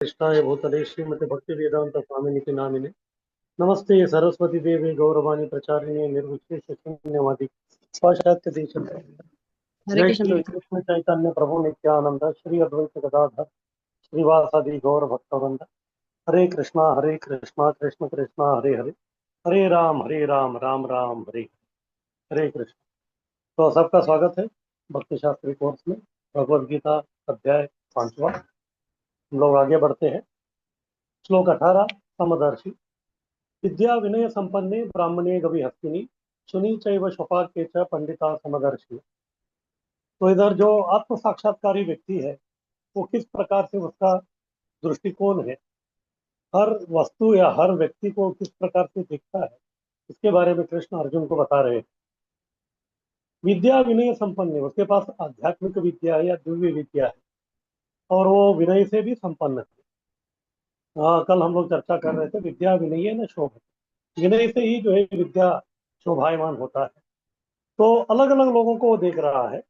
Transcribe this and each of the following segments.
कृष्णाय भूतले श्रीमते भक्ति वेदांत स्वामिनिति नामिने नमस्ते सरस्वती देवी गौरवाणी प्रचारिणे निर्विशेष शून्यवादी पाश्चात्य देश हरे जय कृष्ण श्री प्रभु। कृष्ण चैतन्य प्रभु नित्यानंद श्री अद्वैत गदाधर श्रीवासादि गौर भक्तवृंद हरे कृष्णा कृष्ण कृष्णा हरे हरे हरे राम राम राम हरे हरे कृष्ण। तो सबका स्वागत है भक्ति शास्त्री कोर्स में भगवद गीता अध्याय 5वां। हम लोग आगे बढ़ते हैं। श्लोक 18 समदर्शी विद्या विनय संपन्ने ब्राह्मणे गविहस्तिनि सुनी चैव स्वपाके च पंडिता समदर्शी। तो इधर जो आत्म साक्षात्कारी व्यक्ति है वो किस प्रकार से उसका दृष्टिकोण है, हर वस्तु या हर व्यक्ति को किस प्रकार से दिखता है, इसके बारे में कृष्ण अर्जुन को बता रहे हैं। विद्या विनय संपन्न है, उसके पास आध्यात्मिक विद्या है या दिव्य विद्या है और वो विनय से भी संपन्न है। कल हम लोग चर्चा कर रहे थे विद्या विनय न शोभ, विनय से ही जो है विद्या शोभायमान होता है। तो अलग अलग लोगों को वो देख रहा है।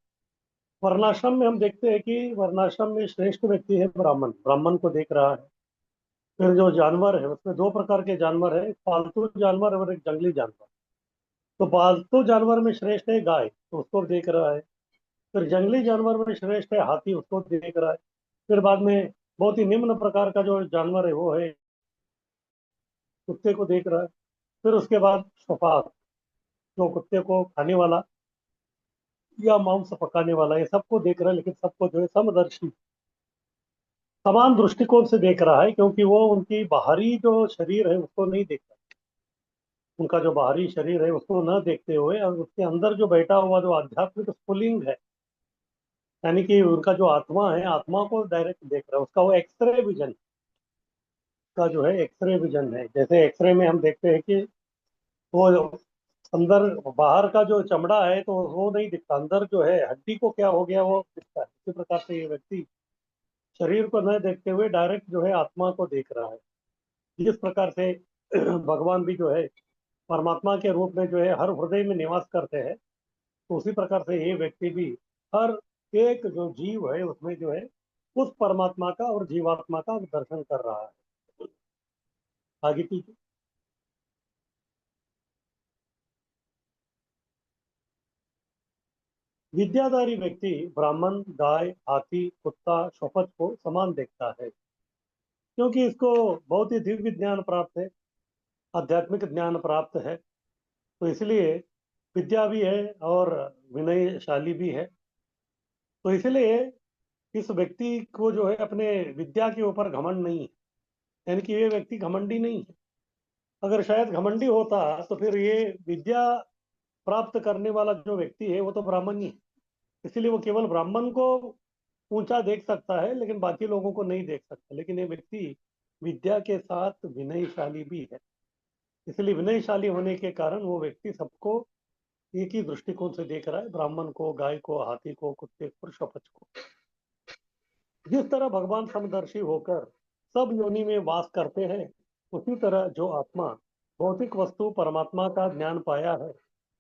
वर्णाश्रम में हम देखते हैं कि वर्णाश्रम में श्रेष्ठ व्यक्ति है ब्राह्मण, ब्राह्मण को देख रहा है। फिर जो जानवर है उसमें दो प्रकार के जानवर है, पालतू जानवर और एक जंगली जानवर। तो पालतू जानवर में श्रेष्ठ है गाय, तो उसको देख रहा है। फिर जंगली जानवर में श्रेष्ठ है हाथी, उसको देख रहा है। फिर बाद में बहुत ही निम्न प्रकार का जो जानवर है वो है कुत्ते को देख रहा है। फिर उसके बाद शफाक, जो कुत्ते को खाने वाला या मांस पकाने वाला, ये सबको देख रहा है, लेकिन सबको जो है समदर्शी समान दृष्टिकोण से देख रहा है, क्योंकि वो उनकी बाहरी जो शरीर है उसको नहीं देखता। उनका जो बाहरी शरीर है उसको न देखते हुए और उसके अंदर जो बैठा हुआ जो आध्यात्मिक स्फुलिंग है, यानी कि उनका जो आत्मा है, आत्मा को डायरेक्ट देख रहा है। उसका वो एक्सरे विजन का जो है एक्सरे विजन है। जैसे एक्सरे में हम देखते हैं कि वो अंदर बाहर का जो चमड़ा है तो वो नहीं दिखता, अंदर जो है हड्डी को क्या हो गया वो दिखता है। इसी प्रकार से ये व्यक्ति शरीर को न देखते हुए डायरेक्ट जो है आत्मा को देख रहा है। जिस प्रकार से भगवान भी जो है परमात्मा के रूप में जो है हर हृदय में निवास करते हैं, तो उसी प्रकार से ये व्यक्ति भी हर एक जो जीव है उसमें जो है उस परमात्मा का और जीवात्मा का दर्शन कर रहा है। आगे की विद्याधारी व्यक्ति ब्राह्मण, गाय, हाथी, कुत्ता, शपथ को समान देखता है, क्योंकि इसको बहुत ही दिव्य ज्ञान प्राप्त है, आध्यात्मिक ज्ञान प्राप्त है। तो इसलिए विद्या भी है और विनयशाली भी है। तो इसलिए इस व्यक्ति को जो है अपने विद्या के ऊपर घमंड नहीं है, यानी कि ये व्यक्ति घमंडी नहीं है। अगर शायद घमंडी होता तो फिर ये विद्या प्राप्त करने वाला जो व्यक्ति है वो तो ब्राह्मण ही है। इसीलिए वो केवल ब्राह्मण को ऊंचा देख सकता है, लेकिन बाकी लोगों को नहीं देख सकता। लेकिन ये व्यक्ति विद्या के साथ विनयशाली भी है। इसलिए विनयशाली होने के कारण वो व्यक्ति सबको एक ही दृष्टिकोण से देख रहा है, ब्राह्मण को, गाय को, हाथी को, कुत्ते को, शपथ को। जिस तरह भगवान समदर्शी होकर सब योनि में वास करते हैं, उसी तरह जो आत्मा भौतिक वस्तु परमात्मा का ज्ञान पाया है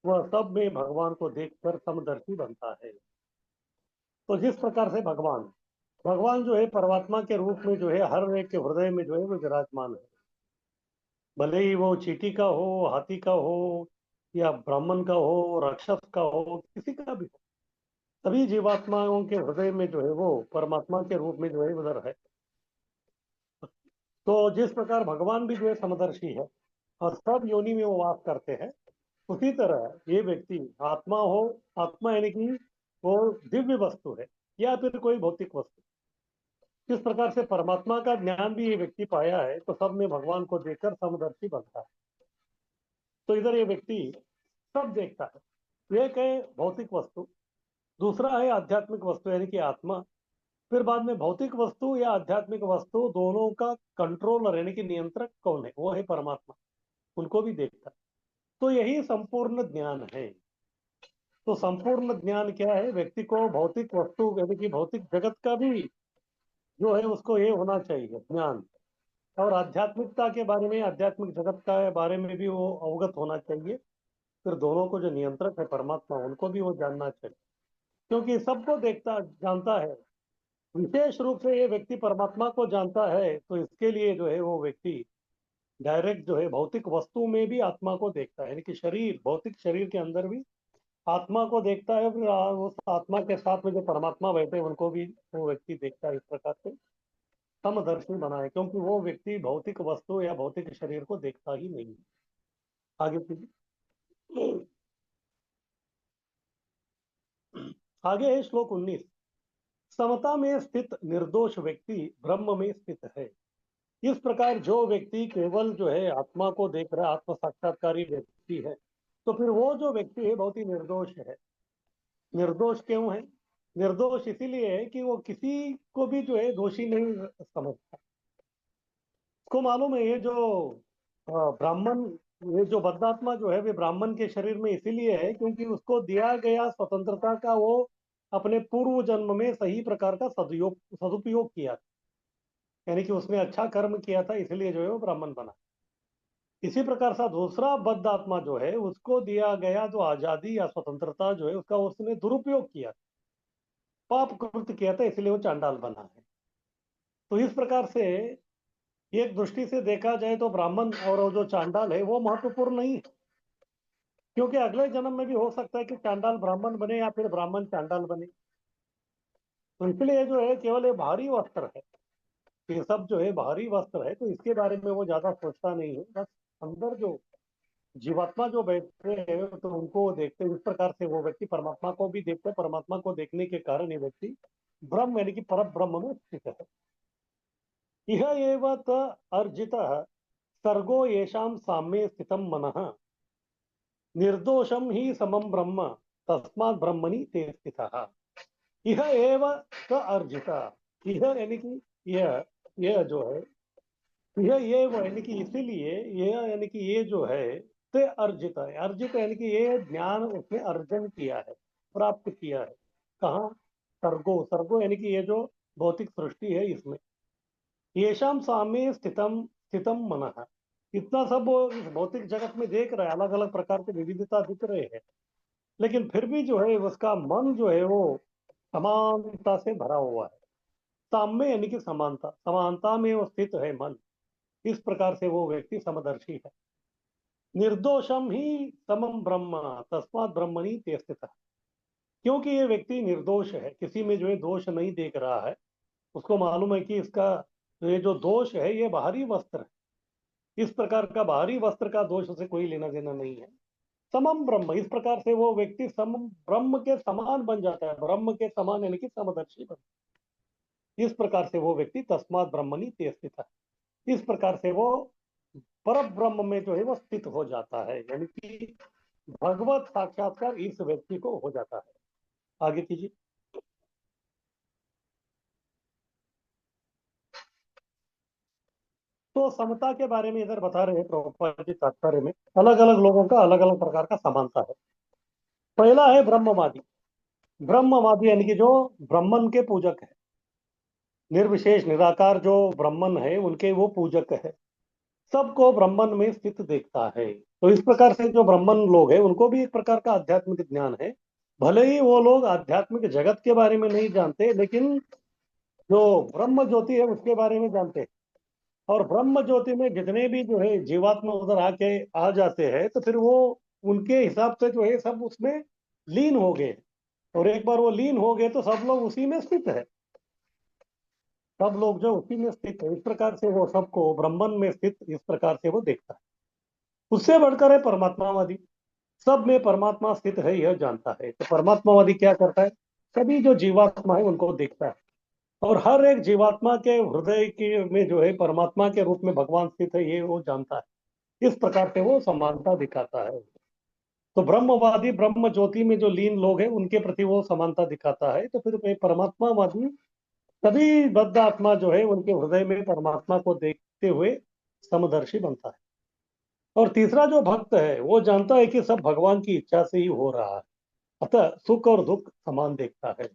वह सब में भगवान को देखकर समदर्शी बनता है। तो जिस प्रकार से भगवान भगवान जो है परमात्मा के रूप में जो है हर एक के हृदय में जो है वो विराजमान है। भले ही वो चींटी का हो, हाथी का हो, या ब्राह्मण का हो, राक्षस का हो, किसी का भी हो, सभी जीवात्माओं के हृदय में जो है वो परमात्मा के रूप में जो है उधर है। तो जिस प्रकार भगवान भी जो है समदर्शी है और सब योनि में वो वास करते हैं, उसी तरह ये व्यक्ति आत्मा हो, आत्मा यानी कि वो दिव्य वस्तु है या फिर कोई भौतिक वस्तु, जिस प्रकार से परमात्मा का ज्ञान भी ये व्यक्ति पाया है, तो सब में भगवान को देखकर समदर्शी बनता है। तो इधर ये व्यक्ति सब देखता है। एक है भौतिक वस्तु, दूसरा है आध्यात्मिक वस्तु यानी कि आत्मा, फिर बाद में भौतिक वस्तु या आध्यात्मिक वस्तु दोनों का कंट्रोलर यानी कि नियंत्रक कौन है, वो है परमात्मा। उनको भी देखता है। तो यही संपूर्ण ज्ञान है। तो संपूर्ण ज्ञान क्या है, व्यक्ति को भौतिक वस्तु यानी कि भौतिक जगत का भी जो है उसको ये होना चाहिए ज्ञान, और आध्यात्मिकता के बारे में, आध्यात्मिक जगत का बारे में भी वो अवगत होना चाहिए। फिर दोनों को जो नियंत्रक है परमात्मा, उनको भी वो जानना चाहिए, क्योंकि सबको देखता जानता है। विशेष रूप से ये व्यक्ति परमात्मा को जानता है तो इसके लिए जो है वो व्यक्ति डायरेक्ट जो है भौतिक वस्तु में भी आत्मा को देखता है, यानी कि शरीर, भौतिक शरीर के अंदर भी आत्मा को देखता है, फिर उस आत्मा के साथ में जो परमात्मा बैठे हैं उनको भी वो व्यक्ति देखता है। इस प्रकार से समदर्शी बना है, क्योंकि वो व्यक्ति भौतिक वस्तु या भौतिक शरीर को देखता ही नहीं। आगे आगे है श्लोक 19। समता में स्थित निर्दोष व्यक्ति ब्रह्म में स्थित है। इस प्रकार जो व्यक्ति केवल जो है आत्मा को देख रहा है, आत्म साक्षात्कारी व्यक्ति है, तो फिर वो जो व्यक्ति है बहुत ही निर्दोष है। निर्दोष क्यों है? निर्दोष इसीलिए है कि वो किसी को भी जो है दोषी नहीं समझता। उसको मालूम है ये जो ब्राह्मण, ये जो बद्धात्मा जो है वे ब्राह्मण के शरीर में इसीलिए है क्योंकि उसको दिया गया स्वतंत्रता का वो अपने पूर्व जन्म में सही प्रकार का सदुपयोग किया, यानी कि उसने अच्छा कर्म किया था, इसलिए जो है वो ब्राह्मण बना। इसी प्रकार से दूसरा बद्ध आत्मा जो है उसको दिया गया जो आजादी या स्वतंत्रता जो है उसका उसने दुरुपयोग किया, पाप कृत्य किया था, इसलिए वो चांडाल बना है। तो इस प्रकार से एक दृष्टि से देखा जाए तो ब्राह्मण और वो जो चांडाल है वो महत्वपूर्ण नहीं है, क्योंकि अगले जन्म में भी हो सकता है कि चांडाल ब्राह्मण बने या फिर ब्राह्मण चांडाल बने। तो इसलिए जो है केवल ये भारी वस्त्र है, ये सब जो है भारी वस्त्र है, तो इसके बारे में वो ज्यादा सोचता नहीं है। बस अंदर जो जीवात्मा जो बैठे हैं तो उनको देखते हैं। इस प्रकार से वो व्यक्ति परमात्मा को भी देखते हैं, परमात्मा को देखने के कारण ये व्यक्ति ब्रह्म यानी कि पर ब्रह्म में स्थित है। यह एव त अर्जितः सर्गो येषां साम्ये स्थितं मनः निर्दोषम ही समम ब्रह्म तस्मात् ब्रह्मणि ते स्थितः। यह एव स अर्जिता, यह यानी कि यह जो है, यह ये वो यानी कि इसीलिए यह यानी कि ये जो है ते अर्जित है। अर्जित यानी कि ये ज्ञान उसने अर्जन किया है, प्राप्त किया है। कहाँ? सर्गो, सर्गो यानी कि ये जो भौतिक सृष्टि है इसमें, येषाम साम्य स्थितम स्थितम मनः, इतना सब वो इस भौतिक जगत में देख रहा है, अलग अलग प्रकार के विविधता दिख रहे हैं, लेकिन फिर भी जो है उसका मन जो है वो समानता से भरा हुआ है। साम्य यानी कि समानता, समानता में वो स्थित है मन। इस प्रकार से वो व्यक्ति समदर्शी है। निर्दोषम ही समम ब्रह्म तस्मात् ब्रह्मणि ते स्थितः। क्योंकि ये व्यक्ति निर्दोष है, किसी में जो है दोष नहीं देख रहा है, उसको मालूम है कि इसका ये जो दोष है ये बाहरी वस्त्र है, इस प्रकार का बाहरी वस्त्र का दोष उसे कोई लेना देना नहीं है। समम ब्रह्म, इस प्रकार से वो व्यक्ति सम ब्रह्म के समान बन जाता है, ब्रह्म के समान यानी कि समदर्शी बन। इस प्रकार से वो व्यक्ति तस्मात् ब्रह्मणि ते स्थितः, इस प्रकार से वो पर ब्रह्म में जो है वो स्थित हो जाता है, यानी कि भगवत साक्षात्कार इस व्यक्ति को हो जाता है। आगे कीजिए। तो समता के बारे में इधर बता रहे हैं प्रभुपाद जी तात्पर्य में, अलग अलग लोगों का अलग अलग प्रकार का समानता है। पहला है ब्रह्मवादी। ब्रह्मवादी यानी कि जो ब्रह्मन के पूजक है, निर्विशेष निराकार जो ब्रह्मन है उनके वो पूजक है, सबको ब्रह्मन में स्थित देखता है। तो इस प्रकार से जो ब्रह्मन लोग हैं उनको भी एक प्रकार का आध्यात्मिक ज्ञान है। भले ही वो लोग आध्यात्मिक जगत के बारे में नहीं जानते, लेकिन जो ब्रह्म ज्योति है उसके बारे में जानते हैं। और ब्रह्म ज्योति में जितने भी जो है जीवात्मा उधर आके आ जाते हैं तो फिर वो उनके हिसाब से जो है सब उसमें लीन हो गए। और एक बार वो लीन हो गए तो सब लोग उसी में स्थित है, सब लोग जो उसी में स्थित है। इस प्रकार से वो सबको ब्रह्मन में स्थित इस प्रकार से वो देखता है। उससे बढ़कर है परमात्मावादी, सब में परमात्मा स्थित है यह जानता है। तो परमात्मावादी क्या करता है? सभी जो जीवात्मा है उनको देखता है, और हर एक जीवात्मा के हृदय के में जो है परमात्मा के रूप में भगवान स्थित है ये वो जानता है। इस प्रकार से वो समानता दिखाता है। तो ब्रह्मवादी ब्रह्म ज्योति में जो लीन लोग हैं उनके प्रति वो समानता दिखाता है। तो फिर परमात्मावादी सभी बद्ध आत्मा जो है उनके हृदय में परमात्मा को देखते हुए समदर्शी बनता है। और तीसरा जो भक्त है वो जानता है कि सब भगवान की इच्छा से ही हो रहा है, अतः सुख और दुख समान देखता है।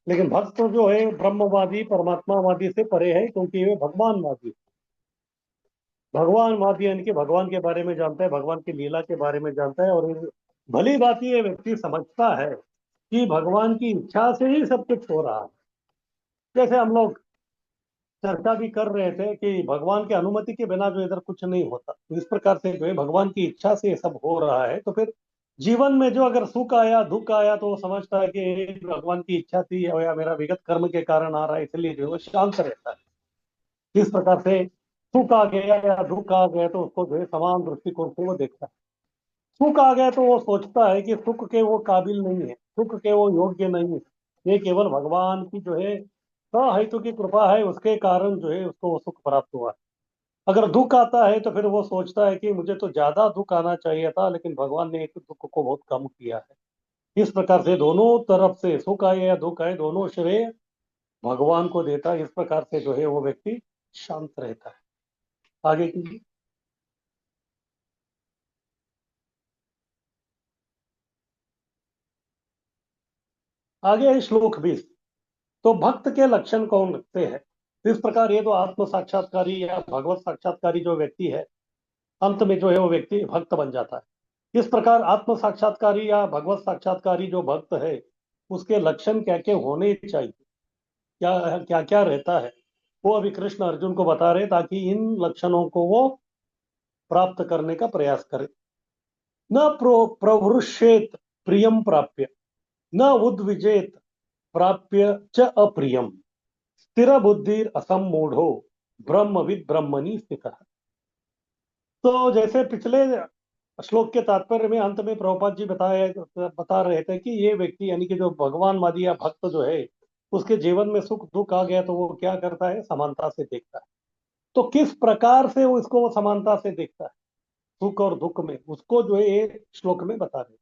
लेकिन भक्त जो है ब्रह्मवादी परमात्मावादी से परे है, क्योंकि वे भगवानवादी, भगवानवादी यानी कि भगवान के बारे में जानता है, भगवान की लीला के बारे में जानता है। और भली बात ये व्यक्ति समझता है कि भगवान की इच्छा से ही सब कुछ हो रहा है। जैसे हम लोग चर्चा भी कर रहे थे कि भगवान की अनुमति के बिना जो इधर कुछ नहीं होता, तो इस प्रकार से जो है भगवान की इच्छा से ये सब हो रहा है। तो फिर जीवन में जो अगर सुख आया दुख आया तो वो समझता है कि ये भगवान की इच्छा थी या मेरा विगत कर्म के कारण आ रहा है, इसलिए जो है वो शांत रहता है। इस प्रकार से सुख आ गया या दुख आ गया तो उसको जो है समान दृष्टिकोण से वो देखता है। सुख आ गया तो वो सोचता है कि सुख के वो काबिल नहीं है, सुख के वो योग्य नहीं है, ये केवल भगवान की जो है सहेतु की कृपा है, उसके कारण जो है उसको वो सुख प्राप्त हुआ है। अगर दुख आता है तो फिर वो सोचता है कि मुझे तो ज्यादा दुख आना चाहिए था, लेकिन भगवान ने एक दुख को बहुत कम किया है। इस प्रकार से दोनों तरफ से सुख आए या दुख आए दोनों श्रेय भगवान को देता है। इस प्रकार से जो है वो व्यक्ति शांत रहता है। आगे की आगे है श्लोक 20। तो भक्त के लक्षण कौन से है? इस प्रकार ये तो आत्म साक्षात्कारी या भगवत साक्षात्कारी जो व्यक्ति है, अंत में जो है वो व्यक्ति भक्त बन जाता है। इस प्रकार आत्म साक्षात्कारी या भगवत साक्षात्कारी जो भक्त है, उसके लक्षण क्या क्या होने चाहिए, क्या क्या क्या रहता है, वो अभी कृष्ण अर्जुन को बता रहे ताकि इन लक्षणों को वो प्राप्त करने का प्रयास करे। न प्रवृष्येत प्रियम प्राप्य, न उद्विजेत प्राप्य च अप्रियम, स्थिर बुद्धि असमूढ़ो ब्रह्मविद ब्रह्मणि स्थितः। तो जैसे पिछले श्लोक के तात्पर्य में अंत में प्रभुपाद जी बता रहे थे कि ये व्यक्ति यानी कि जो भगवानवादी या भक्त जो है, उसके जीवन में सुख दुख आ गया तो वो क्या करता है, समानता से देखता है। तो किस प्रकार से वो इसको वो समानता से देखता है सुख और दुख में, उसको जो है ये श्लोक में बता रहे हैं।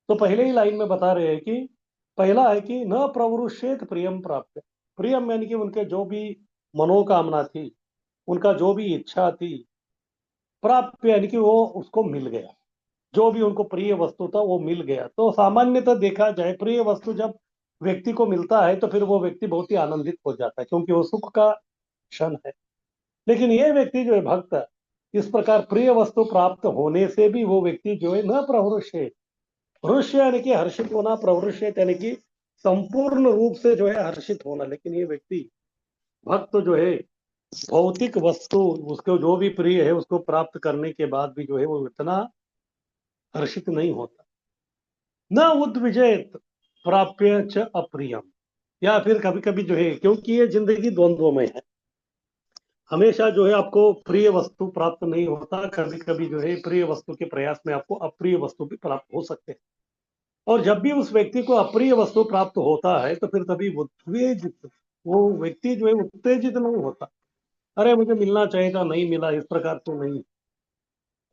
तो पहले ही लाइन में बता रहे हैं कि पहला है कि न प्रवरुष्येत प्रियम प्राप्त। प्रियम यानी कि उनके जो भी मनोकामना थी, उनका जो भी इच्छा थी, प्राप्त यानी कि वो उसको मिल गया। जो भी उनको प्रिय वस्तु था वो मिल गया। तो सामान्यतः देखा जाए प्रिय वस्तु जब व्यक्ति को मिलता है तो फिर वो व्यक्ति बहुत ही आनंदित हो जाता है, क्योंकि वो सुख का क्षण है। लेकिन ये व्यक्ति जो है भक्त, इस प्रकार प्रिय वस्तु प्राप्त होने से भी वो व्यक्ति जो है न प्रवृष्य, हृष्य यानी कि हर्षित होना, प्रवृष्य यानी कि संपूर्ण रूप से जो है हर्षित होना। लेकिन ये व्यक्ति भक्त जो है भौतिक वस्तु उसको जो भी प्रिय है उसको प्राप्त करने के बाद भी जो है वो इतना हर्षित नहीं होता। न उद्विजेत प्राप्य च अप्रियम, या फिर कभी कभी जो है, क्योंकि ये जिंदगी द्वंद्व में है, हमेशा जो है आपको प्रिय वस्तु प्राप्त नहीं होता, कभी कभी जो है प्रिय वस्तु के प्रयास में आपको अप्रिय वस्तु भी प्राप्त हो सकते हैं। और जब भी उस व्यक्ति को अप्रिय वस्तु प्राप्त होता है तो फिर तभी उत्तेजित, वो व्यक्ति जो है उत्तेजित नहीं होता। अरे मुझे मिलना चाहिए था नहीं मिला, इस प्रकार से नहीं,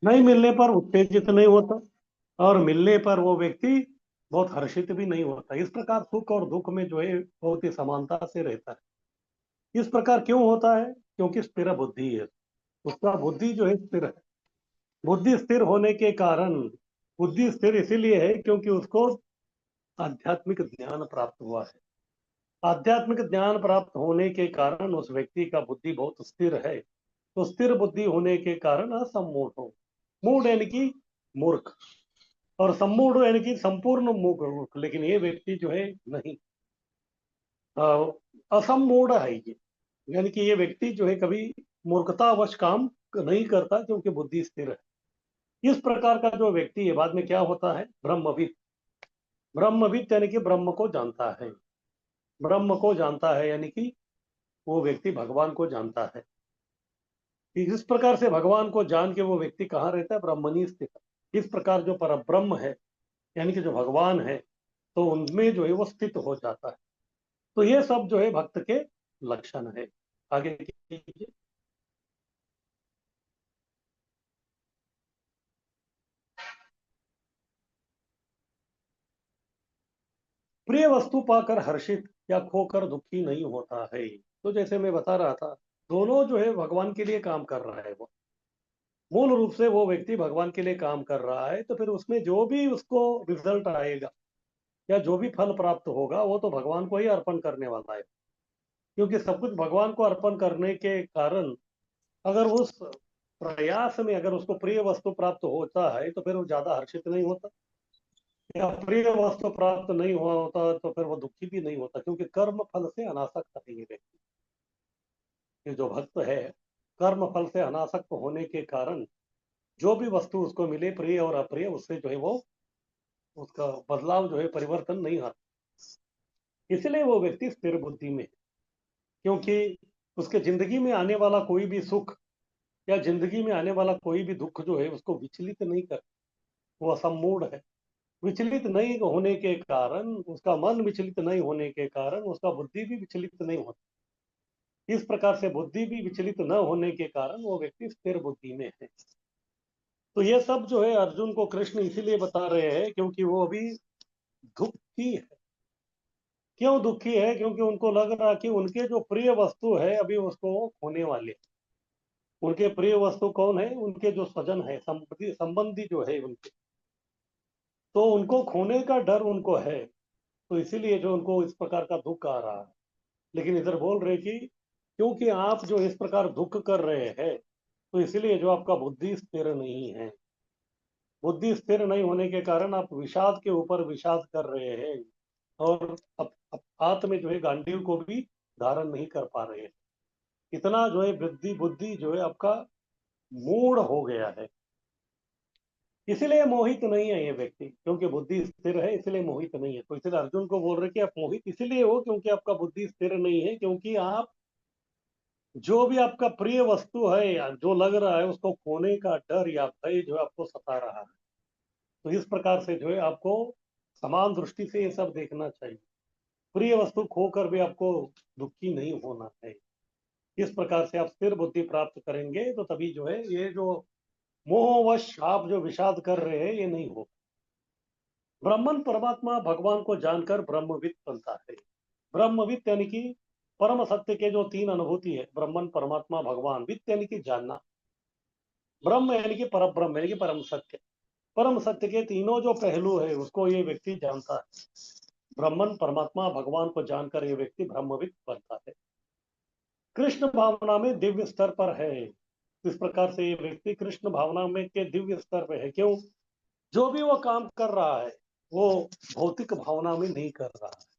नहीं मिलने पर उत्तेजित नहीं होता, और मिलने पर वो व्यक्ति बहुत हर्षित भी नहीं होता। इस प्रकार सुख और दुख में जो है बहुत ही समानता से रहता है। इस प्रकार क्यों होता है? क्योंकि स्थिर बुद्धि है, उसका बुद्धि जो है स्थिर है। बुद्धि स्थिर होने के कारण, बुद्धि स्थिर इसीलिए है क्योंकि उसको आध्यात्मिक ज्ञान प्राप्त हुआ है। आध्यात्मिक ज्ञान प्राप्त होने के कारण उस व्यक्ति का बुद्धि बहुत स्थिर है। तो स्थिर बुद्धि होने के कारण असम्मूढ़ हो, मूढ़ यानी कि मूर्ख, और सम्मूढ़ यानी कि संपूर्ण मूर्ख। लेकिन ये व्यक्ति जो है नहीं, असम्मूढ़ है ये, यानी कि ये व्यक्ति जो है कभी मूर्खतावश काम नहीं करता, क्योंकि बुद्धि स्थिर है। इस प्रकार का जो व्यक्ति है बाद में क्या होता है, ब्रह्मविद। ब्रह्मविद यानी कि ब्रह्म को जानता है, ब्रह्म को जानता है यानी कि वो व्यक्ति भगवान को जानता है। इस प्रकार से भगवान को जान के वो व्यक्ति कहाँ रहता है, ब्रह्मणी स्थित। इस प्रकार जो पर ब्रह्म है यानी कि जो भगवान है, तो उनमें जो है वो स्थित हो जाता है। तो ये सब जो है भक्त के लक्षण है। आगे कीजिए। प्रिय वस्तु पाकर हर्षित या खोकर दुखी नहीं होता है। तो जैसे मैं बता रहा था, दोनों जो है भगवान के लिए काम कर रहा है। वो मूल रूप से वो व्यक्ति भगवान के लिए काम कर रहा है, तो फिर उसमें जो भी उसको रिजल्ट आएगा या जो भी फल प्राप्त होगा वो तो भगवान को ही अर्पण करने वाला है। क्योंकि सब कुछ भगवान को अर्पण करने के कारण अगर उस प्रयास में अगर उसको प्रिय वस्तु प्राप्त होता है तो फिर वो ज्यादा हर्षित नहीं होता। या प्रिय वस्तु प्राप्त नहीं हुआ होता तो फिर वो दुखी भी नहीं होता, क्योंकि कर्म फल से अनासक्त है ये व्यक्ति। ये जो भक्त है, कर्म फल से अनासक्त होने के कारण जो भी वस्तु उसको मिले, प्रिय और अप्रिय, उससे जो है वो उसका बदलाव जो है, परिवर्तन नहीं आता। इसलिए वो व्यक्ति स्थिर बुद्धि में है, क्योंकि उसके जिंदगी में आने वाला कोई भी सुख या जिंदगी में आने वाला कोई भी दुख जो है उसको विचलित नहीं कर, वो असमूढ़ है। विचलित नहीं होने के कारण, उसका मन विचलित नहीं होने के कारण उसका बुद्धि भी विचलित नहीं होती। इस प्रकार से बुद्धि भी विचलित न होने के कारण वो व्यक्ति स्थिर बुद्धि में है। तो ये सब जो है अर्जुन को कृष्ण इसीलिए बता रहे हैं क्योंकि वो अभी दुखी है। क्यों दुखी है? क्योंकि उनको लग रहा कि उनके जो प्रिय वस्तु है अभी उसको खोने वाले। उनके प्रिय वस्तु कौन है? उनके जो स्वजन है, संबंधी संबंधी जो है उनके, तो उनको खोने का डर उनको है। तो इसीलिए जो उनको इस प्रकार का दुख आ रहा है। लेकिन इधर बोल रहे कि क्योंकि आप जो इस प्रकार दुख कर रहे हैं, तो इसीलिए जो आपका बुद्धि स्थिर नहीं है। बुद्धि स्थिर नहीं होने के कारण आप विषाद के ऊपर विषाद कर रहे हैं, और हाथ में जो है गांडीव को भी धारण नहीं कर पा रहे हैं। इतना जो है बुद्धि बुद्धि जो है आपका मूढ़ हो गया है। इसीलिए मोहित नहीं है ये व्यक्ति, क्योंकि बुद्धि स्थिर है, इसलिए मोहित नहीं है। तो इसलिए अर्जुन को बोल रहे कि आप मोहित इसलिए हो क्योंकि आपका बुद्धि स्थिर नहीं है, क्योंकि आप जो भी आपका प्रिय वस्तु है या जो लग रहा है उसको खोने का डर या भय जो है आपको सता रहा है। तो इस प्रकार से जो है आपको समान दृष्टि से ये सब देखना चाहिए। प्रिय वस्तु खोकर भी आपको दुखी नहीं होना है। इस प्रकार से आप स्थिर बुद्धि प्राप्त करेंगे तो तभी जो है ये जो मोहवश आप जो विषाद कर रहे हैं ये नहीं हो। ब्राह्मण परमात्मा भगवान को जानकर ब्रह्मविद बनता है। ब्रह्मविद यानी कि परम सत्य के जो तीन अनुभूति है, ब्रह्मन, परमात्मा, भगवान। विद यानी कि जानना। ब्रह्म यानी कि पर ब्रह्म यानी कि परम सत्य। परम सत्य के तीनों जो पहलू है उसको ये व्यक्ति जानता है। ब्रह्मन, परमात्मा, भगवान को जानकर ये व्यक्ति ब्रह्मविद बनता है। कृष्ण भावना में दिव्य स्तर पर है। इस प्रकार से ये व्यक्ति कृष्ण भावना में के दिव्य स्तर पर है। क्यों? जो भी वो काम कर रहा है वो भौतिक भावना में नहीं कर रहा है।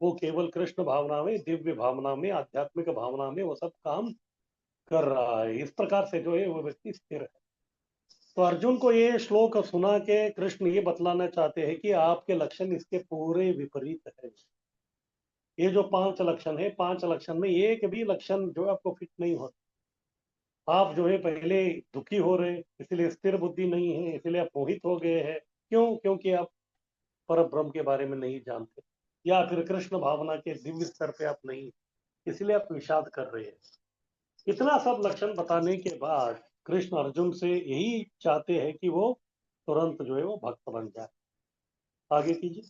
वो केवल कृष्ण भावना में, दिव्य भावना में, आध्यात्मिक भावना में वो सब काम कर रहा है। इस प्रकार से जो है वो व्यक्ति स्थिर है। तो अर्जुन को ये श्लोक सुना के कृष्ण ये बतलाना चाहते हैं कि आपके लक्षण इसके पूरे विपरीत है। ये जो 5 लक्षण है, 5 लक्षण में एक भी लक्षण जो है आपको फिट नहीं होता। आप जो है पहले दुखी हो रहे, इसलिए स्थिर बुद्धि नहीं है, इसलिए आप मोहित हो गए हैं। क्यों? क्योंकि आप पर ब्रह्म के बारे में नहीं जानते, या फिर कृष्ण भावना के दिव्य स्तर पे आप नहीं, इसलिए आप विषाद कर रहे हैं। इतना सब लक्षण बताने के बाद कृष्ण अर्जुन से यही चाहते हैं कि वो तुरंत जो है वो भक्त बन जाए। आगे कीजिए।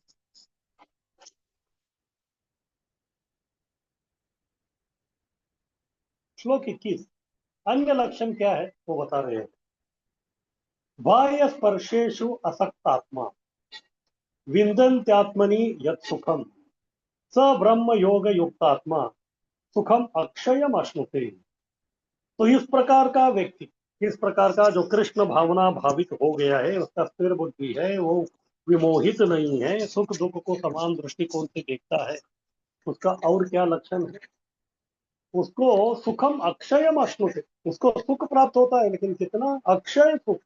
श्लोक 21। अन्य लक्षण क्या है वो बता रहे हैं। बाह्य स्पर्शेशु असक्तात्मा विंदन्त्यात्मनि यत् सुखम स ब्रह्म योग युक्तात्मा सुखम अक्षयम अश्नुते। तो इस प्रकार का व्यक्ति, इस प्रकार का जो कृष्ण भावना भावित हो गया है, उसका स्थिर बुद्धि है, वो विमोहित नहीं है, सुख दुख को समान दृष्टिकोण से देखता है। उसका और क्या लक्षण है? उसको सुखम अक्षयम अश्नुते, उसको सुख प्राप्त होता है, लेकिन कितना अक्षय सुख।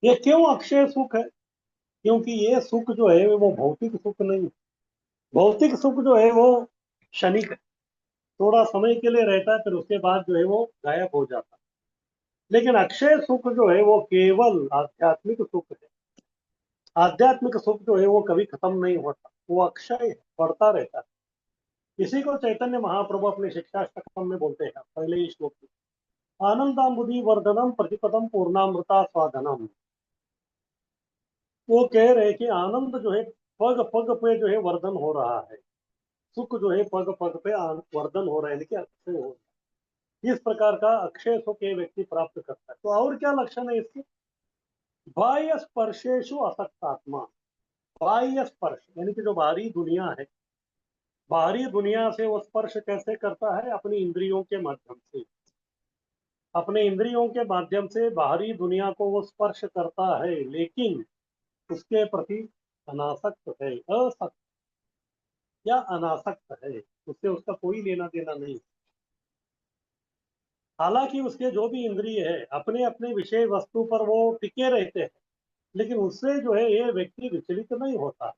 ये क्यों अक्षय सुख है? क्योंकि ये सुख जो है वो भौतिक सुख नहीं। भौतिक सुख जो है वो क्षणिक है, थोड़ा समय के लिए रहता है, फिर उसके बाद जो है वो गायब हो जाता है। लेकिन अक्षय सुख जो है वो केवल आध्यात्मिक सुख है। आध्यात्मिक सुख जो है वो कभी खत्म नहीं होता, वो अक्षय है, बढ़ता रहता है। इसी को चैतन्य महाप्रभु अपने शिक्षाष्टकम में बोलते हैं, पहले ही श्लोक में। आनंदाम्बुधि वर्धनम प्रतिपदम पूर्णामृता स्वाधनम। वो कह रहे हैं कि आनंद जो है पग पग पे जो है वर्धन हो रहा है। सुख जो है पग पग पे वर्धन हो रहा है, लेकिन अक्षय हो रहा है। इस प्रकार का अक्षय सुख ये व्यक्ति प्राप्त करता है। तो और क्या लक्षण है इसके? बाह्य स्पर्शेशु असक्तात्मा। बाह्य स्पर्श यानी कि जो बाहरी दुनिया है, बाहरी दुनिया से वो स्पर्श कैसे करता है? अपनी इंद्रियों के माध्यम से। अपने इंद्रियों के माध्यम से बाहरी दुनिया को वो स्पर्श करता है, लेकिन उसके प्रति अनासक्त है, असक्त या अनासक्त है, उससे उसका कोई लेना देना नहीं। हालांकि उसके जो भी इंद्रिय है अपने अपने विषय वस्तु पर वो टिके रहते हैं, लेकिन उससे जो है ये व्यक्ति विचलित नहीं होता।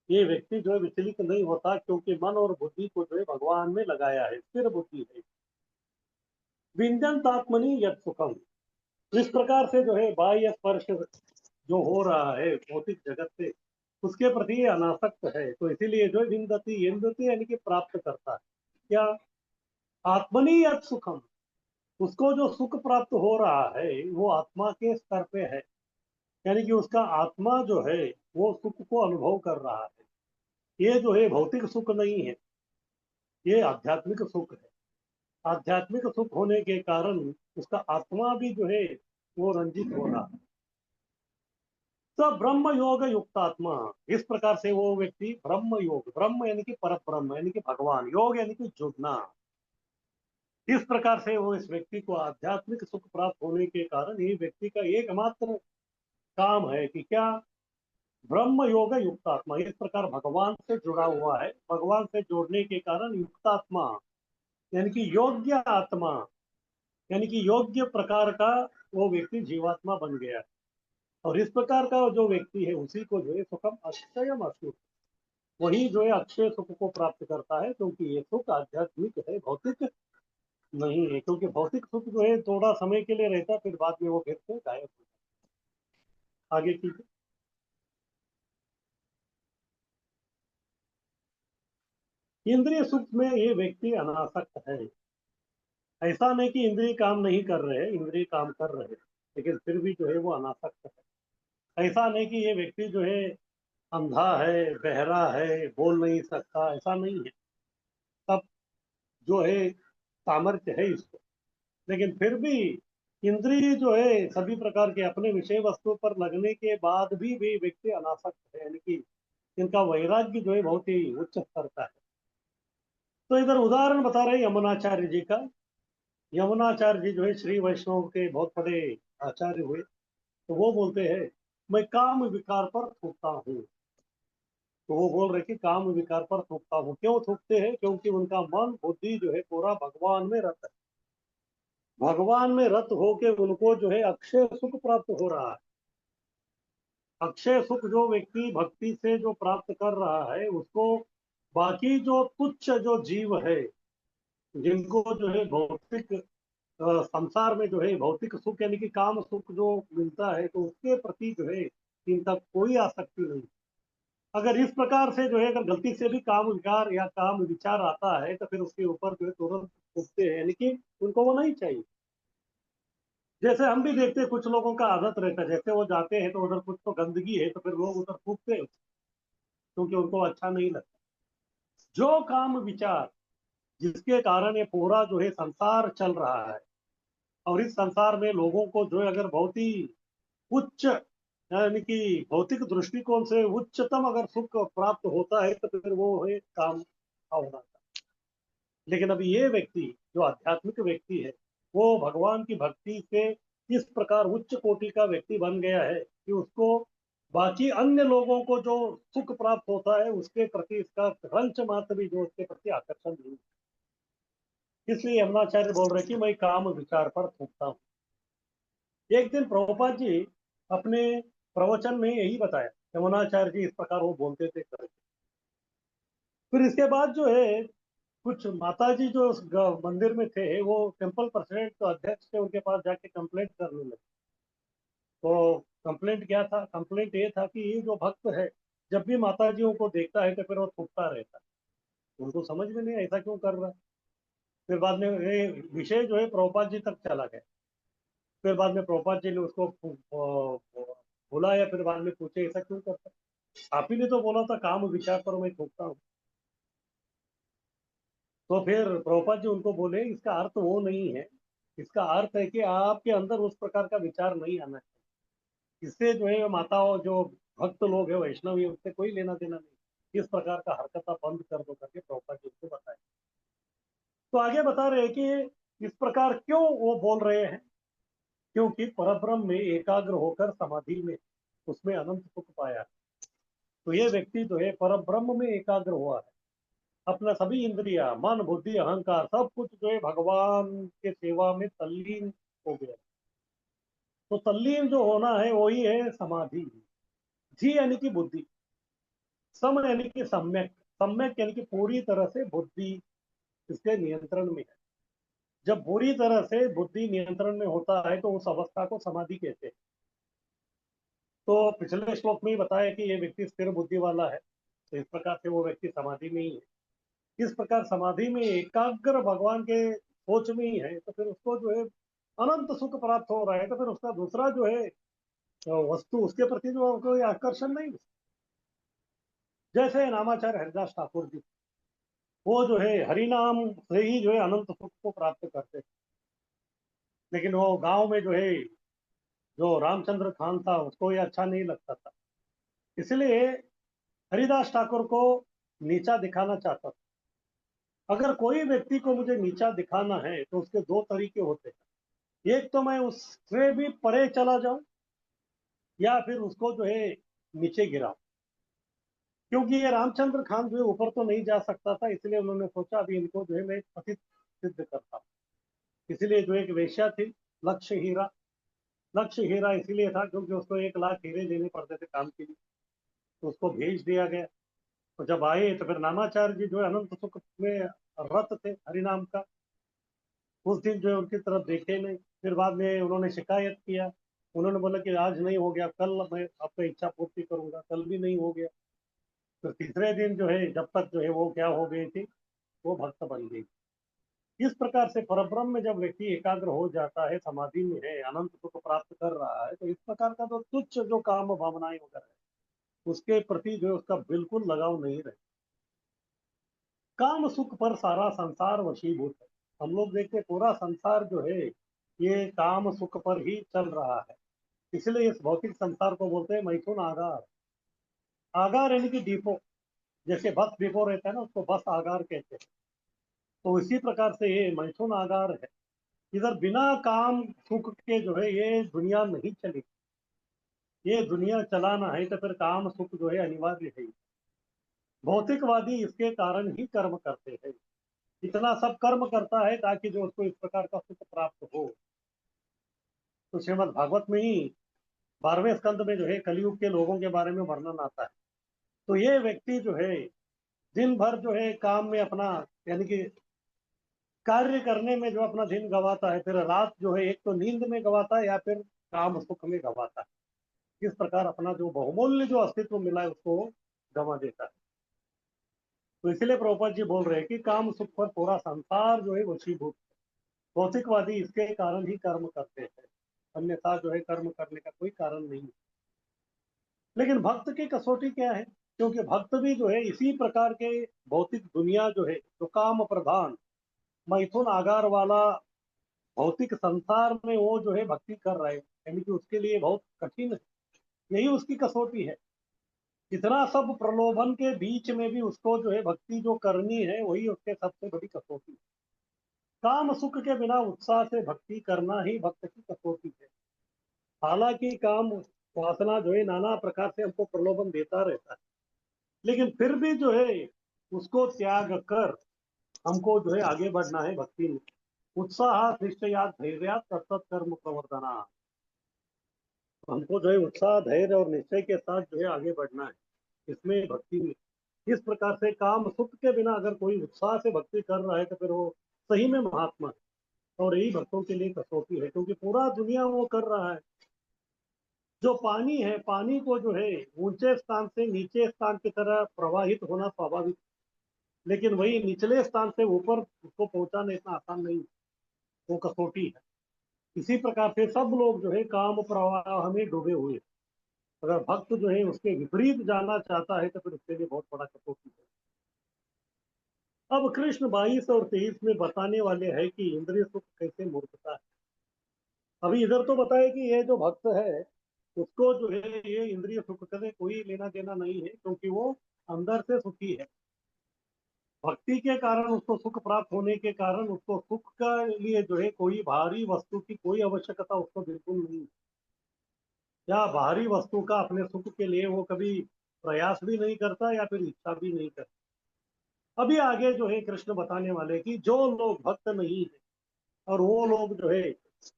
ये व्यक्ति जो है विचलित नहीं होता, क्योंकि मन और बुद्धि को जो है भगवान में लगाया है, स्थिर बुद्धि है। विंजनतात्मनि यत् सुखम, इस प्रकार से जो है बाह्य स्पर्श जो हो रहा है भौतिक जगत से, उसके प्रति ये अनासक्त है। तो इसीलिए जो विंदती इंदती यानी कि प्राप्त करता है क्या, आत्मनि यत् सुखम, उसको जो सुख प्राप्त हो रहा है वो आत्मा के स्तर पे है। यानी कि उसका आत्मा जो है वो सुख को अनुभव कर रहा है। ये जो है भौतिक सुख नहीं है, ये आध्यात्मिक सुख है। आध्यात्मिक सुख होने के कारण उसका आत्मा भी जो है वो रंजित हो रहा है। तो ब्रह्म योग युक्त आत्मा, इस प्रकार से वो व्यक्ति ब्रह्म योग, ब्रह्म यानी कि पर ब्रह्म यानी कि भगवान, योग यानी कि जुड़ना, इस प्रकार से वो इस व्यक्ति को आध्यात्मिक सुख प्राप्त होने के कारण ये व्यक्ति का एकमात्र काम है कि क्या, ब्रह्म योग युक्त आत्मा, इस प्रकार भगवान से जुड़ा हुआ है। भगवान से जोड़ने के कारण युक्त आत्मा यानी कि योग्य आत्मा, यानी कि योग्य प्रकार का वो व्यक्ति जीवात्मा बन गया है। और इस प्रकार का जो व्यक्ति है उसी को जो है सुखम अक्षयम अश्नुत, वही जो है अक्षय सुख को प्राप्त करता है, क्योंकि ये सुख आध्यात्मिक है, भौतिक नहीं है। क्योंकि भौतिक सुख जो है थोड़ा समय के लिए रहता, फिर बाद में वो फिर से गायब हो जाता। आगे की इंद्रिय सुख में ये व्यक्ति अनासक्त है। ऐसा नहीं कि इंद्रिय काम नहीं कर रहे हैं, इंद्रिय काम कर रहे हैं, लेकिन फिर भी जो है वो अनासक्त है। ऐसा नहीं कि ये व्यक्ति जो है अंधा है, बहरा है, बोल नहीं सकता, ऐसा नहीं है। सब जो है सामर्थ्य है इसको, लेकिन फिर भी इंद्रिय जो है सभी प्रकार के अपने विषय वस्तु पर लगने के बाद भी व्यक्ति अनासक्त है, यानी कि इनका वैराग्य जो है बहुत ही उच्च स्तर का है। तो इधर उदाहरण बता रहे यमुनाचार्य जी का। यमुनाचार्य जी जो है श्री वैष्णव के बहुत बड़े आचार्य हुए। तो वो बोलते हैं, मैं काम विकार पर थूकता हूँ। तो वो बोल रहे कि काम विकार पर थूकता हूँ, क्यों थूकते हैं, क्योंकि उनका मन बुद्धि जो है पूरा भगवान में रत है। भगवान में रत होके उनको जो है अक्षय सुख प्राप्त हो रहा है। अक्षय सुख जो व्यक्ति भक्ति से जो प्राप्त कर रहा है उसको बाकी जो तुच्छ जो जीव है, जिनको जो है भौतिक संसार में जो है भौतिक सुख यानी कि काम सुख जो मिलता है, तो उसके प्रति जो है इनका कोई आसक्ति नहीं। अगर इस प्रकार से जो है अगर गलती से भी काम विकार या काम विचार आता है तो फिर उसके ऊपर जो है तुरंत उठते हैं, यानी कि उनको वो नहीं चाहिए। जैसे हम भी देखते हैं कुछ लोगों का आदत रहता है, जैसे वो जाते हैं तो उधर कुछ तो गंदगी है तो फिर लोग उधर थूकते हैं, क्योंकि उनको अच्छा नहीं लगता। जो काम विचार जिसके कारण ये पूरा जो है संसार चल रहा है, और इस संसार में लोगों को जो है अगर बहुत ही उच्च यानी कि भौतिक दृष्टिकोण से उच्चतम अगर सुख प्राप्त होता है तो फिर वो है काम भावना का। लेकिन अभी ये व्यक्ति जो आध्यात्मिक व्यक्ति है वो भगवान की भक्ति से इस प्रकार उच्च कोटि का व्यक्ति बन गया है कि उसको बाकी अन्य लोगों को जो सुख प्राप्त होता है उसके प्रति इसका रंच मात्र भी जो उसके प्रति आकर्षण नहीं। इसलिए यमुनाचार्य बोल रहे कि मैं काम विचार पर थूकता हूँ। एक दिन प्रभुपाद जी अपने प्रवचन में यही बताया, यमुनाचार्य जी इस प्रकार वो बोलते थे करके। फिर इसके बाद जो है कुछ माता जी जो उस मंदिर में थे वो टेम्पल प्रेसिडेंट तो अध्यक्ष थे, उनके पास जाके कंप्लेंट करने लगे। तो कंप्लेंट क्या था, कंप्लेंट ये था कि ये जो भक्त है जब भी माता जियों को देखता है तो फिर वो थूकता रहता है। उनको समझ में नहीं ऐसा क्यों कर रहा है। फिर बाद में ये विषय जो है प्रभुपाद जी तक चला गया। फिर बाद में प्रभुपाद जी ने उसको बुलाया, फिर बाद में पूछे ऐसा क्यों करता है? आप ही ने तो बोला था काम विचार पर मैं थूकता हूँ। तो फिर प्रभुपाद जी उनको बोले इसका अर्थ वो नहीं है, इसका अर्थ है कि आपके अंदर उस प्रकार का विचार नहीं आना चाहिए। इससे जो है माताओं जो भक्त लोग है वैष्णव है उससे कोई लेना देना नहीं, इस प्रकार का हरकत आप बंद कर दो करके प्रभुपाद जी उसको बताए। तो आगे बता रहे हैं कि इस प्रकार क्यों वो बोल रहे हैं, क्योंकि परब्रह्म में एकाग्र होकर समाधि में उसमें अनंत सुख पाया। तो ये व्यक्ति जो है पर ब्रह्म में एकाग्र हुआ है, अपना सभी इंद्रिया, मन, बुद्धि, अहंकार सब कुछ जो है भगवान के सेवा में तल्लीन हो गया। तो तल्लीन जो होना है वही है समाधि। जी यानी कि बुद्धि, सम यानी कि सम्यक, सम्यक यानी कि पूरी तरह से बुद्धि इसके नियंत्रण में है। जब पूरी तरह से बुद्धि नियंत्रण में होता है तो उस अवस्था को समाधि कहते हैं। तो पिछले श्लोक में ही बताया कि ये व्यक्ति स्थिर बुद्धि वाला है, तो इस प्रकार से वो व्यक्ति समाधि में ही है। इस प्रकार समाधि में एकाग्र भगवान के सोच में ही है, तो फिर उसको जो है अनंत सुख प्राप्त हो रहा है। तो फिर उसका दूसरा जो है वस्तु, उसके प्रति जो कोई आकर्षण नहीं। जैसे नामाचार्य हरिदास ठाकुर जी, वो जो है हरिनाम से ही जो है अनंत सुख को प्राप्त करते थे। लेकिन वो गांव में जो है, जो रामचंद्र खान था उसको ये अच्छा नहीं लगता था, इसलिए हरिदास ठाकुर को नीचा दिखाना चाहता था। अगर कोई व्यक्ति को मुझे नीचा दिखाना है तो उसके दो तरीके होते हैं, एक तो मैं उससे भी परे चला जाऊं, या फिर उसको जो है नीचे गिराऊं। क्योंकि ये रामचंद्र खान जो है ऊपर तो नहीं जा सकता था, इसलिए उन्होंने सोचा अभी इनको जो है मैं पतित सिद्ध करता हूं। इसलिए जो एक वेश्या थी, लक्ष्य हीरा, लक्ष्य हीरा इसलिए था क्योंकि उसको 1 लाख हीरे देने पड़ते थे काम के लिए, तो उसको भेज दिया गया। तो जब आए तो फिर नामाचार्य जी जो है अनंत सुख में रत थे हरिनाम का, उस दिन जो है उनकी तरफ देखे नहीं। फिर बाद में उन्होंने शिकायत किया, उन्होंने बोला कि आज नहीं हो गया, कल मैं आपका इच्छा पूर्ति करूंगा, कल भी नहीं हो गया। तो तीसरे दिन जो है, जब तक जो है वो क्या हो गई थी, वो भक्त बन गई। इस प्रकार से परब्रह्म में जब व्यक्ति एकाग्र हो जाता है, समाधि में है, अनंत सुख प्राप्त कर रहा है, तो इस प्रकार का तो तुच्छ जो काम भावनाएं वगैरह है उसके प्रति जो है उसका बिल्कुल लगाव नहीं रहे। काम सुख पर सारा संसार वशीभूत है। हम लोग देखते पूरा संसार जो है ये काम सुख पर ही चल रहा है। इसलिए इस भौतिक संसार को बोलते हैं मैथुन आगार। आगार यानी कि डिपो, जैसे बस डिपो रहता है ना, उसको बस आगार कहते हैं। तो इसी प्रकार से ये मैथुन आगार है। इधर बिना काम सुख के जो है ये दुनिया नहीं चलेगी। ये दुनिया चलाना है तो फिर काम सुख जो है अनिवार्य है। भौतिकवादी इसके कारण ही कर्म करते हैं, इतना सब कर्म करता है ताकि जो उसको इस प्रकार का सुख प्राप्त हो। तो श्रीमद् भागवत में ही 12वें स्कंद में जो है कलयुग के लोगों के बारे में वर्णन आता है। तो ये व्यक्ति जो है दिन भर जो है काम में अपना, यानी कि कार्य करने में जो अपना दिन गवाता है, फिर रात जो है एक तो नींद में गवाता है या फिर काम सुख में गवाता है। इस प्रकार अपना जो बहुमूल्य जो अस्तित्व मिला है उसको गंवा देता है। तो इसलिए प्रभुपाद जी बोल रहे हैं कि काम सुख पर पूरा संसार जो है वशीभूत है। भौतिकवादी इसके कारण ही कर्म करते हैं, अन्यथा जो है कर्म करने का कोई कारण नहीं है। लेकिन भक्त की कसौटी क्या है? क्योंकि भक्त भी जो है इसी प्रकार के भौतिक दुनिया जो है, जो काम प्रधान मैथुन आगार वाला भौतिक संसार में वो जो है भक्ति कर रहे हैं, यानी कि उसके लिए बहुत कठिन है। यही उसकी कसौटी है। इतना सब प्रलोभन के बीच में भी उसको जो है भक्ति जो करनी है वही उसके सबसे बड़ी कसौटी है। काम सुख के बिना उत्साह से भक्ति करना ही भक्त की कसौटी है। हालांकि काम वासना जो है नाना प्रकार से हमको प्रलोभन देता रहता है, लेकिन फिर भी जो है उसको त्याग कर हमको जो है आगे बढ़ना है भक्ति में। उत्साह निश्चयात धैर्यात तत्त कर्म प्रवर्धना। हमको जो है उत्साह, धैर्य और निश्चय के साथ जो है आगे बढ़ना है इसमें, भक्ति में। इस प्रकार से काम सुख के बिना अगर कोई उत्साह से भक्ति कर रहा है तो फिर वो सही में महात्मा है। और यही भक्तों के लिए कसौटी है, क्योंकि पूरा दुनिया वो कर रहा है। जो पानी है, पानी को जो है ऊंचे स्थान से नीचे स्थान की तरह प्रवाहित होना स्वाभाविक, लेकिन वही निचले स्थान से ऊपर उसको पहुंचाना इतना आसान नहीं, वो कसौटी है। इसी प्रकार से सब लोग जो है काम प्रवाह में डूबे हुए हैं। अगर भक्त जो है उसके विपरीत जाना चाहता है तो फिर उसके लिए बहुत बड़ा कसौटी है। अब कृष्ण 22 और 23 में बताने वाले हैं कि इंद्रिय सुख कैसे मूर्खता है। अभी इधर तो बताया कि ये जो भक्त है उसको जो है ये इंद्रिय सुख से कोई लेना देना नहीं है, क्योंकि वो अंदर से सुखी है। भक्ति के कारण उसको सुख प्राप्त होने के कारण उसको सुख के लिए जो है कोई भारी वस्तु की कोई आवश्यकता उसको बिल्कुल नहीं है। या बाहरी वस्तु का अपने सुख के लिए वो कभी प्रयास भी नहीं करता या फिर इच्छा भी नहीं करता। अभी आगे जो है कृष्ण बताने वाले कि जो लोग भक्त नहीं है और वो लोग जो है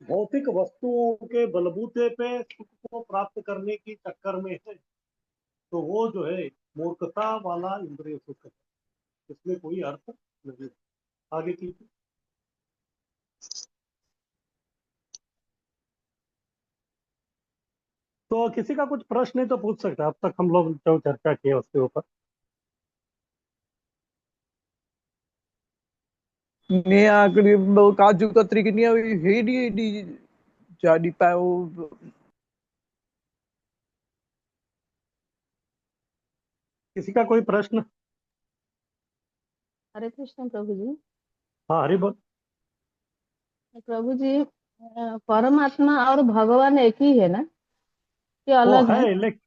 भौतिक वस्तुओं के बलबूते पे सुख को प्राप्त करने की चक्कर में है, तो वो जो है मूर्खता वाला इंद्रिय सुख है, इसमें कोई अर्थ नहीं। आगे की। तो किसी का कुछ प्रश्न है तो पूछ सकते हैं, अब तक हम लोग जो चर्चा किए उसके ऊपर। ने आखिरी वो काजू कतरी की नहीं है नहीं जा नहीं पाए वो। किसी का कोई प्रश्न? हरे कृष्ण प्रभु जी। हाँ, हरि बोल। प्रभु जी, परमात्मा और भगवान एक ही है ना, कि वो अलग है, है? लेकिन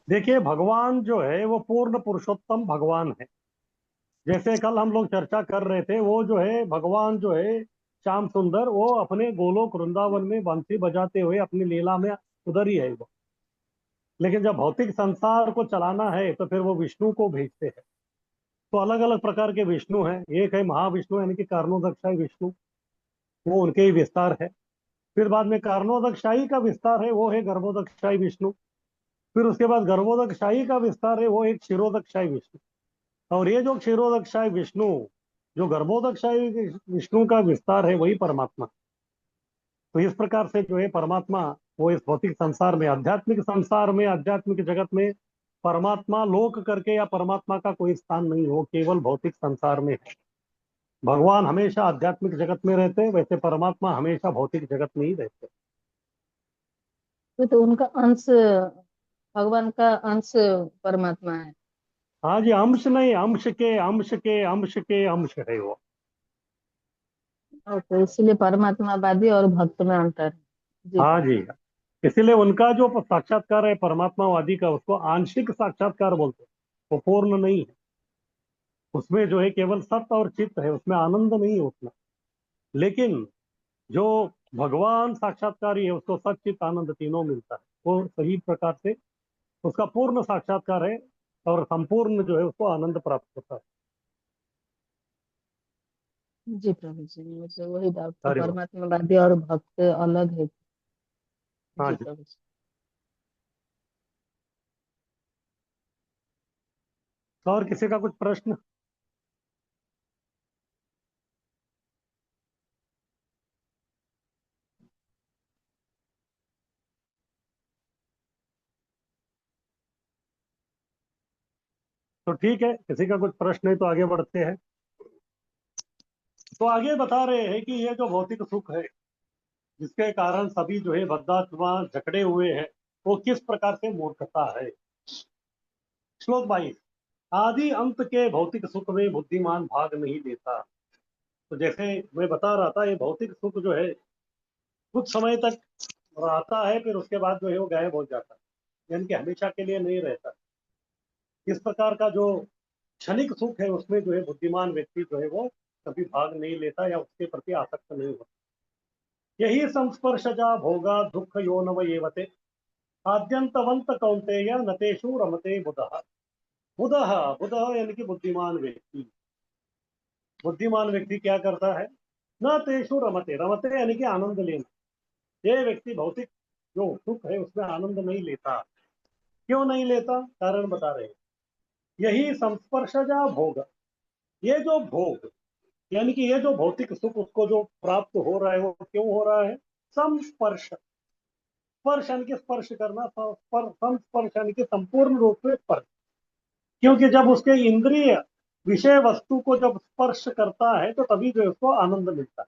देखिए भगवान जो है वो पूर्ण पुरुषोत्तम भगवान है। जैसे कल हम लोग चर्चा कर रहे थे, वो जो है भगवान जो है श्याम सुंदर, वो अपने गोलोक वृंदावन में बंसी बजाते हुए अपनी लीला में उधर ही है वो। लेकिन जब भौतिक संसार को चलाना है तो फिर वो विष्णु को भेजते हैं। तो अलग अलग प्रकार के विष्णु हैं। एक है महाविष्णु यानी कि कारणोदकशाही विष्णु, वो उनके ही विस्तार है। फिर बाद में कारणोदकशाही का विस्तार है, वो है गर्भोदकशाही विष्णु। फिर उसके बाद गर्भोदकशाही का विस्तार है, वो एक क्षीरोदकशाही विष्णु। और ये जो क्षीरोदकशाही विष्णु, जो गर्भोदकशाही विष्णु का विस्तार है, वही परमात्मा। तो इस प्रकार से जो है परमात्मा, वो इस भौतिक संसार में, आध्यात्मिक संसार में, आध्यात्मिक जगत में परमात्मा लोक करके या परमात्मा का कोई स्थान नहीं हो, केवल भौतिक संसार में है। भगवान हमेशा आध्यात्मिक जगत में रहते, वैसे परमात्मा हमेशा भौतिक जगत में ही रहते। तो उनका अंश, भगवान का अंश परमात्मा है। हाँ जी, अंश नहीं, अंश के अंश के अंश के अंश है वो। और तो इसलिए परमात्मावादी और भक्त में अंतर है। जी हाँ प्रभु। जी, इसीलिए उनका जो साक्षात्कार है परमात्मावादी का, उसको आंशिक साक्षात्कार बोलते हैं, वो पूर्ण नहीं है। उसमें जो है केवल सत्य और चित्त है, उसमें आनंद नहीं है उतना। लेकिन जो भगवान साक्षात्कारी है उसको सच चित्त आनंद तीनों मिलता है, वो सही प्रकार से उसका पूर्ण साक्षात्कार है और संपूर्ण जो है उसको आनंद प्राप्त होता है। जी प्रभु जी, मुझे वही डाउट था, हरि बोल। परमात्मावादी और भक्त अलग है। हाँ जी जी। प्रभु जी। और किसी का कुछ प्रश्न? तो ठीक है, किसी का कुछ प्रश्न है तो आगे बढ़ते हैं। तो आगे बता रहे हैं कि ये जो भौतिक सुख है, जिसके कारण सभी जो है बद्धात्मा जकड़े हुए हैं, वो किस प्रकार से मूर्खता है। श्लोक 22। आदि अंत के भौतिक सुख में बुद्धिमान भाग नहीं लेता। तो जैसे मैं बता रहा था, ये भौतिक सुख जो है कुछ समय तक रहता है, फिर उसके बाद जो है वो गायब हो जाता है, यानी कि हमेशा के लिए नहीं रहता। इस प्रकार का जो क्षणिक सुख है उसमें जो है बुद्धिमान व्यक्ति जो है वो कभी भाग नहीं लेता या उसके प्रति आसक्त नहीं होता। यही संस्पर्शजा भोगा दुख यो नव येवते आद्यंतवंत कौंतेय नतेषु रमते बुधः। बुधः, बुधः यानी कि बुद्धिमान व्यक्ति। बुद्धिमान व्यक्ति क्या करता है? न तेषु रमते, रमते यानी कि आनंद लेना। ये व्यक्ति भौतिक जो सुख है उसमें आनंद नहीं लेता। क्यों नहीं लेता? कारण बता रहे हैं। यही संस्पर्शजा भोग, ये जो भोग यानी कि ये जो भौतिक सुख उसको जो प्राप्त हो रहा है, वो क्यों हो रहा है? संस्पर्श, स्पर्श यानी कि स्पर्श करना, संस्पर्श यानी कि संपूर्ण रूप से स्पर्श। क्योंकि जब उसके इंद्रिय विषय वस्तु को जब स्पर्श करता है तो तभी जो है उसको आनंद मिलता है।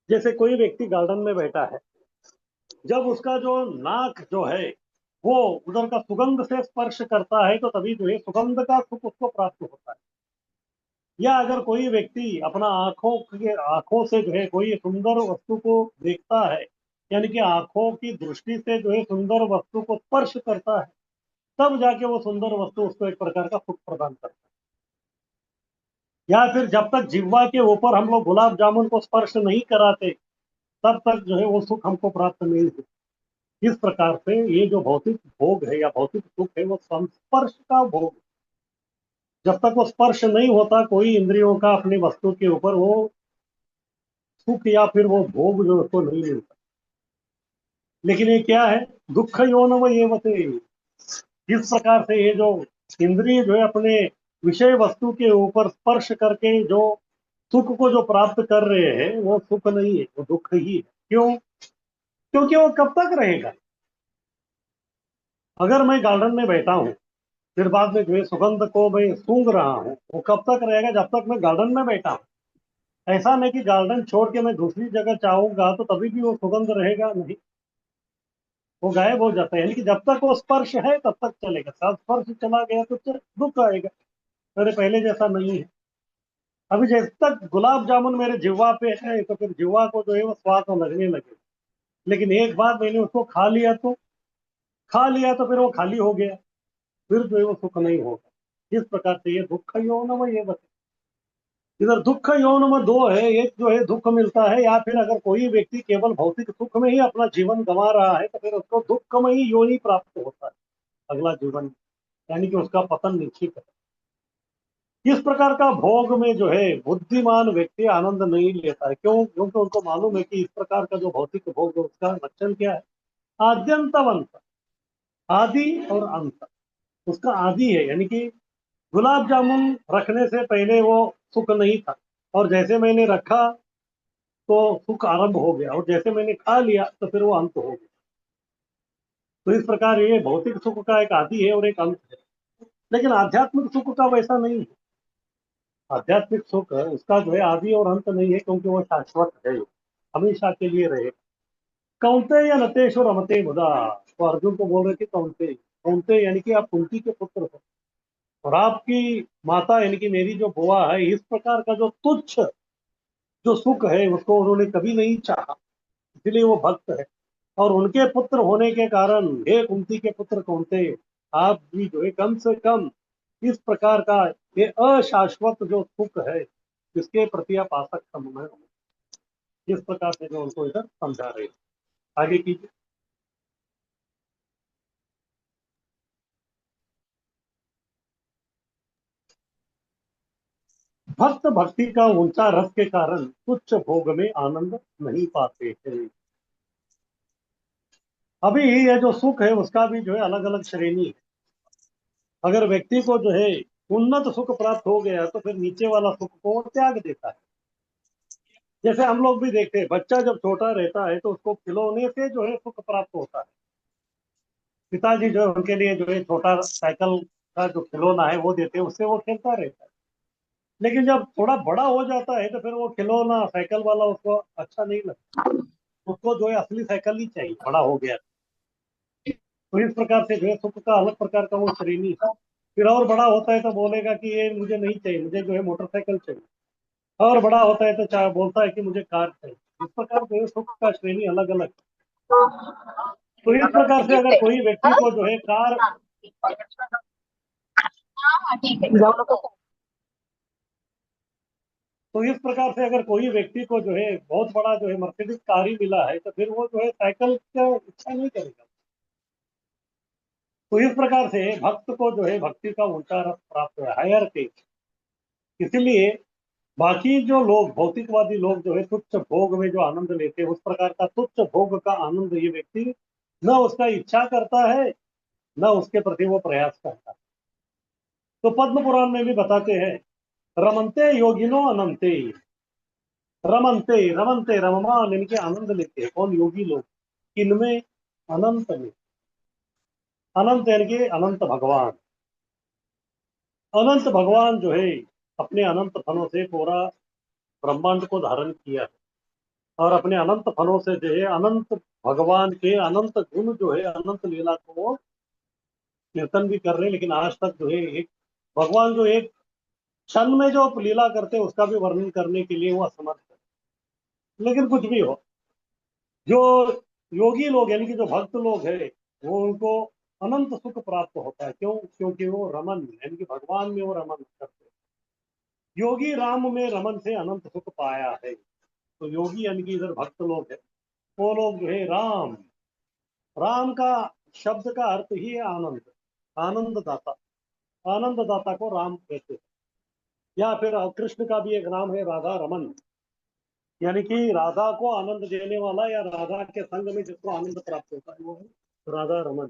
जैसे कोई व्यक्ति गार्डन में बैठा है, जब उसका जो नाक जो है वो उधर का सुगंध से स्पर्श करता है तो तभी जो है सुगंध का सुख उसको प्राप्त होता है। या अगर कोई व्यक्ति अपना आंखों से जो है कोई सुंदर वस्तु को देखता है, यानी कि आंखों की दृष्टि से जो है सुंदर वस्तु को स्पर्श करता है, तब जाके वो सुंदर वस्तु उसको एक प्रकार का सुख प्रदान करता है। या फिर जब तक जिह्वा के ऊपर हम लोग गुलाब जामुन को स्पर्श नहीं कराते, तब तक जो है वो सुख हमको प्राप्त नहीं होता। इस प्रकार से ये जो भौतिक भोग है या भौतिक सुख है वो संस्पर्श का भोग। जब तक वो स्पर्श नहीं होता कोई इंद्रियों का अपनी वस्तु के ऊपर, वो सुख या फिर वो भोग जो उसको नहीं मिलता। लेकिन ये क्या है, दुख यौन ये बते। जिस प्रकार से ये जो इंद्रिय जो है अपने विषय वस्तु के ऊपर स्पर्श करके जो सुख को जो प्राप्त कर रहे हैं वो सुख नहीं है, वो दुख ही है। क्यों? क्योंकि वो कब तक रहेगा? अगर मैं गार्डन में बैठा हूँ, फिर बाद में जो है सुगंध को मैं सूंघ रहा हूँ, वो कब तक रहेगा? जब तक मैं गार्डन में बैठा हूँ। ऐसा नहीं कि गार्डन छोड़ के मैं दूसरी जगह चाहूंगा तो तभी भी वो सुगंध रहेगा, नहीं, वो गायब हो जाता है। यानी कि जब तक वो स्पर्श है तब तक चलेगा, स्पर्श चला गया तो दुख आएगा। मेरे पहले जैसा नहीं है। अभी जब तक गुलाब जामुन मेरे जिह्वा पे है तो फिर जिह्वा को जो है वो स्वाद तो लगने लगे। लेकिन एक बार मैंने उसको खा लिया तो फिर वो खाली हो गया, फिर जो है वो सुख नहीं होगा। इस प्रकार से ये दुख यौन में ये बता। इधर दुख यौन में दो है, एक जो है दुख मिलता है, या फिर अगर कोई व्यक्ति केवल भौतिक सुख में ही अपना जीवन गंवा रहा है तो फिर उसको दुख में ही योनि प्राप्त होता है अगला जीवन, यानी कि उसका पतन निश्चित है। इस प्रकार का भोग में जो है बुद्धिमान व्यक्ति आनंद नहीं लेता है। क्यों? क्योंकि उनको मालूम है कि इस प्रकार का जो भौतिक भोग है उसका लक्षण क्या है, आद्यंतवंत, आदि और अंत। उसका आदि है, यानी कि गुलाब जामुन रखने से पहले वो सुख नहीं था, और जैसे मैंने रखा तो सुख आरंभ हो गया, और जैसे मैंने खा लिया तो फिर वो अंत हो गया। तो इस प्रकार ये भौतिक सुख का एक आदि है और एक अंत है। लेकिन आध्यात्मिक सुख का वैसा नहीं है। आध्यात्मिक सुख उसका जो है आदि और अंत नहीं है, क्योंकि वो शाश्वत है, हमेशा के लिए रहे। कौनते या नतेश्वर रमते मुदा, तो अर्जुन को बोल रहे थे कौनते। कौनते यानी कि आप कुंती के पुत्र हो, और आपकी माता यानी कि मेरी जो बुआ है, इस प्रकार का जो तुच्छ जो सुख है उसको उन्होंने कभी नहीं चाहा, इसलिए वो भक्त है। और उनके पुत्र होने के कारण, हे कुंती के पुत्र कौनते, आप भी जो है कम से कम इस प्रकार का ये अशाश्वत जो सुख है इसके प्रति आप आसक्त न हो। इस प्रकार से जो उनको इधर समझा रहे हैं। आगे कीजिए। भक्त भक्ति का ऊंचा रस के कारण तुच्छ भोग में आनंद नहीं पाते हैं। अभी ये जो सुख है उसका भी जो है अलग अलग श्रेणी है। अगर व्यक्ति को जो है उन्नत सुख प्राप्त हो गया तो फिर नीचे वाला सुख को वो त्याग देता है। जैसे हम लोग भी देखते हैं, बच्चा जब छोटा रहता है तो उसको खिलौने से जो है सुख प्राप्त होता है। पिताजी जो है उनके लिए जो है छोटा साइकिल का जो खिलौना है वो देते हैं, उससे वो खेलता रहता है। लेकिन जब थोड़ा बड़ा हो जाता है तो फिर वो खिलौना साइकिल वाला उसको अच्छा नहीं लगता, उसको जो है असली साइकिल ही चाहिए, बड़ा हो गया। तो इस प्रकार से जो है सुख का अलग प्रकार का वो श्रेणी है। फिर और बड़ा होता है तो बोलेगा कि ये मुझे नहीं चाहिए, मुझे जो है मोटरसाइकिल चाहिए। और बड़ा होता है तो चाहे बोलता है कि मुझे कार चाहिए। इस प्रकार जो है सुख का श्रेणी अलग अलग। तो इस प्रकार से अगर कोई व्यक्ति को जो है कार, तो इस प्रकार से अगर कोई व्यक्ति को जो है बहुत बड़ा जो है मर्सिडीज कार ही मिला है तो फिर वो जो है साइकिल का इच्छा नहीं करेगा। तो इस प्रकार से भक्त को जो है भक्ति का ऊंचा रस प्राप्त हुआ, हायर टेस्ट। इसीलिए बाकी जो लोग भौतिकवादी लोग जो है तुच्छ भोग में जो आनंद लेते हैं, उस प्रकार का तुच्छ भोग का आनंद ये व्यक्ति न उसका इच्छा करता है, न उसके प्रति वो प्रयास करता है। तो पद्म पुराण में भी बताते हैं, रमनते योगिनो अनंते। रमनते रमनते रममान, इनके आनंद लेते हैं कौन? योगी लोग। किनमें? अनंत में। अनंत यानी कि अनंत भगवान। अनंत भगवान जो है अपने अनंत फलों से पूरा ब्रह्मांड को धारण किया है, और अपने अनंत फलों से जो है अनंत भगवान के अनंत गुण जो है अनंत लीला को वो कीर्तन भी कर रहे हैं। लेकिन आज तक जो है एक भगवान जो एक क्षण में जो लीला करते हैं उसका भी वर्णन करने के लिए वो असमर्थ है। लेकिन कुछ भी हो, जो योगी लोग यानी कि जो भक्त लोग हैं, वो उनको अनंत सुख प्राप्त होता है। क्यों? क्योंकि वो रमन यानी कि भगवान में वो रमन करते हैं। योगी राम में रमन से अनंत सुख पाया है। तो योगी यानी कि इधर भक्त लोग हैं, वो लोग जो है राम राम का शब्द का अर्थ ही है आनंद, आनंददाता। आनंददाता को राम कहते हैं। या फिर कृष्ण का भी एक नाम है राधा रमन, यानी कि राधा को आनंद देने वाला, या राधा के संग में जिसको आनंद प्राप्त होता है वो है राधा रमन।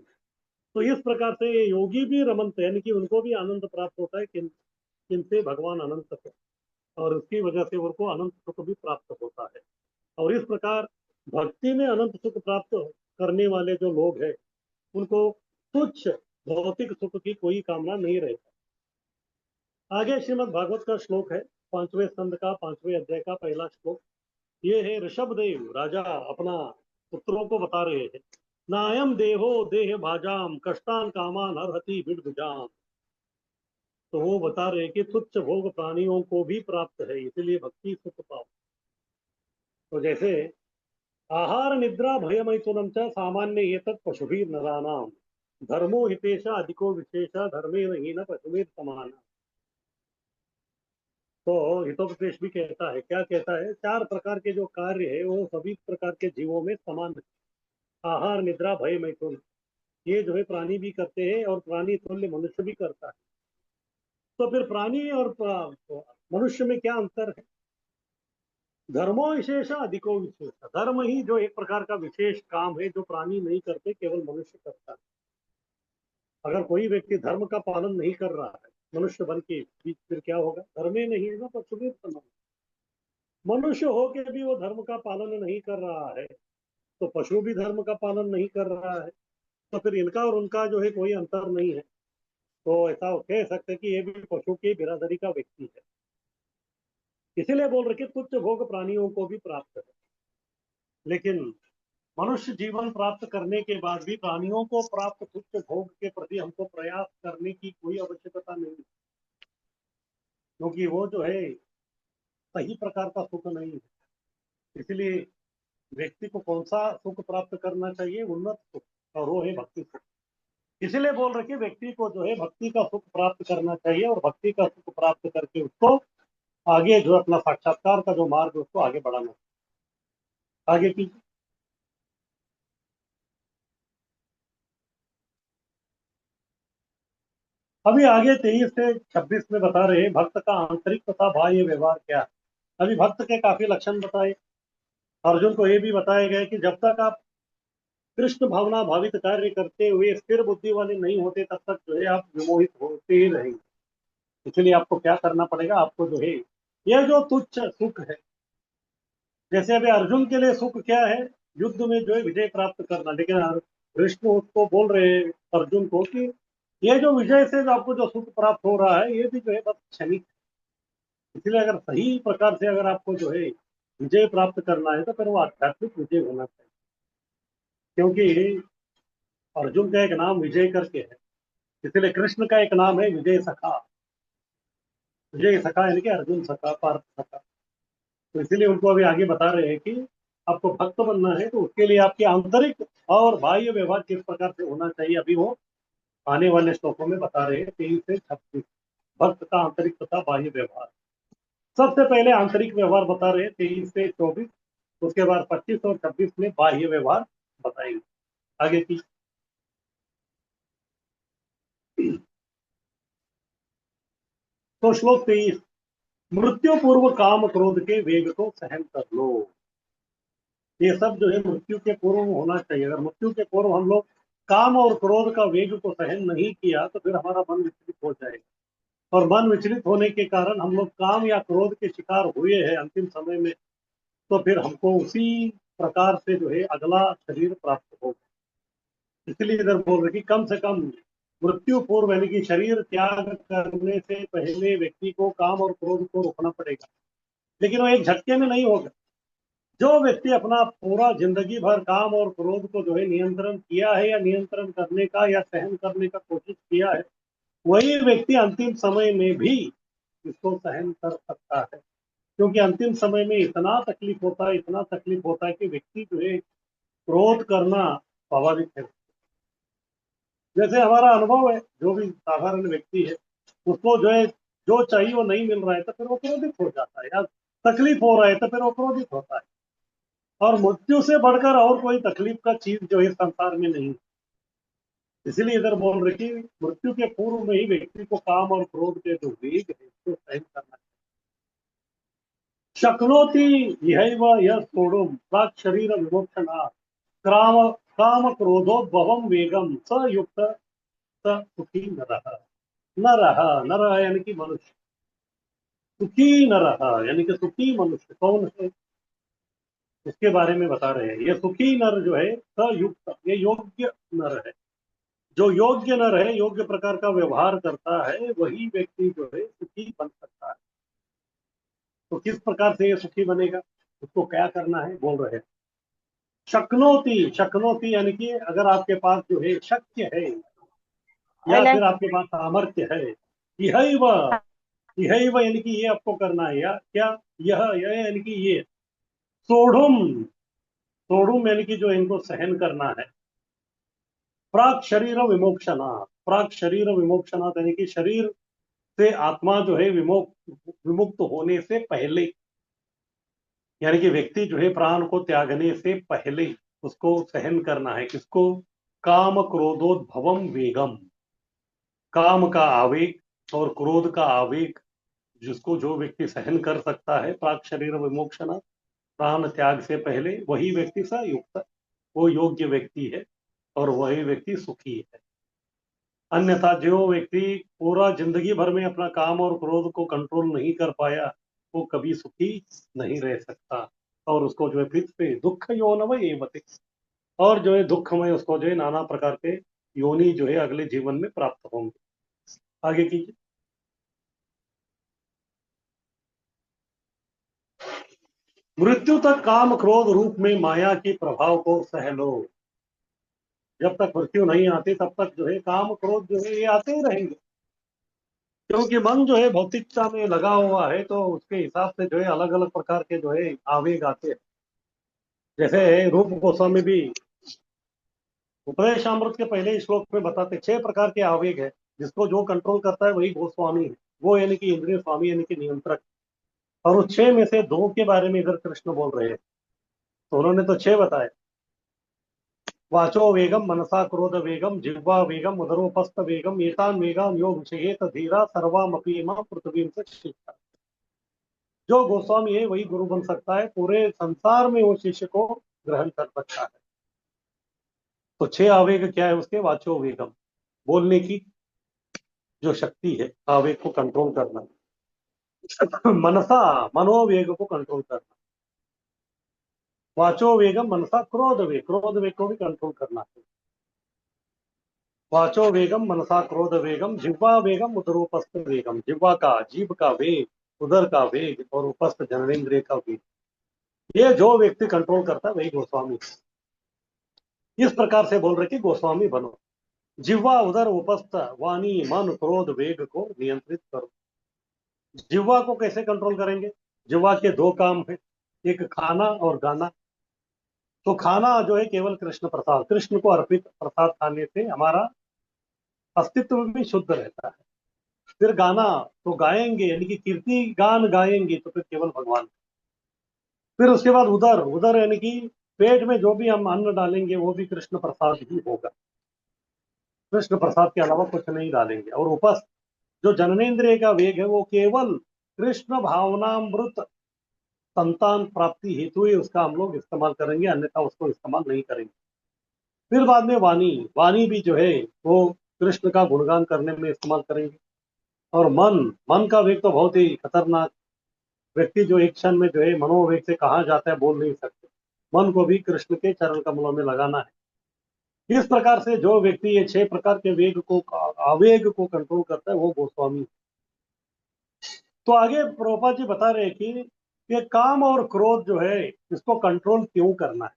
तो इस प्रकार से ये योगी भी रमन थे, यानी कि उनको भी आनंद प्राप्त होता है किनसे? भगवान अनंत से, और उसकी वजह से उनको अनंत सुख भी प्राप्त होता है। और इस प्रकार भक्ति में अनंत सुख प्राप्त करने वाले जो लोग हैं, उनको तुच्छ भौतिक सुख की कोई कामना नहीं रहती। आगे श्रीमद् भागवत का श्लोक है, 5वें स्कंद का 5वें अध्याय का पहला श्लोक। ये है ऋषभदेव राजा अपना पुत्रों को बता रहे हैं। नायम देहो देह भाजाम कष्टान कामान हरहति विद्भुजाम। तो वो बता रहे हैं कि तुच्छ भोग प्राणियों को भी प्राप्त है, इसलिए भक्ति सुख पाओ। तो जैसे आहार निद्रा भयमैथुनम च सामान्य ये तत् पशुभिर नरानाम धर्मो हितेश अधिको विशेष धर्मे नहीं न पशुभिर समान। तो हितोपदेश भी कहता है, क्या कहता है? 4 प्रकार के जो कार्य है वो सभी प्रकार के जीवों में समान है। आहार निद्रा भय मैथुन, ये जो है प्राणी भी करते हैं, और प्राणी तुल्य मनुष्य भी करता है। तो फिर प्राणी और मनुष्य में क्या अंतर है? धर्मो विशेष अधिको विशेष, धर्म ही जो एक प्रकार का विशेष काम है जो प्राणी नहीं करते, केवल मनुष्य करता है। अगर कोई व्यक्ति धर्म का पालन नहीं कर रहा है मनुष्य बन के, फिर क्या होगा? धर्म ही नहीं है ना, पशु भी समान। मनुष्य होके भी वो धर्म का पालन नहीं कर रहा है, तो पशु भी धर्म का पालन नहीं कर रहा है, तो फिर इनका और उनका जो है कोई अंतर नहीं है। तो ऐसा कह सकते हैं कि ये भी पशु की बिरादरी का व्यक्ति है। इसीलिए बोल रहे कि तुच्छ भोग प्राणियों को भी प्राप्त है, लेकिन मनुष्य जीवन प्राप्त करने के बाद भी प्राणियों को प्राप्त तुच्छ भोग के प्रति हमको प्रयास करने की कोई आवश्यकता नहीं, क्योंकि वो जो है सही प्रकार का सुख नहीं है। इसलिए व्यक्ति को कौन सा सुख प्राप्त करना चाहिए? उन्नत सुख, और वो है भक्ति सुख। इसलिए बोल रहे कि व्यक्ति को जो है भक्ति का सुख प्राप्त करना चाहिए, और भक्ति का सुख प्राप्त करके उसको आगे जो अपना साक्षात्कार का जो मार्ग है उसको आगे बढ़ाना। आगे की अभी आगे 23 से 26 में बता रहे हैं भक्त का आंतरिक तथा बाह्य व्यवहार क्या है। अभी भक्त के काफी लक्षण बताए। अर्जुन को ये भी बताया गया कि जब तक आप कृष्ण भावना भावित कार्य करते हुए स्थिर बुद्धि वाले नहीं होते, तब तक जो है आप विमोहित होते ही रहेंगे। इसलिए आपको क्या करना पड़ेगा? आपको जो है यह जो तुच्छ सुख है, जैसे अभी अर्जुन के लिए सुख क्या है? युद्ध में जो है विजय प्राप्त करना। लेकिन कृष्ण उसको बोल रहे हैं अर्जुन को कि ये जो विजय से आपको जो सुख प्राप्त हो रहा है, ये भी जो है बस क्षणिक। इसलिए अगर सही प्रकार से अगर आपको जो है विजय प्राप्त करना है, तो फिर वो आध्यात्मिक विजय होना चाहिए। क्योंकि अर्जुन का एक नाम विजय करके है, इसलिए कृष्ण का एक नाम है विजय सखा। विजय सखा यानी कि अर्जुन सखा, पार्थ सखा। तो इसीलिए उनको अभी आगे बता रहे हैं कि आपको भक्त बनना है, तो उसके लिए आपके आंतरिक और बाह्य व्यवहार किस प्रकार से होना चाहिए, अभी वो आने वाले श्लोकों में बता रहे हैं 23 से 26। भक्त का आंतरिक तथा बाह्य व्यवहार। सबसे पहले आंतरिक व्यवहार बता रहे हैं 23 से 24, उसके बाद 25 और 26 में बाह्य व्यवहार बताएंगे। आगे की तो श्लोक 23, मृत्यु पूर्व काम क्रोध के वेग को सहन कर लो। ये सब जो है मृत्यु के पूर्व होना चाहिए। अगर मृत्यु के पूर्व हम लोग काम और क्रोध का वेग को सहन नहीं किया, तो फिर हमारा मन विचलित हो जाएगा, और मन विचलित होने के कारण हम लोग काम या क्रोध के शिकार हुए हैं अंतिम समय में, तो फिर हमको उसी प्रकार से जो है अगला शरीर प्राप्त होगा। इसलिए इधर बोल रहे कि कम से कम मृत्यु पूर्व यानी कि शरीर त्याग करने से पहले व्यक्ति को काम और क्रोध को रोकना पड़ेगा। लेकिन वो एक झटके में नहीं होगा। जो व्यक्ति अपना पूरा जिंदगी भर काम और क्रोध को जो है नियंत्रण किया है, या नियंत्रण करने का या सहन करने का कोशिश किया है, वही व्यक्ति अंतिम समय में भी इसको सहन कर सकता है। क्योंकि अंतिम समय में इतना तकलीफ होता है, इतना तकलीफ होता है कि व्यक्ति जो है क्रोध करना स्वाभाविक है। जैसे हमारा अनुभव है, जो भी साधारण व्यक्ति है उसको जो है जो चाहिए वो नहीं मिल रहा है, तो फिर वो क्रोधित हो जाता है, या तकलीफ हो रहा है तो फिर वो क्रोधित होता है। और मृत्यु से बढ़कर और कोई तकलीफ का चीज जो है संसार में नहीं। इसीलिए इधर बोल रहे कि मृत्यु के पूर्व में ही व्यक्ति को काम और क्रोध के जो वेग है उसको सहन करना। शक्नोति यहैव यः सोढुम् प्राक् शरीर विमोक्षणात् काम काम क्रोधोद्भवम वेगम स युक्त स सुखी नरः। नरः नरः यानी कि मनुष्य, सुखी नरः यानी कि सुखी मनुष्य कौन है उसके बारे में बता रहे हैं। ये सुखी नर जो है स युक्त, ये योग्य नर है। जो योग्य नर है, योग्य प्रकार का व्यवहार करता है, वही व्यक्ति जो है सुखी बन सकता है। तो किस प्रकार से ये सुखी बनेगा, उसको क्या करना है बोल रहे हैं। शक्नोती, शक्नोती यानी कि अगर आपके पास जो है शक्य है या फिर आपके पास सामर्थ्य है, यह यानी कि ये आपको करना है, या क्या यह यानी कि ये सोढ़ुम, सोढ़ुम यानी कि जो इनको सहन करना है। प्राक शरीर विमोक्षणा, प्राक शरीर विमोक्षणा यानी कि शरीर से आत्मा जो है विमुक्त होने से पहले, यानी कि व्यक्ति जो है प्राण को त्यागने से पहले उसको सहन करना है। किसको? काम क्रोधोद्भवम वेगम, काम का आवेग और क्रोध का आवेग जिसको जो व्यक्ति सहन कर सकता है, प्राक शरीर विमोक्षणा, प्राण त्याग से पहले, वही व्यक्ति स युक्त, वो योग्य व्यक्ति है और वही व्यक्ति सुखी है। अन्यथा जो व्यक्ति पूरा जिंदगी भर में अपना काम और क्रोध को कंट्रोल नहीं कर पाया, वो कभी सुखी नहीं रह सकता और उसको जो है फिर से दुख योनव एवते, और जो है दुख में उसको जो है नाना प्रकार के योनि जो है अगले जीवन में प्राप्त होंगे। आगे कीजिए। मृत्यु तक काम क्रोध रूप में माया के प्रभाव को सह लो। जब तक मृत्यु नहीं आती तब तक जो है काम क्रोध जो है ये आते ही रहेंगे, क्योंकि मन जो है भौतिकता में लगा हुआ है, तो उसके हिसाब से जो है अलग अलग प्रकार के जो है आवेग आते हैं। जैसे रूप गोस्वामी भी उपदेशामृत के पहले श्लोक में बताते 6 प्रकार के आवेग है, जिसको जो कंट्रोल करता है वही गोस्वामी है। वो यानी कि इंद्रिय स्वामी यानी कि नियंत्रक। और उस 6 में से 2 के बारे में इधर कृष्ण बोल रहे हैं। तो उन्होंने तो 6 बताए। वाचो वेगम मनसा क्रोध वेगम जिह्वा वेगम उदरोपस्थ वेगम एतान वेगान यो विषयेत धीरा सर्वामपि इमां पृथ्वीं से शिक्षा। जो गोस्वामी है वही गुरु बन सकता है, पूरे संसार में वो शिष्य को ग्रहण कर सकता है। तो 6 आवेग क्या है उसके? वाचो वेगम, बोलने की जो शक्ति है, आवेग को कंट्रोल करना। मनसा, मनोवेग को कंट्रोल करना। वाचो वेगम मनसा क्रोध वेग, क्रोध वेग को भी कंट्रोल करना है। वाचो वेगम मनसा क्रोध वेगम जिह्वा वेगम उदरोपस्थ वेगम, जिह्वा का, जीभ का वेग, उदर का वेग और उपस्थ जननेन्द्रिय का वेग, ये जो व्यक्ति कंट्रोल करता है वही गोस्वामी। इस प्रकार से बोल रहे कि गोस्वामी बनो। जिह्वा उदर उपस्थ वाणी मन क्रोध वेग को नियंत्रित करो। जिह्वा को कैसे कंट्रोल करेंगे? जिह्वा के 2 काम है, एक खाना और गाना। तो खाना जो है केवल कृष्ण प्रसाद, कृष्ण को अर्पित प्रसाद खाने से हमारा अस्तित्व भी शुद्ध रहता है। फिर गाना, तो गाएंगे यानी कि कीर्ति गान गाएंगे तो फिर केवल भगवान। फिर उसके बाद उदर, उदर यानी कि पेट में जो भी हम अन्न डालेंगे वो भी कृष्ण प्रसाद ही होगा, कृष्ण प्रसाद के अलावा कुछ नहीं डालेंगे। और उपस्थ, जो जननेन्द्रिय का वेग है, वो केवल कृष्ण भावनामृत संतान प्राप्ति हेतु ही उसका हम लोग इस्तेमाल करेंगे, अन्यथा उसको इस्तेमाल नहीं करेंगे। फिर बाद में वाणी, वाणी भी जो है वो कृष्ण का गुणगान करने में इस्तेमाल करेंगे। और मन, मन का वेग तो बहुत ही खतरनाक, व्यक्ति जो एक क्षण में जो है मनोवेग से कहाँ जाता है बोल नहीं सकते। मन को भी कृष्ण के चरण कमलों में लगाना है। इस प्रकार से जो व्यक्ति ये 6 प्रकार के वेग को, आवेग को कंट्रोल करता है, वो गोस्वामी। तो आगे प्रभुपाद जी बता रहे हैं कि ये काम और क्रोध जो है इसको कंट्रोल क्यों करना है,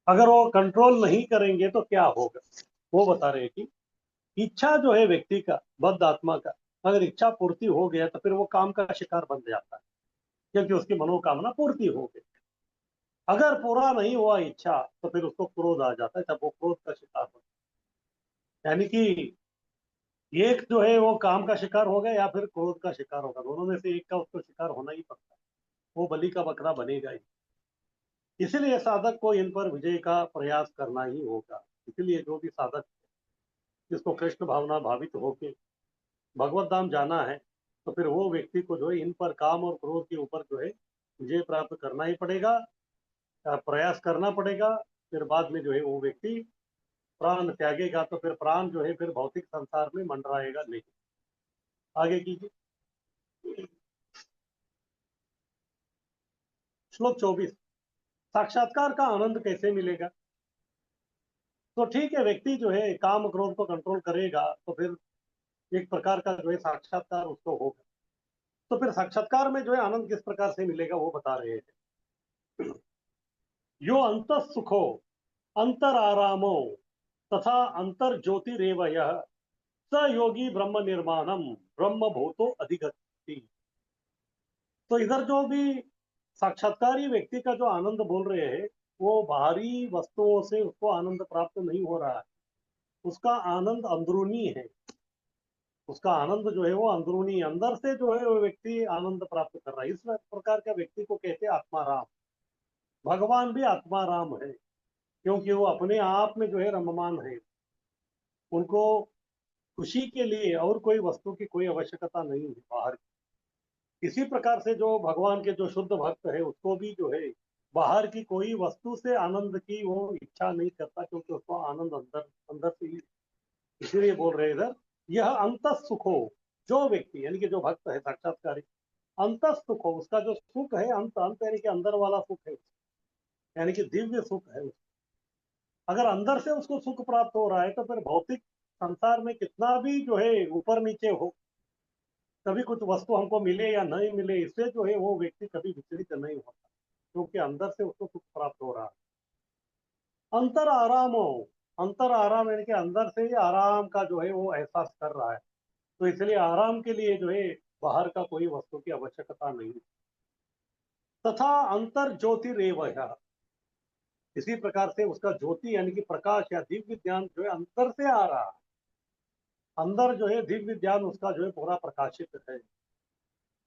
अगर वो कंट्रोल नहीं करेंगे तो क्या होगा। वो बता रहे हैं कि इच्छा जो है व्यक्ति का, बद्ध आत्मा का, अगर इच्छा पूर्ति हो गया तो फिर वो काम का शिकार बन जाता है, क्योंकि उसकी मनोकामना पूर्ति हो गई। अगर पूरा नहीं हुआ इच्छा तो फिर उसको क्रोध आ जाता है, तब वो क्रोध का शिकार होता है। यानी कि एक जो है वो काम का शिकार होगा या फिर क्रोध का शिकार होगा, दोनों में से एक का उसको शिकार होना ही पड़ता है। वो बलि का बकरा बनेगा ही। इसीलिए साधक को इन पर विजय का प्रयास करना ही होगा। इसलिए जो भी साधक जिसको कृष्ण भावना भावित होके भगवत धाम जाना है, तो फिर वो व्यक्ति को जो है इन पर, काम और क्रोध के ऊपर जो है विजय प्राप्त करना ही पड़ेगा, प्रयास करना पड़ेगा। फिर बाद में जो है वो व्यक्ति प्राण त्यागेगा, तो फिर प्राण जो है फिर भौतिक संसार में मंडराएगा नहीं। आगे कीजिए। श्लोक 24। साक्षात्कार का आनंद कैसे मिलेगा? तो ठीक है, व्यक्ति जो है काम क्रोध को कंट्रोल करेगा, तो फिर एक प्रकार का जो है साक्षात्कार उसको होगा। तो फिर साक्षात्कार में जो है आनंद किस प्रकार से मिलेगा वो बता रहे हैं। यो अंत सुखो अंतर आरामो तथा अंतर ज्योतिरेव यः स योगी ब्रह्म निर्माणम ब्रह्म भूतो अधिगच्छति। तो इधर जो भी साक्षात्कारी व्यक्ति का जो आनंद बोल रहे हैं, वो बाहरी वस्तुओं से उसको आनंद प्राप्त नहीं हो रहा है। उसका आनंद अंदरूनी है। उसका आनंद जो है वो अंदरूनी, अंदर से जो है वो व्यक्ति आनंद प्राप्त कर रहा है। इस प्रकार का व्यक्ति को कहते हैं आत्माराम। भगवान भी आत्माराम है, क्योंकि वो अपने आप में जो है रममान है। उनको खुशी के लिए और कोई वस्तु की कोई आवश्यकता नहीं है बाहर की। इसी प्रकार से जो भगवान के जो शुद्ध भक्त है, उसको भी जो है बाहर की कोई वस्तु से आनंद की वो इच्छा नहीं करता, क्योंकि उसको आनंद अंदर अंदर से ही। इसीलिए बोल रहे इधर, यह अंत सुखो, जो व्यक्ति यानी कि जो भक्त है साक्षात्कारी, अंत सुख हो, उसका जो सुख है, अंत अंत यानी कि अंदर वाला सुख है, यानी कि दिव्य सुख है। अगर अंदर से उसको सुख प्राप्त हो रहा है, तो फिर भौतिक संसार में कितना भी जो है ऊपर नीचे हो, कभी कुछ वस्तु हमको मिले या नहीं मिले, इससे जो है वो व्यक्ति कभी विचलित नहीं होता, क्योंकि अंदर से उसको सुख प्राप्त हो रहा है। अंतर आराम हो, अंतर आराम यानी कि अंदर से ही आराम का जो है वो एहसास कर रहा है, तो इसलिए आराम के लिए जो है बाहर का कोई वस्तु की आवश्यकता नहीं। तथा अंतर ज्योतिरेव यः, इसी प्रकार से उसका ज्योति यानी कि प्रकाश या दिव्य ज्ञान जो है अंदर से आ रहा है। अंदर जो है दिव्य ज्ञान उसका जो है पूरा प्रकाशित है,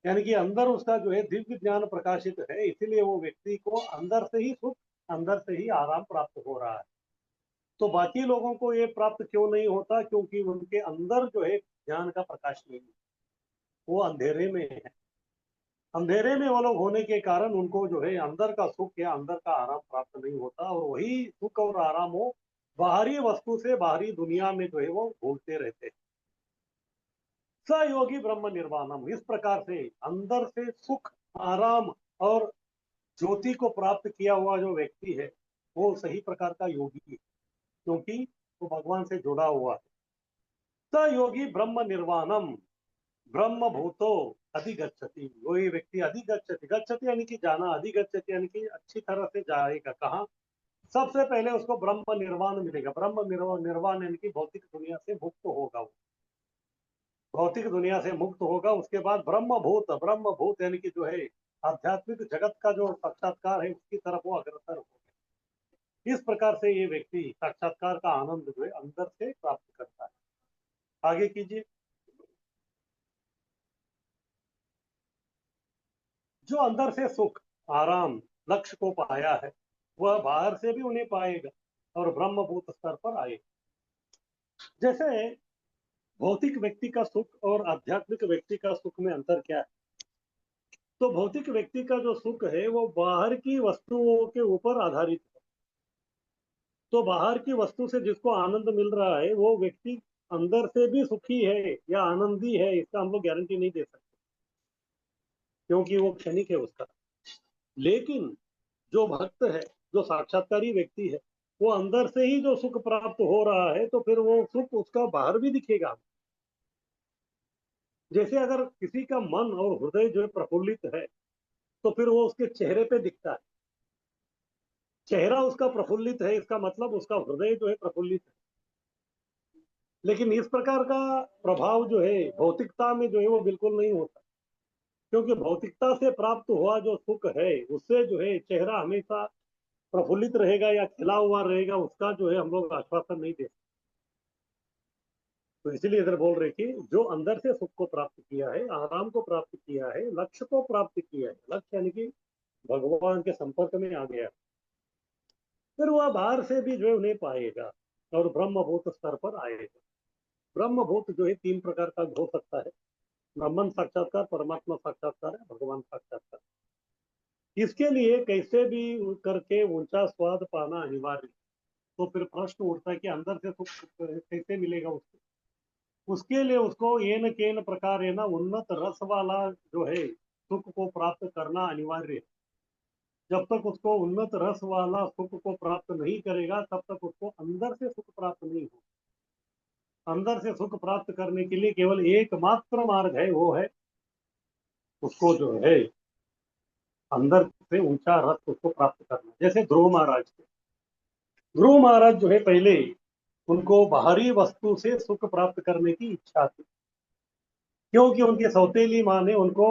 यानी कि अंदर उसका जो है दिव्य ज्ञान प्रकाशित है। इसीलिए वो व्यक्ति को अंदर से ही सुख, अंदर से ही आराम प्राप्त हो रहा है। तो बाकी लोगों को ये प्राप्त क्यों नहीं होता? क्योंकि उनके अंदर जो है ज्ञान का प्रकाश नहीं है, वो अंधेरे में है। अंधेरे में वो लोग होने के कारण उनको जो है अंदर का सुख या अंदर का आराम प्राप्त नहीं होता, और वही सुख और आराम हो बाहरी वस्तु से, बाहरी दुनिया में जो है वो भूलते रहते हैं। सयोगी ब्रह्म निर्वाणम, इस प्रकार से अंदर से सुख, आराम और ज्योति को प्राप्त किया हुआ जो व्यक्ति है, वो सही प्रकार का योगी है, क्योंकि वो भगवान से जुड़ा हुआ है। सयोगी ब्रह्म निर्वाणम ब्रह्म भूतो अधिगच्छति, वही व्यक्ति अधिगच्छति, गच्छति यानी कि जाना, अधिगच्छति यानी कि अच्छी तरह से जाएगा। कहाँ? सबसे पहले उसको ब्रह्म निर्वाण मिलेगा। ब्रह्म निर्वाण यानी कि भौतिक दुनिया से मुक्त होगा वो, भौतिक दुनिया से मुक्त होगा। उसके बाद ब्रह्म भूत, ब्रह्म भूत यानी कि जो है आध्यात्मिक जगत का जो साक्षात्कार है, उसकी तरफ वो अग्रसर होगा। इस प्रकार से ये व्यक्ति साक्षात्कार का आनंद जो है अंदर से प्राप्त करता है। आगे कीजिए। जो अंदर से सुख, आराम, लक्ष्य को पाया है, वह बाहर से भी उन्हें पाएगा और ब्रह्मभूत स्तर पर आएगा। जैसे भौतिक व्यक्ति का सुख और आध्यात्मिक व्यक्ति का सुख में अंतर क्या है? तो भौतिक व्यक्ति का जो सुख है वो बाहर की वस्तुओं के ऊपर आधारित है। तो बाहर की वस्तु से जिसको आनंद मिल रहा है, वो व्यक्ति अंदर से भी सुखी है या आनंदी है, इसका हम लोग गारंटी नहीं दे सकते, क्योंकि वो क्षणिक है उसका। लेकिन जो भक्त है, जो साक्षात्कारी व्यक्ति है, वो अंदर से ही जो सुख प्राप्त हो रहा है, तो फिर वो सुख उसका बाहर भी दिखेगा। जैसे अगर किसी का मन और हृदय जो है प्रफुल्लित है, तो फिर वो उसके चेहरे पे दिखता है। चेहरा उसका प्रफुल्लित है, इसका मतलब उसका हृदय जो है प्रफुल्लित है। लेकिन इस प्रकार का प्रभाव जो है भौतिकता में जो है वो बिल्कुल नहीं होता, क्योंकि भौतिकता से प्राप्त हुआ जो सुख है, उससे जो है चेहरा हमेशा प्रफुल्लित रहेगा या खिला हुआ रहेगा, उसका जो है हम लोग आश्वासन नहीं दे सकते। तो इसलिए इधर बोल रहे कि जो अंदर से सुख को प्राप्त किया है, आराम को प्राप्त किया है, लक्ष्य को प्राप्त किया है, लक्ष्य यानी कि भगवान के संपर्क में आ गया, फिर वह बाहर से भी जो है उन्हें पाएगा और ब्रह्मभूत स्तर पर आएगा। ब्रह्मभूत जो है तीन प्रकार का हो सकता है, ब्राह्मण साक्षात्कार, परमात्मा साक्षात्कार है, भगवान साक्षात्कार। इसके लिए कैसे भी करके ऊंचा स्वाद पाना अनिवार्य। तो फिर प्रश्न उठता है कि अंदर से सुख कैसे मिलेगा उसको। उसके लिए उसको येन केन प्रकार है ना उन्नत रस वाला जो है सुख को प्राप्त करना अनिवार्य है। जब तक उसको उन्नत रस वाला सुख को प्राप्त नहीं करेगा तब तक उसको अंदर से सुख प्राप्त नहीं होगा। अंदर से सुख प्राप्त करने के लिए केवल एकमात्र मार्ग है, वो है उसको जो है अंदर से ऊंचा रस उसको प्राप्त करना। जैसे ध्रुव महाराज थे, ध्रुव महाराज जो है पहले उनको बाहरी वस्तु से सुख प्राप्त करने की इच्छा थी, क्योंकि उनकी सौतेली माँ ने उनको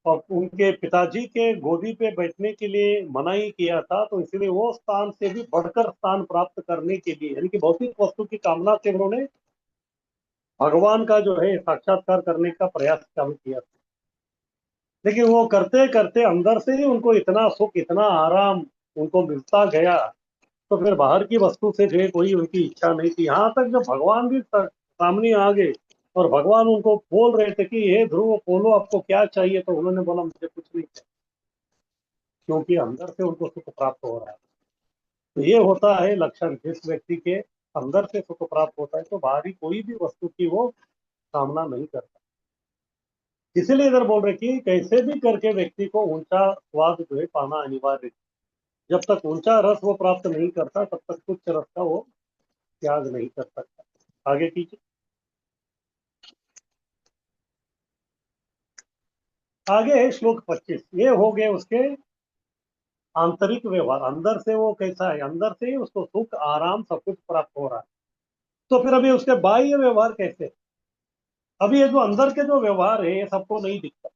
और उनके पिताजी के गोदी पे बैठने के लिए मनाही किया था। तो इसलिए वो स्थान से भी बढ़कर स्थान प्राप्त करने के लिए, यानी कि भौतिक वस्तु की कामना से उन्होंने भगवान का जो है साक्षात्कार करने का प्रयास चालू किया था। लेकिन वो करते करते अंदर से ही उनको इतना सुख, इतना आराम उनको मिलता गया, तो फिर बाहर की वस्तु से जो है कोई उनकी इच्छा नहीं थी। यहाँ तक जब भगवान भी सामने आ गए और भगवान उनको बोल रहे थे कि हे ध्रुव बोलो आपको क्या चाहिए, तो उन्होंने बोला मुझे कुछ नहीं चाहिए, क्योंकि अंदर से उनको सुख प्राप्त हो रहा है। तो ये होता है लक्षण, जिस व्यक्ति के अंदर से सुख प्राप्त होता है तो बाहरी कोई भी वस्तु की वो कामना नहीं करता। इसीलिए इधर बोल रहे कि कैसे भी करके व्यक्ति को ऊंचा स्वाद जो है पाना अनिवार्य है। जब तक ऊंचा रस वो प्राप्त नहीं करता तब तक उच्च रस का वो त्याग नहीं कर सकता। आगे कीजिए। आगे है श्लोक 25। ये हो गए उसके आंतरिक व्यवहार, अंदर से वो कैसा है, अंदर से ही उसको सुख आराम सब कुछ प्राप्त हो रहा है। तो फिर अभी उसके बाह्य व्यवहार कैसे। अभी ये जो अंदर के जो व्यवहार है ये सबको नहीं दिखता,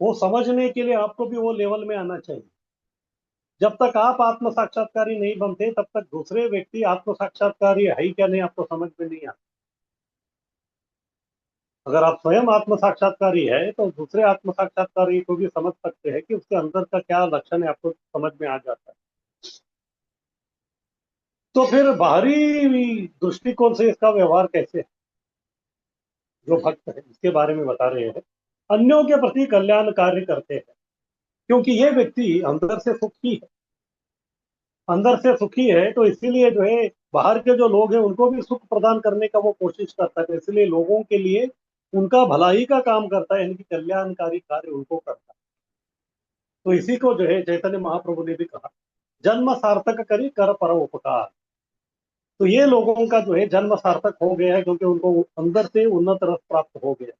वो समझने के लिए आपको भी वो लेवल में आना चाहिए। जब तक आप आत्म साक्षात्कारी नहीं बनते तब तक दूसरे व्यक्ति आत्म साक्षात्कारी है ही क्या नहीं आपको समझ में नहीं आता। अगर आप स्वयं आत्म साक्षात्कारी है तो दूसरे आत्म साक्षात्कारी को भी समझ सकते हैं कि उसके अंदर का क्या लक्षण है, आपको समझ में आ जाता है। तो फिर बाहरी दृष्टिकोण से इसका व्यवहार कैसे है, जो भक्त है इसके बारे में बता रहे हैं। अन्यों के प्रति कल्याण कार्य करते हैं, क्योंकि ये व्यक्ति अंदर से सुखी है, अंदर से सुखी है तो इसीलिए जो है बाहर के जो लोग हैं उनको भी सुख प्रदान करने का वो कोशिश करता है। तो इसलिए लोगों के लिए उनका भलाई का काम करता है, यानी कि कल्याणकारी कार्य उनको करता है। तो इसी को जो है चैतन्य महाप्रभु ने भी कहा, जन्म सार्थक करी कर पर उपकार। तो ये लोगों का जो है जन्म सार्थक हो गया है, क्योंकि उनको अंदर से उन्नत रस प्राप्त हो गया।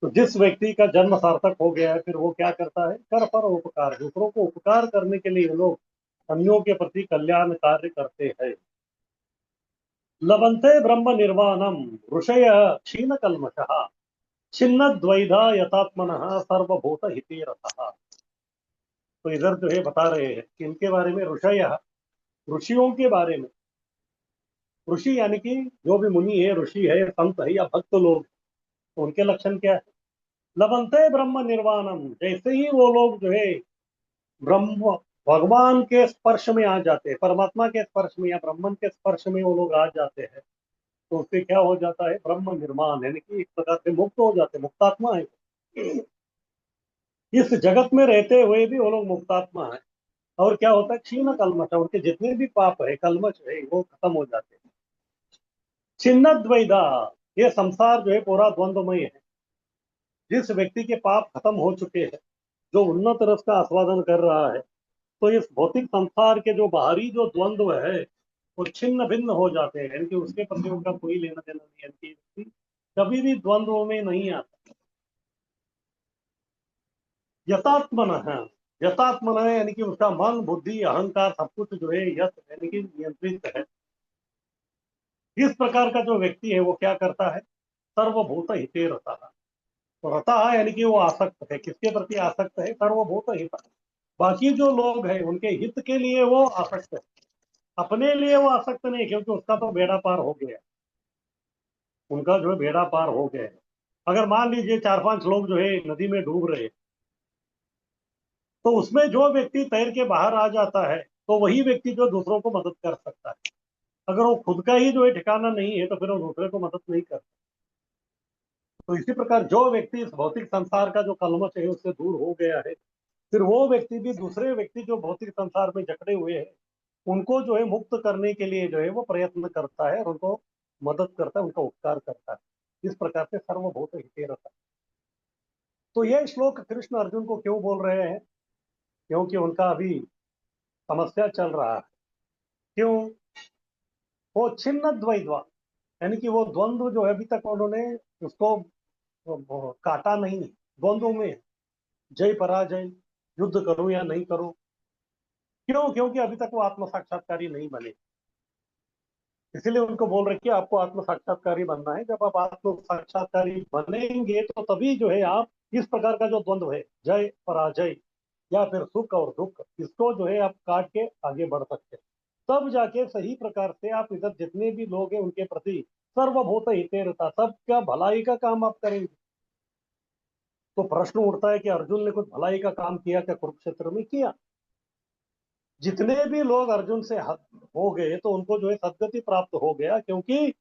तो जिस व्यक्ति का जन्म सार्थक हो गया है फिर वो क्या करता है, कर पर उपकार, दूसरों को उपकार करने के लिए लोग अन्यों के प्रति कल्याण कार्य करते हैं। लभन्ते ब्रह्म निर्वाणम ऋषय क्षीण कल्मषः छिन्न द्वैधा यथात्मनः सर्वभूत हिते रतः। तो इधर जो है बता रहे हैं कि इनके बारे में, ऋषय ऋषियों के बारे में। ऋषि यानी कि जो भी मुनि है, ऋषि है, संत है या भक्त लोग, तो उनके लक्षण क्या है। लभन्ते ब्रह्म निर्वाणम, जैसे ही वो लोग जो है ब्रह्म भगवान के स्पर्श में आ जाते हैं, परमात्मा के स्पर्श में या ब्रह्मन के स्पर्श में वो लोग आ जाते हैं, तो उससे क्या हो जाता है, ब्रह्म निर्माण, यानी कि एक प्रकार से मुक्त हो जाते हैं, मुक्तात्मा है। इस जगत में रहते हुए भी वो लोग मुक्तात्मा है। और क्या होता है, क्षीण कलमश, उनके जितने भी पाप है, कलमश है, वो खत्म हो जाते हैं। छिन्न द्वैधा, ये संसार जो है पूरा द्वंद्वमय है। जिस व्यक्ति के पाप खत्म हो चुके हैं, जो उन्नत रस का आस्वादन कर रहा है, तो इस भौतिक संसार के जो बाहरी जो द्वंद्व है वो छिन्न भिन्न हो जाते हैं, यानी कि उसके प्रति उनका कोई लेना देना नहीं, यानी कि व्यक्ति कभी भी द्वंद्व में नहीं आता। यथात्मन है, यथात्मन है यानी कि उसका मन बुद्धि अहंकार सब कुछ जो है यथ यानी कि नियंत्रित है। इस प्रकार का जो व्यक्ति है वो क्या करता है, सर्वभूत हिते रता है। तो रता है यानी कि वो आसक्त है, किसके प्रति आसक्त है, सर्वभूत हित। बाकी जो लोग हैं उनके हित के लिए वो आसक्त है, अपने लिए वो आसक्त नहीं, क्योंकि उसका तो बेड़ा पार हो गया, उनका जो है बेड़ा पार हो गया है। अगर मान लीजिए 4-5 लोग जो है नदी में डूब रहे, तो उसमें जो व्यक्ति तैर के बाहर आ जाता है तो वही व्यक्ति जो दूसरों को मदद कर सकता है। अगर वो खुद का ही जो है ठिकाना नहीं है तो फिर वो दूसरे को मदद नहीं कर। तो इसी प्रकार जो व्यक्ति इस भौतिक संसार का जो कलमश है उससे दूर हो गया है, फिर वो व्यक्ति भी दूसरे व्यक्ति जो भौतिक संसार में जकड़े हुए हैं उनको जो है मुक्त करने के लिए जो है वो प्रयत्न करता है और उनको मदद करता है, उनका उपकार करता है। इस प्रकार से सर्वभूत हिते रता। तो यह श्लोक कृष्ण अर्जुन को क्यों बोल रहे हैं? क्योंकि उनका अभी समस्या चल रहा है। क्यों? वो छिन्न द्वैद्वा, यानी कि वो द्वंद्व जो है अभी तक उन्होंने उसको वो काटा नहीं है। द्वंद्व में जय पराजय, युद्ध करूं या नहीं करूं। क्यों? क्योंकि अभी तक वो आत्म साक्षात्कारी नहीं बने। इसीलिए उनको बोल रहे कि आपको आत्म साक्षात्कारी बनना है। जब आप आत्म साक्षात्कारी बनेंगे तो तभी जो है आप इस प्रकार का जो द्वंद्व है, जय पराजय या फिर सुख और दुख, इसको जो है आप काट के आगे बढ़ सकते हैं। तब जाके सही प्रकार से आप इधर जितने भी लोग हैं उनके प्रति सर्वभूत हितेरता, सबका भलाई का काम आप करेंगे। तो प्रश्न उठता है कि अर्जुन ने कुछ भलाई का काम किया क्या? कुरुक्षेत्र में किया। जितने भी लोग अर्जुन से हो गए तो उनको जो है सदगति प्राप्त हो गया, क्योंकि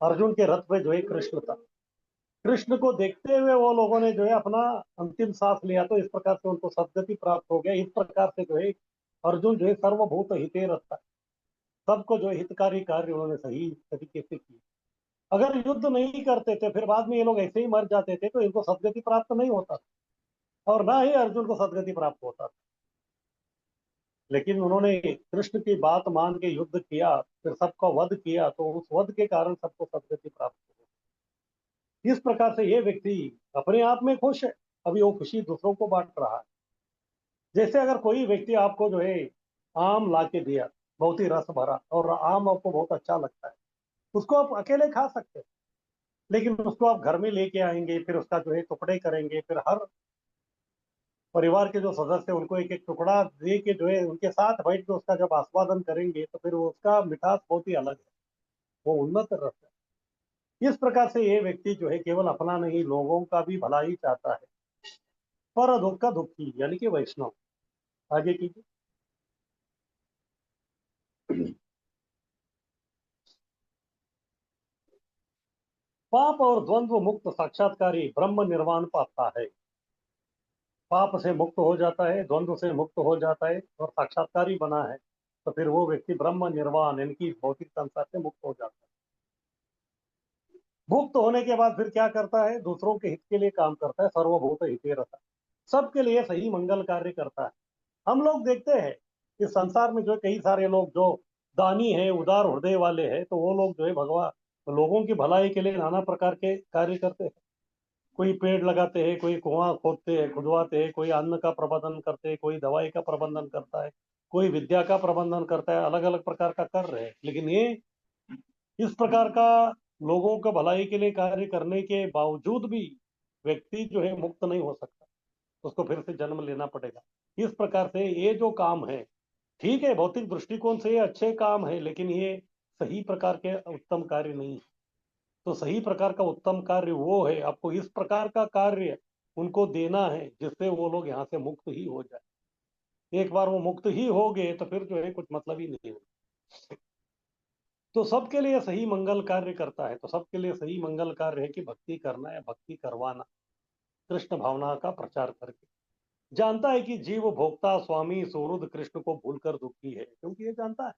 अर्जुन के रथ पे जो है कृष्ण था। कृष्ण को देखते हुए वो लोगों ने जो है अपना अंतिम सांस लिया, तो इस प्रकार से उनको सदगति प्राप्त हो गया। इस प्रकार से जो है अर्जुन जो है सर्वभूत हिते रखता है, सबको जो है हितकारी कार्य उन्होंने सही तरीके से किया। अगर युद्ध नहीं करते थे फिर बाद में ये लोग ऐसे ही मर जाते थे तो इनको सदगति प्राप्त नहीं होता और ना ही अर्जुन को सदगति प्राप्त होता। लेकिन उन्होंने कृष्ण की बात मान के युद्ध किया, फिर सबका वध किया, तो उस वध के कारण सबको सदगति प्राप्त हो। इस प्रकार से ये व्यक्ति अपने आप में खुश है, अभी वो खुशी दूसरों को बांट रहा है। जैसे अगर कोई व्यक्ति आपको जो है आम ला के दिया, बहुत ही रस भरा, और आम आपको बहुत अच्छा लगता है, उसको आप अकेले खा सकते हैं। लेकिन उसको आप घर में लेके आएंगे, फिर उसका जो है टुकड़े करेंगे, फिर हर परिवार के जो सदस्य उनको एक एक टुकड़ा दे के जो है उनके साथ बैठ के उसका जब आस्वादन करेंगे तो फिर उसका मिठास बहुत ही अलग है, वो उन्नत रस है। इस प्रकार से ये व्यक्ति जो है केवल अपना नहीं लोगों का भी भला ही चाहता है। पर दुख का दुखी यानी कि वैष्णव। आगे कीजिए। पाप और द्वंद्व मुक्त साक्षात्कारी ब्रह्म निर्वाण पाता है। पाप से मुक्त हो जाता है, द्वंद्व से मुक्त हो जाता है और साक्षात्कारी बना है, तो फिर वो व्यक्ति ब्रह्म निर्वाण इनकी भौतिक संसार से मुक्त हो जाता है। मुक्त होने के बाद फिर क्या करता है? दूसरों के हित के लिए काम करता है, सर्वभूत हिते रता, सबके लिए सही मंगल कार्य करता है। हम लोग देखते हैं कि संसार में जो कई सारे लोग जो दानी है, उदार हृदय वाले हैं, तो वो लोग जो है भगवान लोगों की भलाई के लिए नाना प्रकार के कार्य करते हैं। कोई पेड़ लगाते हैं, कोई कुआं खोदते हैं, खुदवाते हैं, कोई अन्न का प्रबंधन करते हैं, कोई दवाई का प्रबंधन करता है, कोई विद्या का प्रबंधन करता है, अलग अलग प्रकार का कर रहे हैं। लेकिन ये इस प्रकार का लोगों का भलाई के लिए कार्य करने के बावजूद भी व्यक्ति जो है मुक्त नहीं हो सकता, उसको फिर से जन्म लेना पड़ेगा। इस प्रकार से ये जो काम है, ठीक है, भौतिक दृष्टिकोण से ये अच्छे काम है, लेकिन ये सही प्रकार के उत्तम कार्य नहीं है। तो सही प्रकार का उत्तम कार्य वो है, आपको इस प्रकार का कार्य उनको देना है जिससे वो लोग यहाँ से मुक्त ही हो जाए। एक बार वो मुक्त ही हो गए तो फिर जो है कुछ मतलब ही नहीं है। तो सबके लिए सही मंगल कार्य करता है। तो सबके लिए सही मंगल कार्य है कि भक्ति करना या भक्ति करवाना, कृष्ण भावना का प्रचार करके। जानता है कि जीव भोक्ता स्वामी सुहृद कृष्ण को भूलकर दुखी है, क्योंकि ये जानता है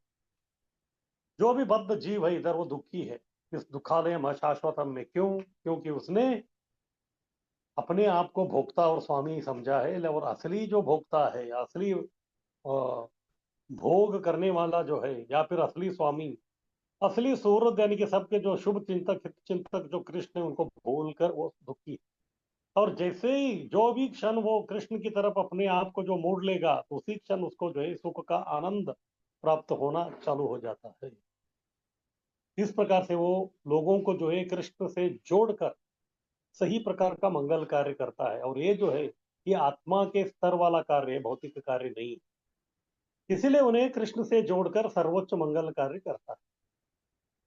जो भी बद्ध जीव है इधर वो दुखी है इस दुखालय अशाश्वतम में। क्यों? क्योंकि उसने अपने आप को भोक्ता और स्वामी समझा है। और असली जो भोक्ता है, असली भोग करने वाला जो है, या फिर असली स्वामी, असली सूरत, यानी कि सबके जो शुभ चिंतक हित चिंतक जो कृष्ण है, उनको भूल कर वो दुखी है। और जैसे ही जो भी क्षण वो कृष्ण की तरफ अपने आप को जो मोड़ लेगा, तो उसी क्षण उसको जो है सुख का आनंद प्राप्त होना चालू हो जाता है। इस प्रकार से वो लोगों को जो है कृष्ण से जोड़कर सही प्रकार का मंगल कार्य करता है। और ये जो है ये आत्मा के स्तर वाला कार्य है, भौतिक कार्य नहीं। इसीलिए उन्हें कृष्ण से जोड़कर सर्वोच्च मंगल कार्य करता है,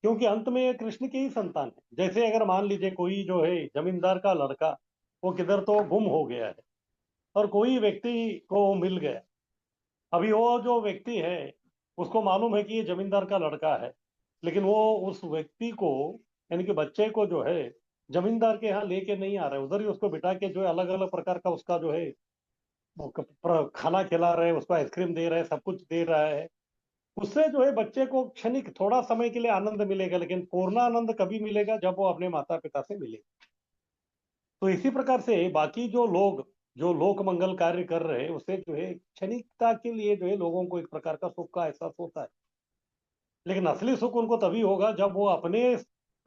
क्योंकि अंत में ये कृष्ण की ही संतान है। जैसे अगर मान लीजिए कोई जो है जमींदार का लड़का वो किधर तो गुम हो गया है और कोई व्यक्ति को मिल गया, अभी वो जो व्यक्ति है उसको मालूम है कि ये जमींदार का लड़का है, लेकिन वो उस व्यक्ति को, यानी कि बच्चे को जो है जमींदार के यहाँ लेके नहीं आ रहा है, उधर ही उसको बिठा के जो है अलग अलग प्रकार का उसका जो है वो खाना खिला रहे हैं, उसको आइसक्रीम दे रहे हैं, सब कुछ दे रहा है। उससे जो है बच्चे को क्षणिक थोड़ा समय के लिए आनंद मिलेगा, लेकिन पूर्ण आनंद कभी मिलेगा जब वो अपने माता पिता से मिलेगा। तो इसी प्रकार से बाकी जो लोग जो लोक मंगल कार्य कर रहे हैं उससे जो है क्षणिकता के लिए जो है लोगों को एक प्रकार का सुख का एहसास होता है, लेकिन असली सुख उनको तभी होगा जब वो अपने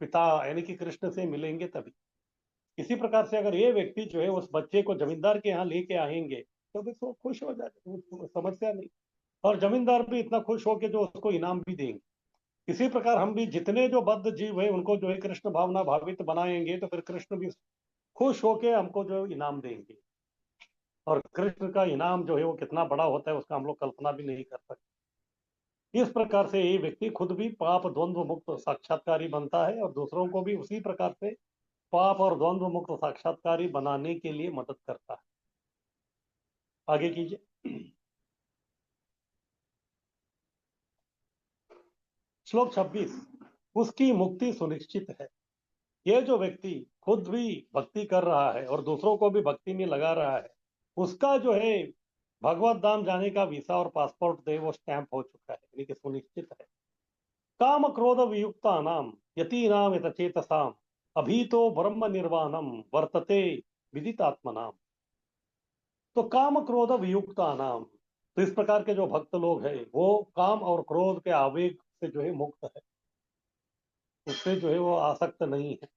पिता यानी कि कृष्ण से मिलेंगे तभी। इसी प्रकार से अगर ये व्यक्ति जो है उस बच्चे को जमींदार के यहाँ लेके आएंगे तो भी तो खुश हो जाए, समस्या नहीं। और जमींदार भी इतना खुश हो के जो उसको इनाम भी देंगे। इसी प्रकार हम भी जितने जो बद्ध जीव है उनको जो है कृष्ण भावना भावित बनाएंगे तो फिर कृष्ण भी खुश होके हमको जो इनाम देंगे। और कृष्ण का इनाम जो है वो कितना बड़ा होता है उसका हम लोग कल्पना भी नहीं कर सकते। इस प्रकार से ये व्यक्ति खुद भी पाप द्वंद्व मुक्त साक्षात्कारी बनता है और दूसरों को भी उसी प्रकार से पाप और द्वंद्व मुक्त साक्षात्कारी बनाने के लिए मदद करता है। आगे कीजिए। श्लोक 26, उसकी मुक्ति सुनिश्चित है। ये जो व्यक्ति खुद भी भक्ति कर रहा है और दूसरों को भी भक्ति में लगा रहा है, उसका जो है भगवत धाम जाने का वीसा और पासपोर्ट दे वो स्टैंप हो चुका है, यानी कि सुनिश्चित है। काम क्रोध वियुक्ता नाम यतीनाम यतचेतसाम अभी तो ब्रह्म निर्वाणम वर्तते विदितात्मनाम। तो काम क्रोध वियुक्ता नाम, तो इस प्रकार के जो भक्त लोग हैं वो काम और क्रोध के आवेग से जो है मुक्त है, उससे जो है वो आसक्त नहीं है।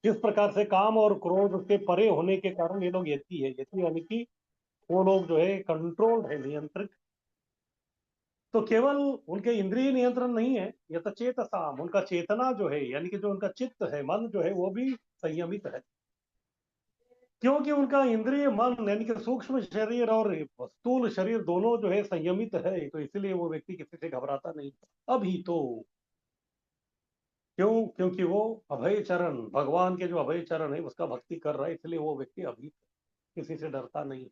इस प्रकार से काम और क्रोध से परे होने के कारण ये लोग यति है, यति यानी कि वो लोग जो है कंट्रोल्ड है, नियंत्रित। तो केवल उनके इंद्रिय नियंत्रण नहीं है, यत चेतसाम, उनका चेतना जो है यानी कि जो उनका चित्त है, मन जो है वो भी संयमित है। क्योंकि उनका इंद्रिय मन यानी कि सूक्ष्म शरीर और स्थूल शरीर दोनों जो है संयमित है, तो इसलिए वो व्यक्ति किसी से घबराता नहीं। अभी तो क्यों, क्योंकि वो अभय चरण, भगवान के जो अभय चरण है उसका भक्ति कर रहा है, इसलिए वो व्यक्ति अभी किसी से डरता नहीं।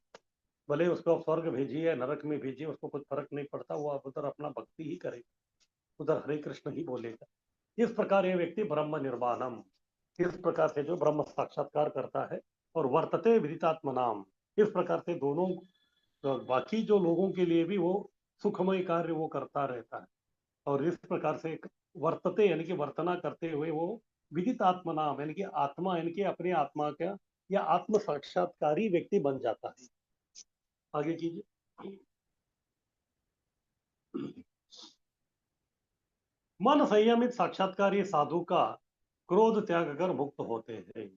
भले उसको स्वर्ग भेजिए या नरक में भेजिए उसको कुछ फर्क नहीं पड़ता, वो अब उधर अपना भक्ति ही करेगा, उधर हरे कृष्ण ही बोलेगा। इस प्रकार ये व्यक्ति ब्रह्म निर्वाणम, इस प्रकार से जो ब्रह्म साक्षात्कार करता है और वर्तते विदितात्म नाम, इस प्रकार से दोनों बाकी जो लोगों के लिए भी वो सुखमय कार्य वो करता रहता है। और इस प्रकार से वर्तते यानी कि वर्तना करते हुए वो विदित आत्मा नाम यानी कि आत्मा यानी कि अपने आत्मा का या आत्म साक्षात्कारी व्यक्ति बन जाता है। आगे कीजिए। मन संयमित साक्षात्कारी साधु का क्रोध त्याग कर मुक्त होते हैं।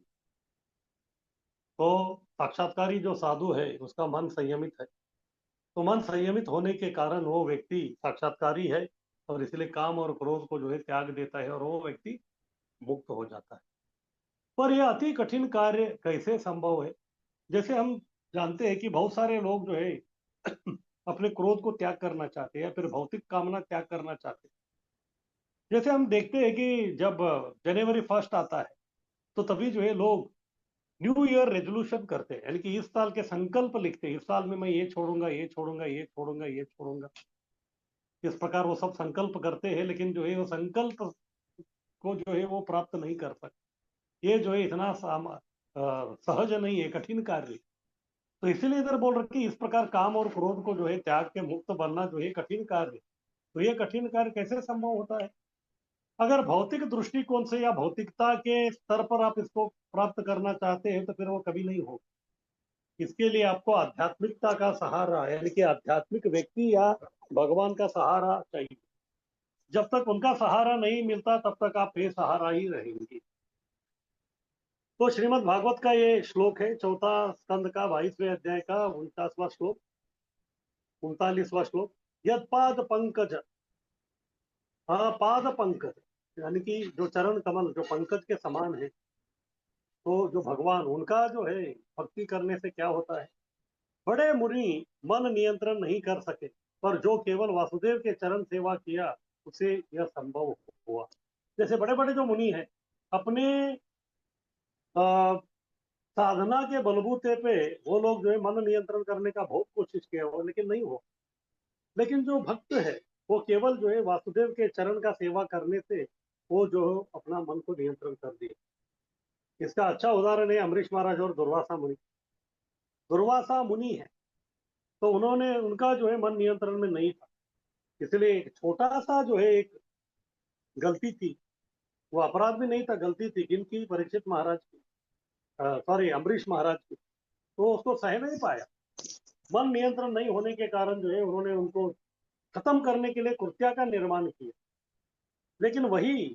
तो साक्षात्कारी जो साधु है उसका मन संयमित है, तो मन संयमित होने के कारण वो व्यक्ति साक्षात्कारी है और इसलिए काम और क्रोध को जो है त्याग देता है और वो व्यक्ति मुक्त हो जाता है। पर यह अति कठिन कार्य कैसे संभव है? जैसे हम जानते हैं कि बहुत सारे लोग जो है अपने क्रोध को त्याग करना चाहते हैं या फिर भौतिक कामना त्याग करना चाहते हैं। जैसे हम देखते हैं कि जब जनवरी फर्स्ट आता है तो तभी जो है लोग न्यू ईयर रेजोल्यूशन करते हैं, यानी कि इस साल के संकल्प लिखते हैं, इस साल में मैं ये छोड़ूंगा, ये छोड़ूंगा, ये छोड़ूंगा, ये छोड़ूंगा। इस प्रकार वो सब संकल्प करते हैं, लेकिन जो है वो संकल्प को जो है वो प्राप्त नहीं कर सकते। ये जो है इतना सहज नहीं है, कठिन कार्य। तो इसीलिए इधर बोल रखे कि इस प्रकार काम और क्रोध को जो है त्याग के मुक्त बनना जो है कठिन कार्य। तो ये कठिन कार्य कैसे संभव होता है? अगर भौतिक दृष्टिकोण से या भौतिकता के स्तर पर आप इसको प्राप्त करना चाहते हैं तो फिर वो कभी नहीं होगा। इसके लिए आपको आध्यात्मिकता का सहारा यानी कि आध्यात्मिक व्यक्ति या भगवान का सहारा चाहिए। जब तक उनका सहारा नहीं मिलता तब तक आप बेसहारा ही रहेंगे। तो श्रीमद् भागवत का ये श्लोक है, चौथा स्कंद का 22वें अध्याय का 49वां श्लोक, 39वां श्लोक। यद पाद पंकज, हाँ पाद पंकज यानी कि जो चरण कमल जो पंकज के समान है, तो जो भगवान उनका जो है भक्ति करने से क्या होता है? बड़े मुनि मन नियंत्रण नहीं कर सके, पर जो केवल वासुदेव के चरण सेवा किया उसे यह संभव हुआ। जैसे बड़े बड़े जो मुनि हैं अपने आ, साधना के बलबूते पे वो लोग जो है मन नियंत्रण करने का बहुत कोशिश किया हो लेकिन नहीं हो। लेकिन जो भक्त है वो केवल जो है वासुदेव के चरण का सेवा करने से वो जो अपना मन को नियंत्रण कर दिए। इसका अच्छा उदाहरण है अमरीश महाराज और दुर्वासा मुनि। दुर्वासा मुनि है तो उन्होंने उनका जो है मन नियंत्रण में नहीं था, इसलिए एक छोटा सा जो है एक गलती थी, वो अपराध भी नहीं था, गलती थी किनकी, परीक्षित महाराज की, सॉरी अम्बरीश महाराज की, तो उसको सह नहीं पाया। मन नियंत्रण नहीं होने के कारण जो है उन्होंने उनको खत्म करने के लिए कृत्या का निर्माण किया। लेकिन वही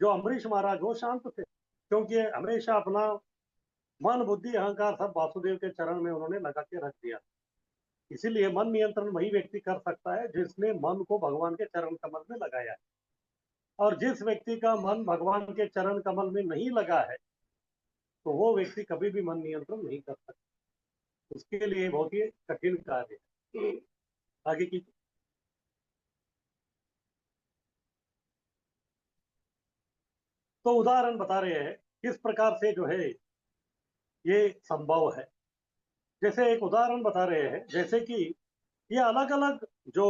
जो अम्बरीश महाराज वो शांत थे, क्योंकि हमेशा अपना मन बुद्धि अहंकार सब वासुदेव के चरण में उन्होंने लगा के रख दिया। इसीलिए मन नियंत्रण वही व्यक्ति कर सकता है जिसने मन को भगवान के चरण कमल में लगाया है। और जिस व्यक्ति का मन भगवान के चरण कमल में नहीं लगा है तो वो व्यक्ति कभी भी मन नियंत्रण नहीं कर सकता। उसके लिए बहुत ही कठिन कार्य है। आगे की। तो उदाहरण बता रहे हैं किस प्रकार से जो है ये संभव है। जैसे एक उदाहरण बता रहे हैं, जैसे कि ये अलग अलग जो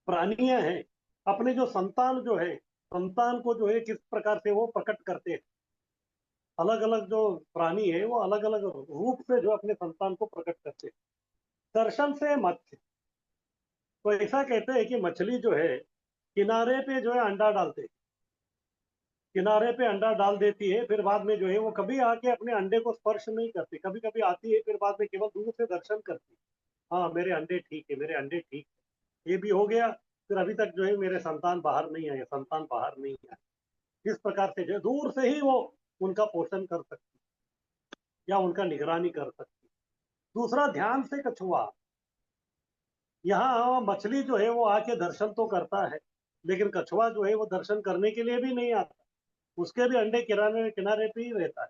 प्राणियां हैं अपने जो संतान जो है, संतान को जो है किस प्रकार से वो प्रकट करते हैं। अलग अलग जो प्राणी है वो अलग अलग रूप से जो अपने संतान को प्रकट करते हैं। दर्शन से मत्स्य, तो ऐसा कहते हैं कि मछली जो है किनारे पे जो है अंडा डालते, किनारे पे अंडा डाल देती है, फिर बाद में जो है वो कभी आके अपने अंडे को स्पर्श नहीं करती, कभी कभी आती है फिर बाद में केवल दूर से दर्शन करती। हाँ मेरे अंडे ठीक है, मेरे अंडे ठीक है, ये भी हो गया, फिर अभी तक जो है मेरे संतान बाहर नहीं आए, संतान बाहर नहीं आए। इस प्रकार से जो है दूर से ही वो उनका पोषण कर सकती या उनका निगरानी कर सकती। दूसरा ध्यान से कछुआ, यहाँ मछली जो है वो आके दर्शन तो करता है, लेकिन कछुआ जो है वो दर्शन करने के लिए भी नहीं आता, उसके भी अंडे किनारे किनारे पे ही रहता है,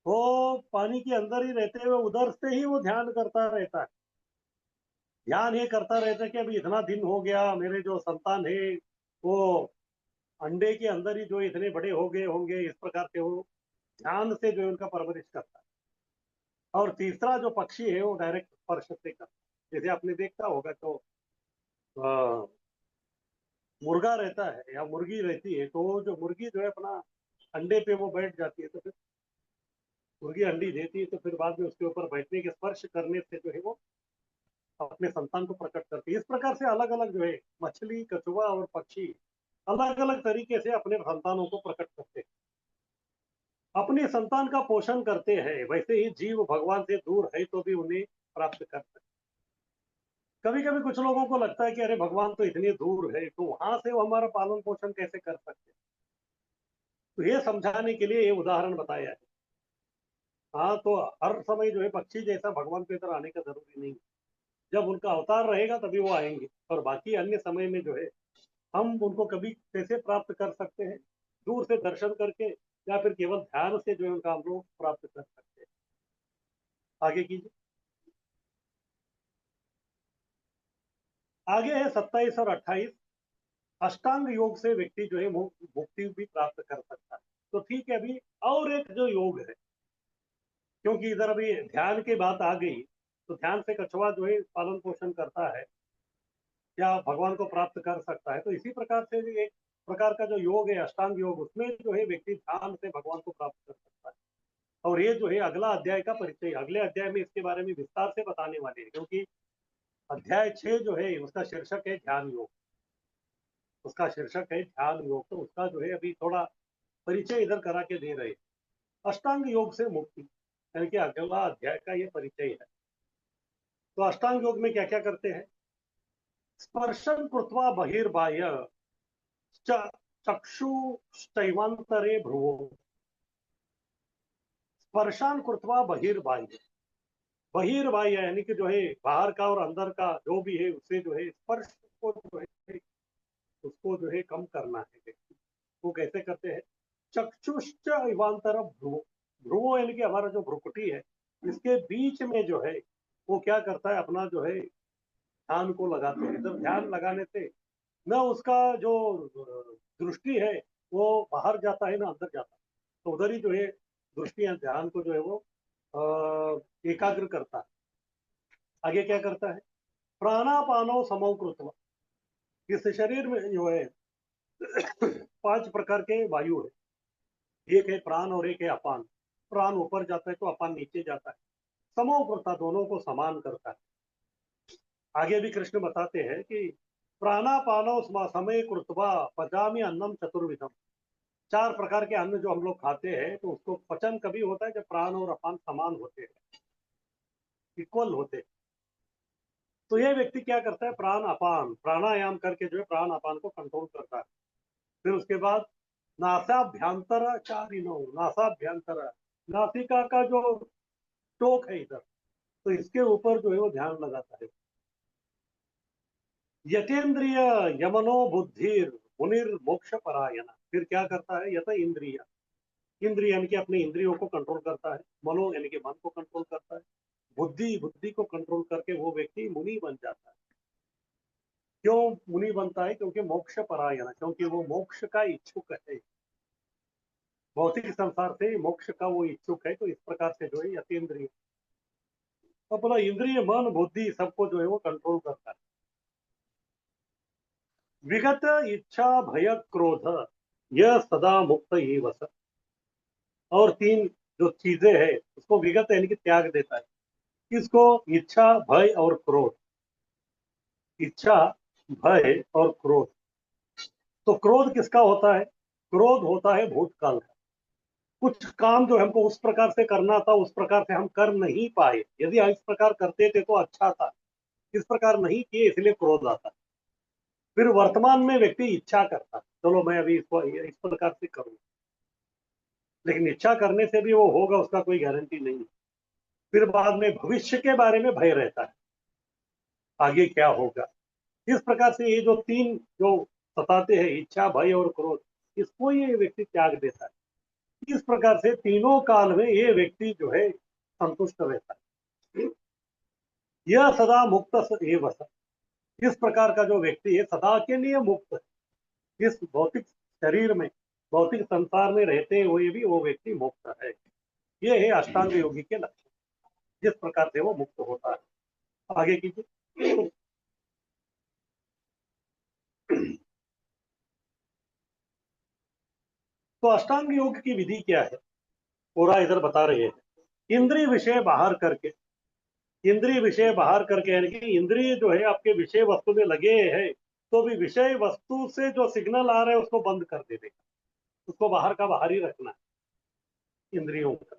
वो पानी के अंदर ही रहते हुए उधर से ही वो ध्यान करता रहता है। ध्यान ये करता रहता है कि अभी इतना दिन हो गया, मेरे जो संतान है वो अंडे के अंदर ही जो इतने बड़े हो गए होंगे, इस प्रकार से वो ध्यान से जो है उनका परवरिश करता है। और तीसरा जो पक्षी है वो डायरेक्ट स्पर्श से करता है। जैसे आपने देखा होगा तो अ, मुर्गा रहता है या मुर्गी रहती है, तो वो जो मुर्गी जो है अपना अंडे पे वो बैठ जाती है, तो फिर मुर्गी अंडी देती है, तो फिर बाद में उसके ऊपर बैठने के स्पर्श करने से जो है वो अपने संतान को प्रकट करती है। इस प्रकार से अलग अलग जो है मछली कछुआ और पक्षी अलग अलग तरीके से अपने संतानों को प्रकट करते हैं, अपने संतान का पोषण करते हैं। वैसे ही जीव भगवान से दूर है तो भी उन्हें प्राप्त कर सकते। कभी कभी कुछ लोगों को लगता है कि अरे भगवान तो इतनी दूर है, तो वहां से वो हमारा पालन पोषण कैसे कर सकते हैं। तो ये समझाने के लिए ये उदाहरण बताया है। हाँ, तो हर समय जो है पक्षी जैसा भगवान के इधर आने का जरूरी नहीं है। जब उनका अवतार रहेगा तभी वो आएंगे, और बाकी अन्य समय में जो है हम उनको कभी कैसे प्राप्त कर सकते हैं, दूर से दर्शन करके या फिर केवल ध्यान से जो है उनका हम लोग प्राप्त कर सकते हैं। आगे कीजिए। आगे है 27 और 28। अष्टांग योग से व्यक्ति जो है मुक्ति भी प्राप्त कर सकता है। तो ठीक है, अभी और एक जो योग है, क्योंकि इधर अभी ध्यान की बात आ गई, तो ध्यान से कछुआ जो है पालन पोषण करता है या भगवान को प्राप्त कर सकता है, तो इसी प्रकार से भी एक प्रकार का जो योग है अष्टांग योग, उसमें जो है व्यक्ति ध्यान से भगवान को प्राप्त कर सकता है। और ये जो है अगला अध्याय का परिचय, अगले अध्याय में इसके बारे में विस्तार से बताने वाले हैं, क्योंकि अध्याय 6 जो है उसका शीर्षक है ध्यान योग, उसका शीर्षक है ध्यान योग, तो उसका जो है अभी थोड़ा परिचय इधर करा के दे रहे हैं। अष्टांग योग से मुक्ति यानी कि अगला अध्याय का ये परिचय है। तो अष्टांग योग में क्या क्या करते हैं। स्पर्शन कृत्वा बहिर्बाह्य चक्षुश्चैवांतरे भ्रुवो, स्पर्शान कृत्वा बहिर्बाह्य, बहिर्बाह्य यानी कि जो है बाहर का और अंदर का जो भी है उससे जो है स्पर्श को जो है उसको जो है कम करना है व्यक्ति। वो कैसे करते हैं। चक्षुश्च इवांतर भ्रुवो, भ्रुवो यानी कि हमारा जो भ्रुकुटी है इसके बीच में जो है वो क्या करता है, अपना जो है ध्यान को लगाते हैं। जब ध्यान लगाने से न उसका जो दृष्टि है वो बाहर जाता है ना अंदर जाता है, तो उधर ही जो है दृष्टि या ध्यान को जो है वो एकाग्र करता है। आगे क्या करता है। प्राणापानो समो कृत्वा, इस शरीर में जो है 5 प्रकार के वायु है, एक है प्राण और एक है अपान। प्राण ऊपर जाता है तो अपान नीचे जाता है। समो कृत्वा, दोनों को समान करता है। आगे भी कृष्ण बताते हैं कि प्राणापानो समय कृत्वा पचामी अन्नम चतुर्विधम। 4 प्रकार के अन्न जो हम लोग खाते हैं तो उसको पचन कभी होता है जब प्राण और अपान समान होते हैं, इक्वल होते हैं। तो ये व्यक्ति क्या करता है, प्राण अपान प्राणायाम करके जो है प्राण अपान को कंट्रोल करता है। फिर उसके बाद नासाभ्यंतर चारिणो, नासाभ्यंतर, नासिका का जो टोक है इधर, तो इसके ऊपर जो है वो ध्यान लगाता है। यतेंद्रिय यमनो बुद्धिर मुनिर मोक्ष परायण। फिर क्या करता है, यत इंद्रिय, इंद्रिय यानी कि अपने इंद्रियों को कंट्रोल करता है। मनो यानी कि मन को कंट्रोल करता है। बुद्धि, बुद्धि को कंट्रोल करके वो व्यक्ति मुनि बन जाता है। क्यों मुनि बनता है? क्योंकि मोक्ष परायण, क्योंकि वो मोक्ष का इच्छुक है। भौतिक संसार से मोक्ष का वो इच्छुक है। तो इस प्रकार से जो है यतेंद्रिय, अपना इंद्रिय मन बुद्धि सबको जो है वो कंट्रोल करता है। विगत इच्छा भय क्रोध यह सदा मुक्त ही वस। और 3 जो चीजें है उसको विगत यानी कि त्याग देता है। किसको? इच्छा भय और क्रोध। इच्छा भय और क्रोध। तो क्रोध किसका होता है? क्रोध होता है भूतकाल का। कुछ काम जो हमको उस प्रकार से करना था उस प्रकार से हम कर नहीं पाए। यदि इस प्रकार करते थे तो अच्छा था, इस प्रकार नहीं किए इसलिए क्रोध आता। फिर वर्तमान में व्यक्ति इच्छा करता, चलो मैं अभी इसको इस प्रकार से करूँ, लेकिन इच्छा करने से भी वो होगा उसका कोई गारंटी नहीं। फिर बाद में भविष्य के बारे में भय रहता है, आगे क्या होगा। इस प्रकार से ये जो 3 जो सताते हैं, इच्छा भय और क्रोध, इसको ये व्यक्ति त्याग देता है। इस प्रकार से तीनों काल में ये व्यक्ति जो है संतुष्ट रहता है। यह सदा मुक्त एव स। इस प्रकार का जो व्यक्ति है सदा के लिए मुक्त है। इस भौतिक शरीर में, भौतिक संसार में रहते हुए भी वो व्यक्ति मुक्त है। ये है अष्टांग योगी के लक्षण, जिस प्रकार से वो मुक्त होता है। आगे कीजिए। तो अष्टांग योग की विधि क्या है, पूरा इधर बता रहे हैं। इंद्रिय विषय बाहर करके, इंद्रिय विषय बाहर करके यानी कि इंद्रिय जो है आपके विषय वस्तु में लगे हैं तो भी विषय वस्तु से जो सिग्नल आ रहा है उसको बंद कर देगा, उसको बाहर का बाहर ही रखना है इंद्रियों का।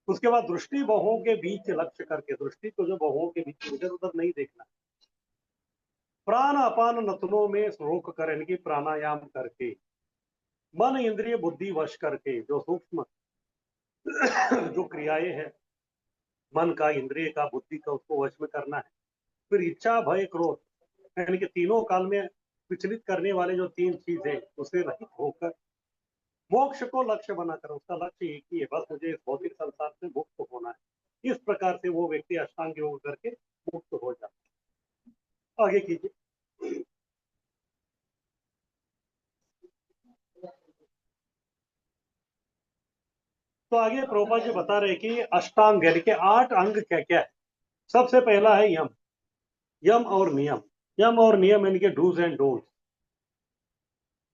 उसके बाद दृष्टि बहुओं के बीच लक्ष्य करके, दृष्टि को जो बहुओं के बीच इधर उधर नहीं देखना। प्राण अपान नतनों में रोक कर यानी कि प्राणायाम करके, मन इंद्रिय बुद्धि वश करके, जो सूक्ष्म जो क्रियाएं हैं मन का, इंद्रिय का, बुद्धि का, उसको वश में करना है। फिर इच्छा भय क्रोध यानी कि तीनों काल में विचलित करने वाले जो 3 चीजें, उससे रहित होकर मोक्ष को लक्ष्य बनाकर, उसका लक्ष्य एक ही है, बस मुझे इस भौतिक संसार से मुक्त होना है। इस प्रकार से वो व्यक्ति अष्टांग योग करके मुक्त हो जाता है। आगे कीजिए। तो आगे प्रभुपाद जी बता रहे कि अष्टांग यानी कि 8 अंग क्या क्या है। सबसे पहला है यम, यम और नियम। यम और नियम यानी कि डूज एंड डोंट्स,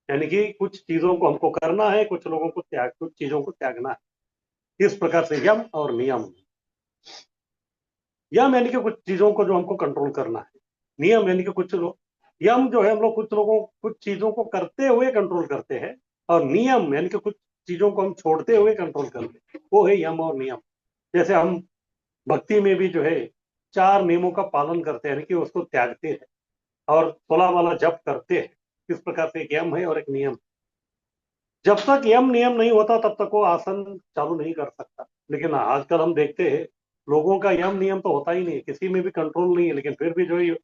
यानी कि कुछ चीजों को हमको करना है, कुछ लोगों को त्याग, कुछ चीजों को त्यागना है। इस प्रकार से यम और नियम। यम यानी कि कुछ चीजों को जो हमको कंट्रोल करना है। नियम यानी कि कुछ लोग, यम जो है हम लोग कुछ लोगों कुछ चीजों को करते हुए कंट्रोल करते हैं, और नियम यानी कि कुछ चीजों को हम छोड़ते हुए कंट्रोल करते हैं, वो है यम और नियम। जैसे हम भक्ति में भी जो है 4 नियमों का पालन करते हैं, यानी कि उसको त्यागते हैं और 16 वाला जप करते हैं। इस प्रकार से एक यम है और एक नियम। जब तक यम नियम नहीं होता तब तक वो आसन चालू नहीं कर सकता। लेकिन आजकल हम देखते हैं लोगों का यम नियम तो होता ही नहीं, किसी में भी कंट्रोल नहीं है, लेकिन फिर भी जो है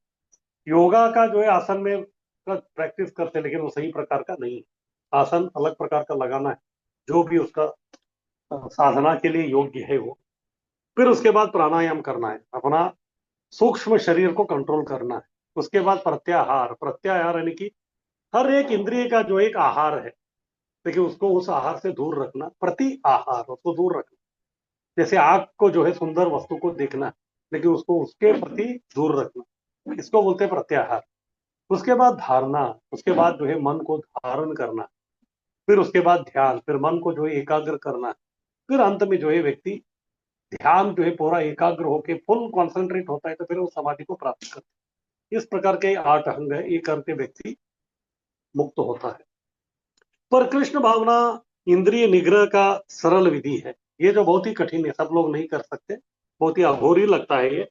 योगा का जो है आसन में प्रैक्टिस करते हैं, लेकिन वो सही प्रकार का नहीं है। आसन अलग प्रकार का लगाना है, जो भी उसका साधना के लिए योग्य है वो। फिर उसके बाद प्राणायाम करना है, अपना सूक्ष्म शरीर को कंट्रोल करना है। उसके बाद प्रत्याहार, प्रत्याहार यानी कि हर एक इंद्रिय का जो एक आहार है, लेकिन उसको उस आहार से दूर रखना। प्रति आहार, उसको दूर रखना। जैसे आग को जो है सुंदर वस्तु को देखना, लेकिन उसको उसके प्रति दूर रखना। इसको बोलते हैं प्रत्याहार। उसके बाद धारणा, उसके बाद जो है मन को धारण करना, फिर उसके बाद ध्यान, फिर मन को जो है एकाग्र करना, फिर अंत में जो है व्यक्ति ध्यान जो है पूरा एकाग्र होके फुल कॉन्सेंट्रेट होता है, तो फिर वो समाधि को प्राप्त करता है। इस प्रकार के 8 अंग है, ये करके व्यक्ति मुक्त होता है। पर कृष्ण भावना इंद्रिय निग्रह का सरल विधि है। ये जो बहुत ही कठिन है, सब लोग नहीं कर सकते, बहुत ही अघोरी लगता है ये।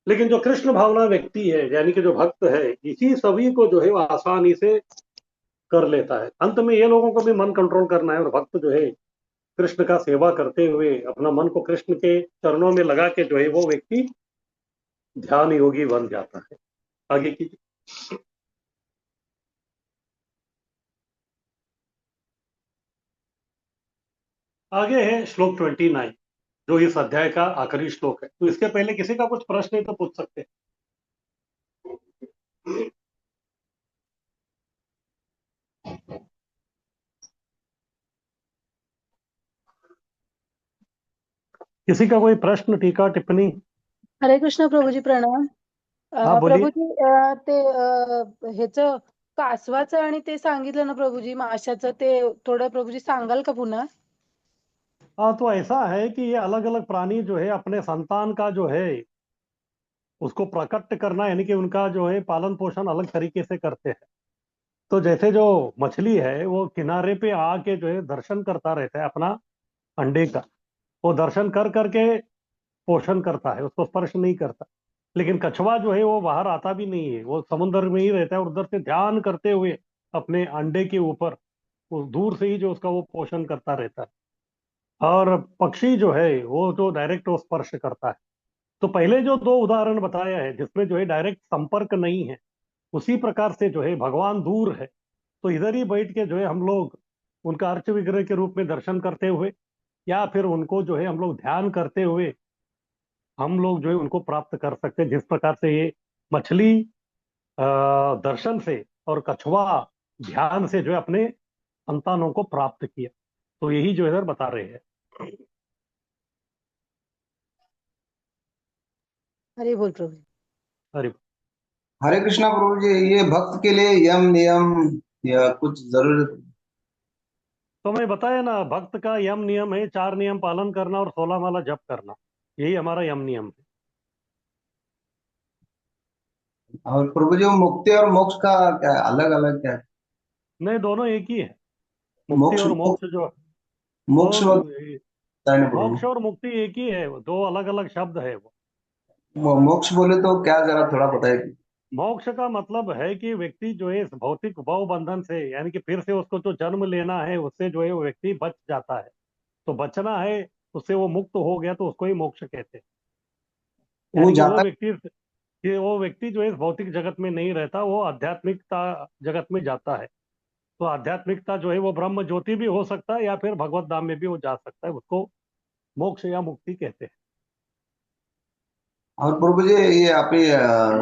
लेकिन जो कृष्ण भावना व्यक्ति है, यानी कि जो भक्त है, इसी सभी को जो है वो आसानी से कर लेता है। अंत में ये लोगों को भी मन कंट्रोल करना है, और भक्त जो है कृष्ण का सेवा करते हुए अपना मन को कृष्ण के चरणों में लगा के जो है वो व्यक्ति ध्यान योगी बन जाता है। आगे कीजिए। आगे है श्लोक 29, जो इस अध्याय का आखिरी श्लोक है। तो इसके पहले किसी का कुछ प्रश्न है तो पूछ सकते हैं। किसी का कोई प्रश्न, टीका, टिप्पणी? हरे कृष्ण प्रभूजी, प्रणाम. हाँ बोलिए। प्रभूजी, ते ह्याचं कासवाचं आणि ते सांगितलं ना प्रभूजी, माशाचं, ते थोडं प्रभूजी सांगाल का पुन्हा? हाँ, तो ऐसा है कि ये अलग अलग प्राणी जो है अपने संतान का जो है उसको प्रकट करना, यानी कि उनका जो है पालन पोषण अलग तरीके से करते हैं। तो जैसे जो मछली है वो किनारे पे आके जो है दर्शन करता रहता है अपना अंडे का, वो दर्शन कर करके पोषण करता है, उसको स्पर्श नहीं करता। लेकिन कछुआ जो है वो बाहर आता भी नहीं है, वो समुद्र में ही रहता है, और उधर से ध्यान करते हुए अपने अंडे के ऊपर वो दूर से ही जो उसका वो पोषण करता रहता है। और पक्षी जो है वो जो डायरेक्ट वो स्पर्श करता है। तो पहले जो 2 उदाहरण बताया है जिसमें जो है डायरेक्ट संपर्क नहीं है, उसी प्रकार से जो है भगवान दूर है, तो इधर ही बैठ के जो है हम लोग उनका अर्च विग्रह के रूप में दर्शन करते हुए, या फिर उनको जो है हम लोग ध्यान करते हुए हम लोग जो है उनको प्राप्त कर सकते हैं। जिस प्रकार से ये मछली अ, दर्शन से और कछुआ ध्यान से जो है अपने संतानों को प्राप्त किया, तो यही जो इधर बता रहे हैं। हरे बोल प्रभू. अरे, हरे कृष्णा प्रभु जी, ये भक्त के लिए यम नियम या कुछ जरूरत? तो मैं बताया ना, भक्त का यम नियम है 4 नियम पालन करना और 16 माला जप करना, यही हमारा यम नियम है। और प्रभु जी, वो मुक्ति और मोक्ष का क्या अलग अलग क्या है? नहीं, दोनों एक ही है। मुक्ति मोक्ष और मोक्ष जो मोक्ष वो बताए ना प्रभु. मोक्ष और मुक्ति एक ही है, वो 2 अलग अलग शब्द है वो। मोक्ष बोले तो क्या, जरा थोड़ा बताइए. मोक्ष का मतलब है कि व्यक्ति जो है इस भौतिक भव बंधन से, यानी कि फिर से उसको जो जन्म लेना है उससे जो है वो व्यक्ति बच जाता है। तो बचना है, उससे वो मुक्त हो गया, तो उसको ही मोक्ष कहते हैं। वो यानी कि जाता वो व्यक्ति जो है इस भौतिक जगत में नहीं रहता, वो आध्यात्मिकता जगत में जाता है। तो आध्यात्मिकता जो है वो ब्रह्म ज्योति भी हो सकता है, या फिर भगवत धाम में भी वो जा सकता है, उसको मोक्ष या मुक्ति कहते हैं। और प्रभु जी, ये आप ही,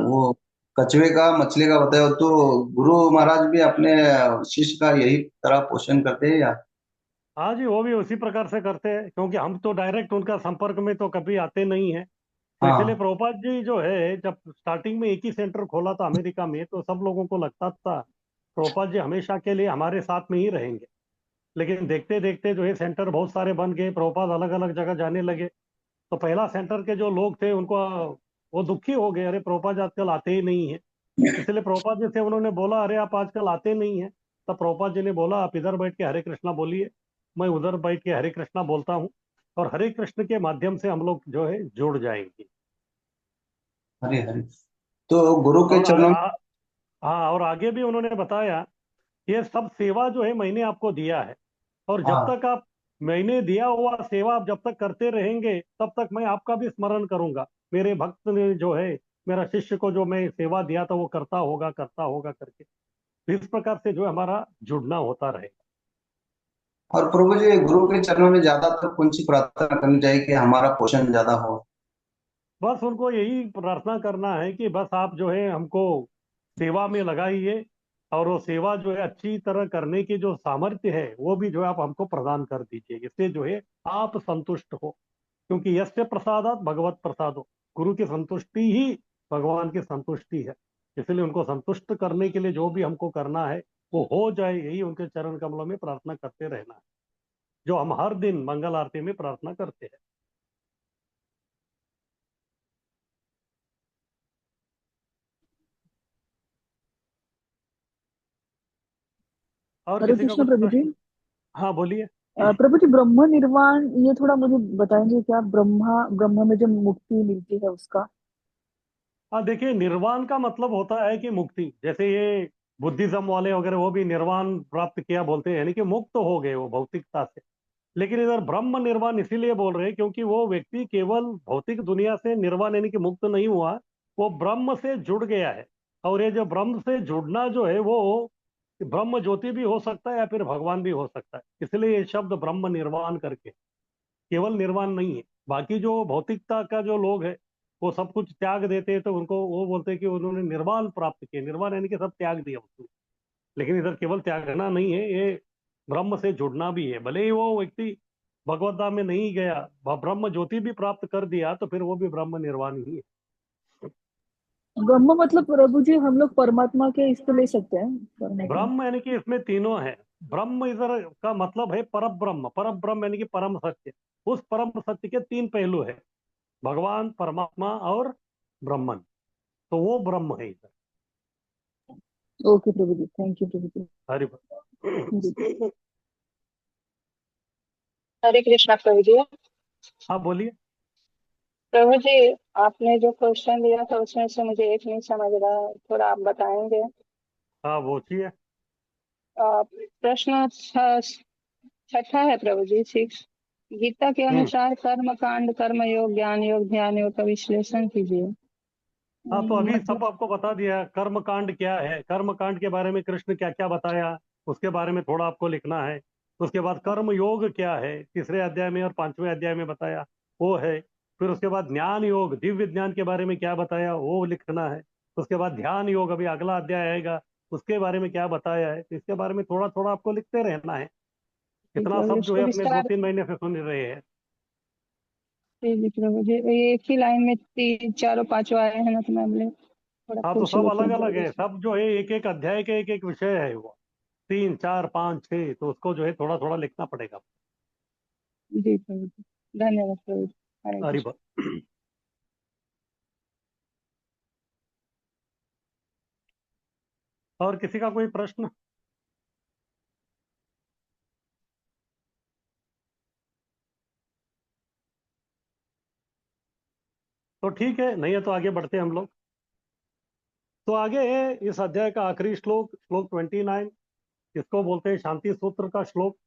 वो कछुए का मछली का बताए, तो गुरु महाराज भी अपने शिष्य का यही तरह पोषण करते हैं या? हाँ जी, वो भी उसी प्रकार से करते हैं, क्योंकि हम तो डायरेक्ट उनका संपर्क में तो कभी आते नहीं है। तो इसलिए हाँ. प्रभुपाद जी जो है, जब स्टार्टिंग में एक ही सेंटर खोला था अमेरिका में, तो सब लोगों को लगता था प्रभुपाद जी हमेशा के लिए हमारे साथ में ही रहेंगे। लेकिन देखते देखते जो है सेंटर बहुत सारे बन गए, प्रभुपाद अलग अलग जगह जाने लगे। तो पहला सेंटर के जो लोग थे उनको वो दुखी हो गए, अरे प्रभुपाद जी आजकल आते ही नहीं है। इसलिए प्रभुपाद जी से उन्होंने बोला, अरे आप आजकल आते नहीं है। तब प्रभुपाद जी ने बोला, आप इधर बैठ के हरे कृष्णा बोलिए, मैं उधर बैठ के हरे कृष्णा बोलता हूँ, और हरे कृष्ण के माध्यम से हम लोग जो है जुड़ जाएंगे। हरे हरे. तो गुरु के और चरणों में. हाँ, और आगे भी उन्होंने बताया, ये सब सेवा जो है मैंने आपको दिया है, और जब हाँ. तक आप मैंने दिया हुआ सेवा आप जब तक करते रहेंगे, तब तक मैं आपका भी स्मरण करूंगा। मेरे भक्त ने जो है मेरा शिष्य को जो मैं सेवा दिया था वो करता होगा करके, तो इस प्रकार से जो है हमारा जुड़ना होता रहेगा। और प्रभु जी, गुरु के चरणों में ज्यादातर कौन सी प्रार्थना करनी चाहिए कि हमारा पोषण ज्यादा हो? बस उनको यही प्रार्थना करना है कि बस आप जो है हमको सेवा में लगाइए, और वो सेवा जो है अच्छी तरह करने की जो सामर्थ्य है वो भी जो है आप हमको प्रदान कर दीजिए, इससे जो है आप संतुष्ट हो। क्योंकि यस्य प्रसादात भगवत प्रसादो, गुरु की संतुष्टि ही भगवान की संतुष्टि है। इसलिए उनको संतुष्ट करने के लिए जो भी हमको करना है वो हो जाए, यही उनके चरण कमलों में प्रार्थना करते रहना है, जो हम हर दिन मंगल आरती में प्रार्थना करते हैं। और हरे किसी का कृष्ण कुछ प्रभु जी। प्रश्न? हाँ बोलिए। प्रभु जी, ब्रह्म निर्वाण ये थोड़ा मुझे बताएंगे क्या? ब्रह्म में जो मुक्ति मिलती है उसका। हाँ देखिए, निर्वाण का मतलब होता है कि मुक्ति। जैसे ये बुद्धिज्म वाले वगैरह वो भी निर्वाण प्राप्त किया बोलते हैं, यानी कि मुक्त हो गए वो भौतिकता से। लेकिन इधर ब्रह्म निर्वाण इसीलिए बोल रहे हैं क्योंकि वो व्यक्ति केवल भौतिक दुनिया से निर्वाण यानी कि मुक्त नहीं हुआ, वो ब्रह्म से जुड़ गया है। और ये जो ब्रह्म से जुड़ना जो है वो ब्रह्म ज्योति भी हो सकता है या फिर भगवान भी हो सकता है। इसलिए ये शब्द ब्रह्म निर्वाण करके, केवल निर्वाण नहीं है। बाकी जो भौतिकता का जो लोग है वो सब कुछ त्याग देते हैं तो उनको वो बोलते हैं कि उन्होंने निर्वाण प्राप्त किया। निर्वाण यानी कि सब त्याग दिया उसको। लेकिन इधर केवल त्यागना नहीं है, ये ब्रह्म से जुड़ना भी है। भले ही वो व्यक्ति भगवत धाम में नहीं गया, ब्रह्म ज्योति भी प्राप्त कर दिया तो फिर वो भी ब्रह्म निर्वाण ही है। ब्रह्म मतलब प्रभु जी हम लोग परमात्मा के इसको ले सकते हैं, परमात्मा। ब्रह्म यानी कि इसमें तीनों है। ब्रह्म इधर का मतलब है पर ब्रह्म। पर ब्रह्म यानी कि परम सत्य। उस परम सत्य के तीन पहलू है, भगवान, परमात्मा और ब्रह्मन। तो वो ब्रह्म है इधर। Okay Prabhu ji, thank you Prabhu ji. Hari ji. बोल। हरे कृष्णा प्रभु जी। हाँ बोलिए। प्रभु जी, आपने जो क्वेश्चन दिया था उसमें से मुझे एक नहीं समझ रहा है, थोड़ा आप बताएंगे? हाँ वो चाहिए। प्रश्न छठा है प्रभु जी, 6। गीता के हम्म। अनुसार कर्म कांड, कर्म योग, ज्ञान योग, ध्यान योग का विश्लेषण कीजिए। हाँ तो अभी मतलब सब आपको बता दिया कर्म कांड क्या है। कर्म कांड के बारे में कृष्ण क्या क्या बताया उसके बारे में थोड़ा आपको लिखना है। उसके बाद कर्म योग क्या है, तीसरे अध्याय में और पांचवें अध्याय में बताया, वो है। फिर उसके बाद ज्ञान योग, दिव्य ज्ञान के बारे में क्या बताया वो लिखना है। उसके बाद ध्यान योग, अभी अगला अध्याय आएगा, उसके बारे में क्या बताया है। तो इसके बारे में थोड़ा थोड़ा आपको लिखते रहना है। इतना प्रभु जी, सब जो उसको है अपने दो विस्तार तीन महीने से सुन रहे हैं। जी प्रभु जी, ये एक ही लाइन में तीन चारों पांचों आए हैं ना, तो मैं बोले थोड़ा हाँ तो खुद से सब अलग लिखूं अलग जल्दी है, से। सब जो है एक एक अध्याय के एक एक विषय है वो। तीन चार पाँच छः, तो उसको जो है थोड़ा थोड़ा लिखना पड़ेगा। जी प्रभु जी, धन्यवाद प्रभु जी। हरे हरी कृष्ण। बोल। और किसी का कोई प्रश्न? तो ठीक है, नहीं है तो आगे बढ़ते हैं हम लोग। तो आगे है इस अध्याय का आखिरी श्लोक, श्लोक 29। इसको बोलते हैं शांति सूत्र का श्लोक।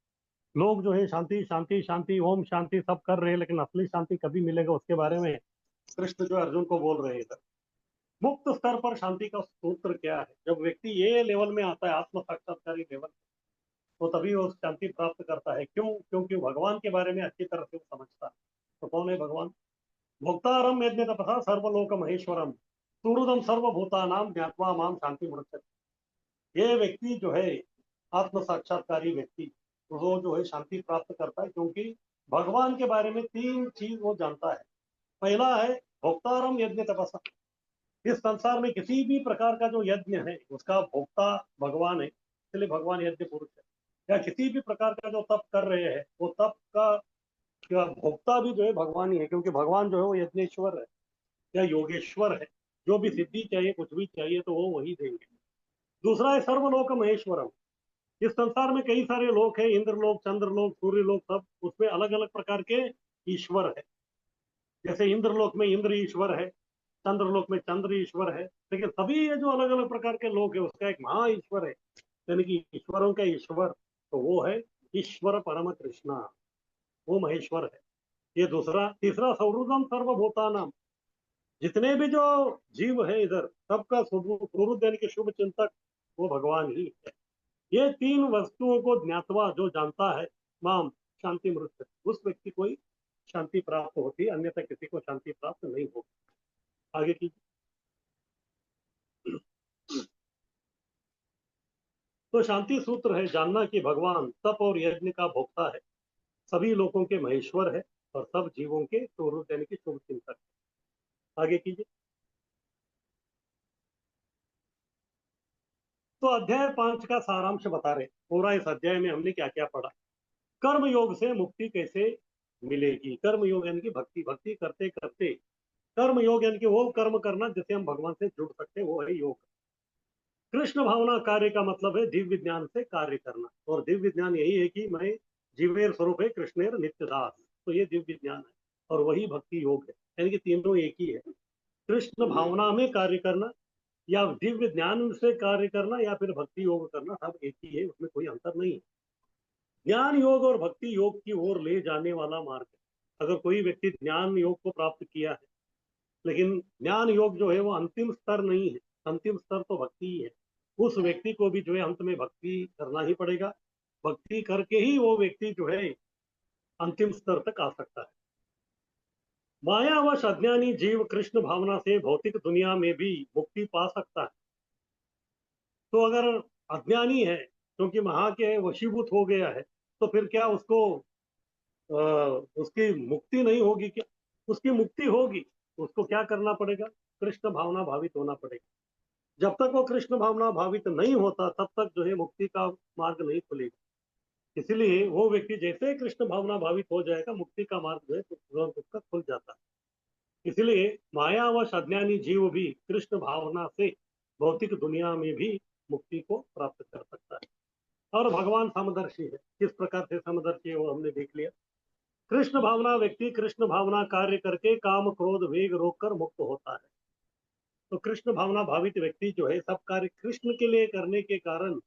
लोग जो है शांति शांति शांति ओम शांति सब कर रहे हैं, लेकिन असली शांति कभी मिलेगा उसके बारे में कृष्ण जो अर्जुन को बोल रहे हैं इधर। मुक्त स्तर पर शांति का सूत्र क्या है? जब व्यक्ति ये लेवल में आता है, आत्म साक्षात्कारी लेवल, तो तभी वो शांति प्राप्त करता है। क्यों? क्योंकि भगवान के बारे में अच्छी तरह से वो समझता है। तो कौन है भगवान? भोक्तारम यज्ञ तपसा सर्वलोक महेश्वरम सुहृदम सर्वभूतानाम ज्ञात्वा माम शांति मुच्यते। ये व्यक्ति जो है आत्म साक्षात्कारी व्यक्ति, वो जो है शांति प्राप्त करता है क्योंकि भगवान के बारे में तीन चीज वो जानता है। पहला है भोक्तारम यज्ञ तपसा। इस संसार में किसी भी प्रकार का जो यज्ञ है उसका भोक्ता भगवान है, इसलिए भगवान यज्ञ पुरुष है। या किसी भी प्रकार का जो तप कर रहे हैं वो तप का भोक्ता भी जो है भगवान ही है, क्योंकि भगवान जो है वो यज्ञेश्वर है या योगेश्वर है। जो भी सिद्धि चाहिए, कुछ भी चाहिए तो वो वही देंगे। दूसरा है सर्वलोक महेश्वरम। इस संसार में कई सारे लोक हैं, इंद्रलोक, चंद्रलोक, सूर्यलोक, सब उसमें अलग अलग प्रकार के ईश्वर है। जैसे इंद्रलोक में इंद्र ईश्वर है, चंद्रलोक में चंद्र ईश्वर है। लेकिन सभी ये जो अलग अलग प्रकार के लोग है उसका एक महा ईश्वर है, यानी कि ईश्वरों का ईश्वर, तो वो है ईश्वर परम कृष्णा, वो महेश्वर है। ये दूसरा। तीसरा सौहृदम सर्वभूतानाम। जितने भी जो जीव है इधर सबका सुहृद यानी कि शुभ चिंतक वो भगवान ही है। ये तीन वस्तुओं को ज्ञातवा जो जानता है, माम शांति मृत, उस व्यक्ति को ही शांति प्राप्त होती है, अन्यथा किसी को शांति प्राप्त नहीं होगी। आगे की। तो शांति सूत्र है जानना कि भगवान तप और यज्ञ का भोक्ता है, सभी लोगों के महेश्वर है और सब जीवों के सुहृद यानी कि शुभ चिंतक है। आगे कीजिए। तो अध्याय 5 का सारांश बता रहे, पूरा इस अध्याय में हमने क्या क्या पढ़ा। कर्म योग से मुक्ति कैसे मिलेगी। कर्म योग यानी कि भक्ति, भक्ति करते करते कर्म योग यानी कि वो कर्म करना जिससे हम भगवान से जुड़ सकते, वो है योग। कृष्ण भावना कार्य का मतलब है दिव्य ज्ञान से कार्य करना, और दिव्य ज्ञान यही है कि मैं जीवेर स्वरूप है कृष्णेर नित्यदास, तो ये दिव्य ज्ञान है और वही भक्ति योग है, यानी कि तीनों एक ही है। कृष्ण भावना में कार्य करना या दिव्य ज्ञान से कार्य करना या फिर भक्ति योग करना, सब एक ही है, उसमें कोई अंतर नहीं है। ज्ञान योग और भक्ति योग की ओर ले जाने वाला मार्ग है। अगर कोई व्यक्ति ज्ञान योग को प्राप्त किया है, लेकिन ज्ञान योग जो है वो अंतिम स्तर नहीं है, अंतिम स्तर तो भक्ति ही है, उस व्यक्ति को भी जो है अंत में भक्ति करना ही पड़ेगा। भक्ति करके ही वो व्यक्ति जो है अंतिम स्तर तक आ सकता है। मायावश अज्ञानी जीव कृष्ण भावना से भौतिक दुनिया में भी मुक्ति पा सकता है। तो अगर अज्ञानी है, क्योंकि महा के वशीभूत हो गया है, तो फिर क्या उसको उसकी मुक्ति नहीं होगी क्या? उसकी मुक्ति होगी। उसको क्या करना पड़ेगा? कृष्ण भावना भावित होना पड़ेगा। जब तक वो कृष्ण भावना भावित नहीं होता, तब तक जो है मुक्ति का मार्ग नहीं खुलेगा। इसलिए वो व्यक्ति जैसे कृष्ण भावना भावित हो जाएगा, मुक्ति का मार्ग जो है उसका खुल जाता है। इसलिए मायावश अज्ञानी जीव भी कृष्ण भावना से भौतिक दुनिया में भी मुक्ति को प्राप्त कर सकता है। और भगवान समदर्शी है। किस प्रकार से समदर्शी है वो हमने देख लिया। कृष्ण भावना व्यक्ति कृष्ण भावना कार्य करके काम क्रोध वेग रोककर मुक्त होता है। तो कृष्ण भावना भावित व्यक्ति जो है सब कार्य कृष्ण के लिए करने के कारण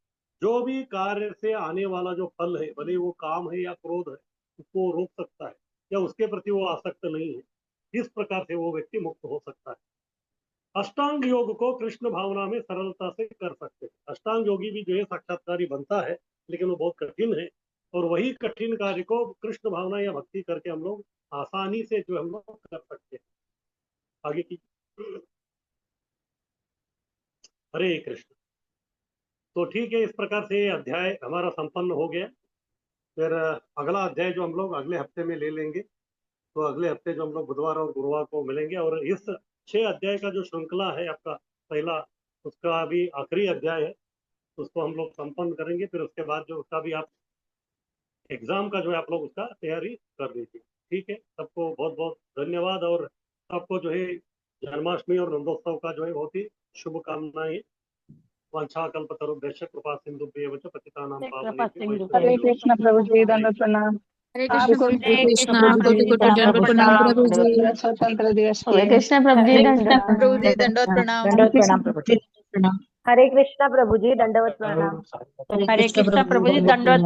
जो भी कार्य से आने वाला जो फल है, भले वो काम है या क्रोध है, उसको रोक सकता है या उसके प्रति वो आसक्त नहीं है। इस प्रकार से वो व्यक्ति मुक्त हो सकता है। अष्टांग योग को कृष्ण भावना में सरलता से कर सकते हैं। अष्टांग योगी भी जो है साक्षात्कारी बनता है, लेकिन वो बहुत कठिन है, और वही कठिन कार्य को कृष्ण भावना या भक्ति करके हम लोग आसानी से जो हम लोग कर सकते हैं। आगे की। हरे कृष्ण। तो ठीक है, इस प्रकार से अध्याय हमारा संपन्न हो गया। फिर अगला अध्याय जो हम लोग अगले हफ्ते में ले लेंगे। तो अगले हफ्ते जो हम लोग बुधवार और गुरुवार को मिलेंगे, और इस 6 अध्याय का जो श्रृंखला है आपका पहला, उसका अभी आखिरी अध्याय है, उसको हम लोग संपन्न करेंगे। फिर उसके बाद जो उसका भी आप एग्जाम का जो है आप लोग उसका तैयारी कर लीजिए। ठीक है, सबको बहुत बहुत धन्यवाद, और सबको जो है जन्माष्टमी और नंदोत्सव का जो है बहुत ही शुभकामनाएं। वांछाकल्पतरुभ्यश्च कृपा सिंधुभ्येव च पतितानां पावनेभ्यो हरे कृष्ण प्रभु जी, दंडवत प्रणाम। हरे आपको कृष्ण भी कृष्ण कोटि कोटि दंडवत प्रणाम प्रभु जी। स्वतंत्र दिवस हरे की कृष्ण प्रभु जी, धन्यवाद। प्रभु जी दंडवत प्रणाम। दंडवत प्रणाम प्रभु जी। हरे कृष्णा प्रभु जी, दंडवत प्रणाम। हरे कृष्ण प्रभु जी, दंडवत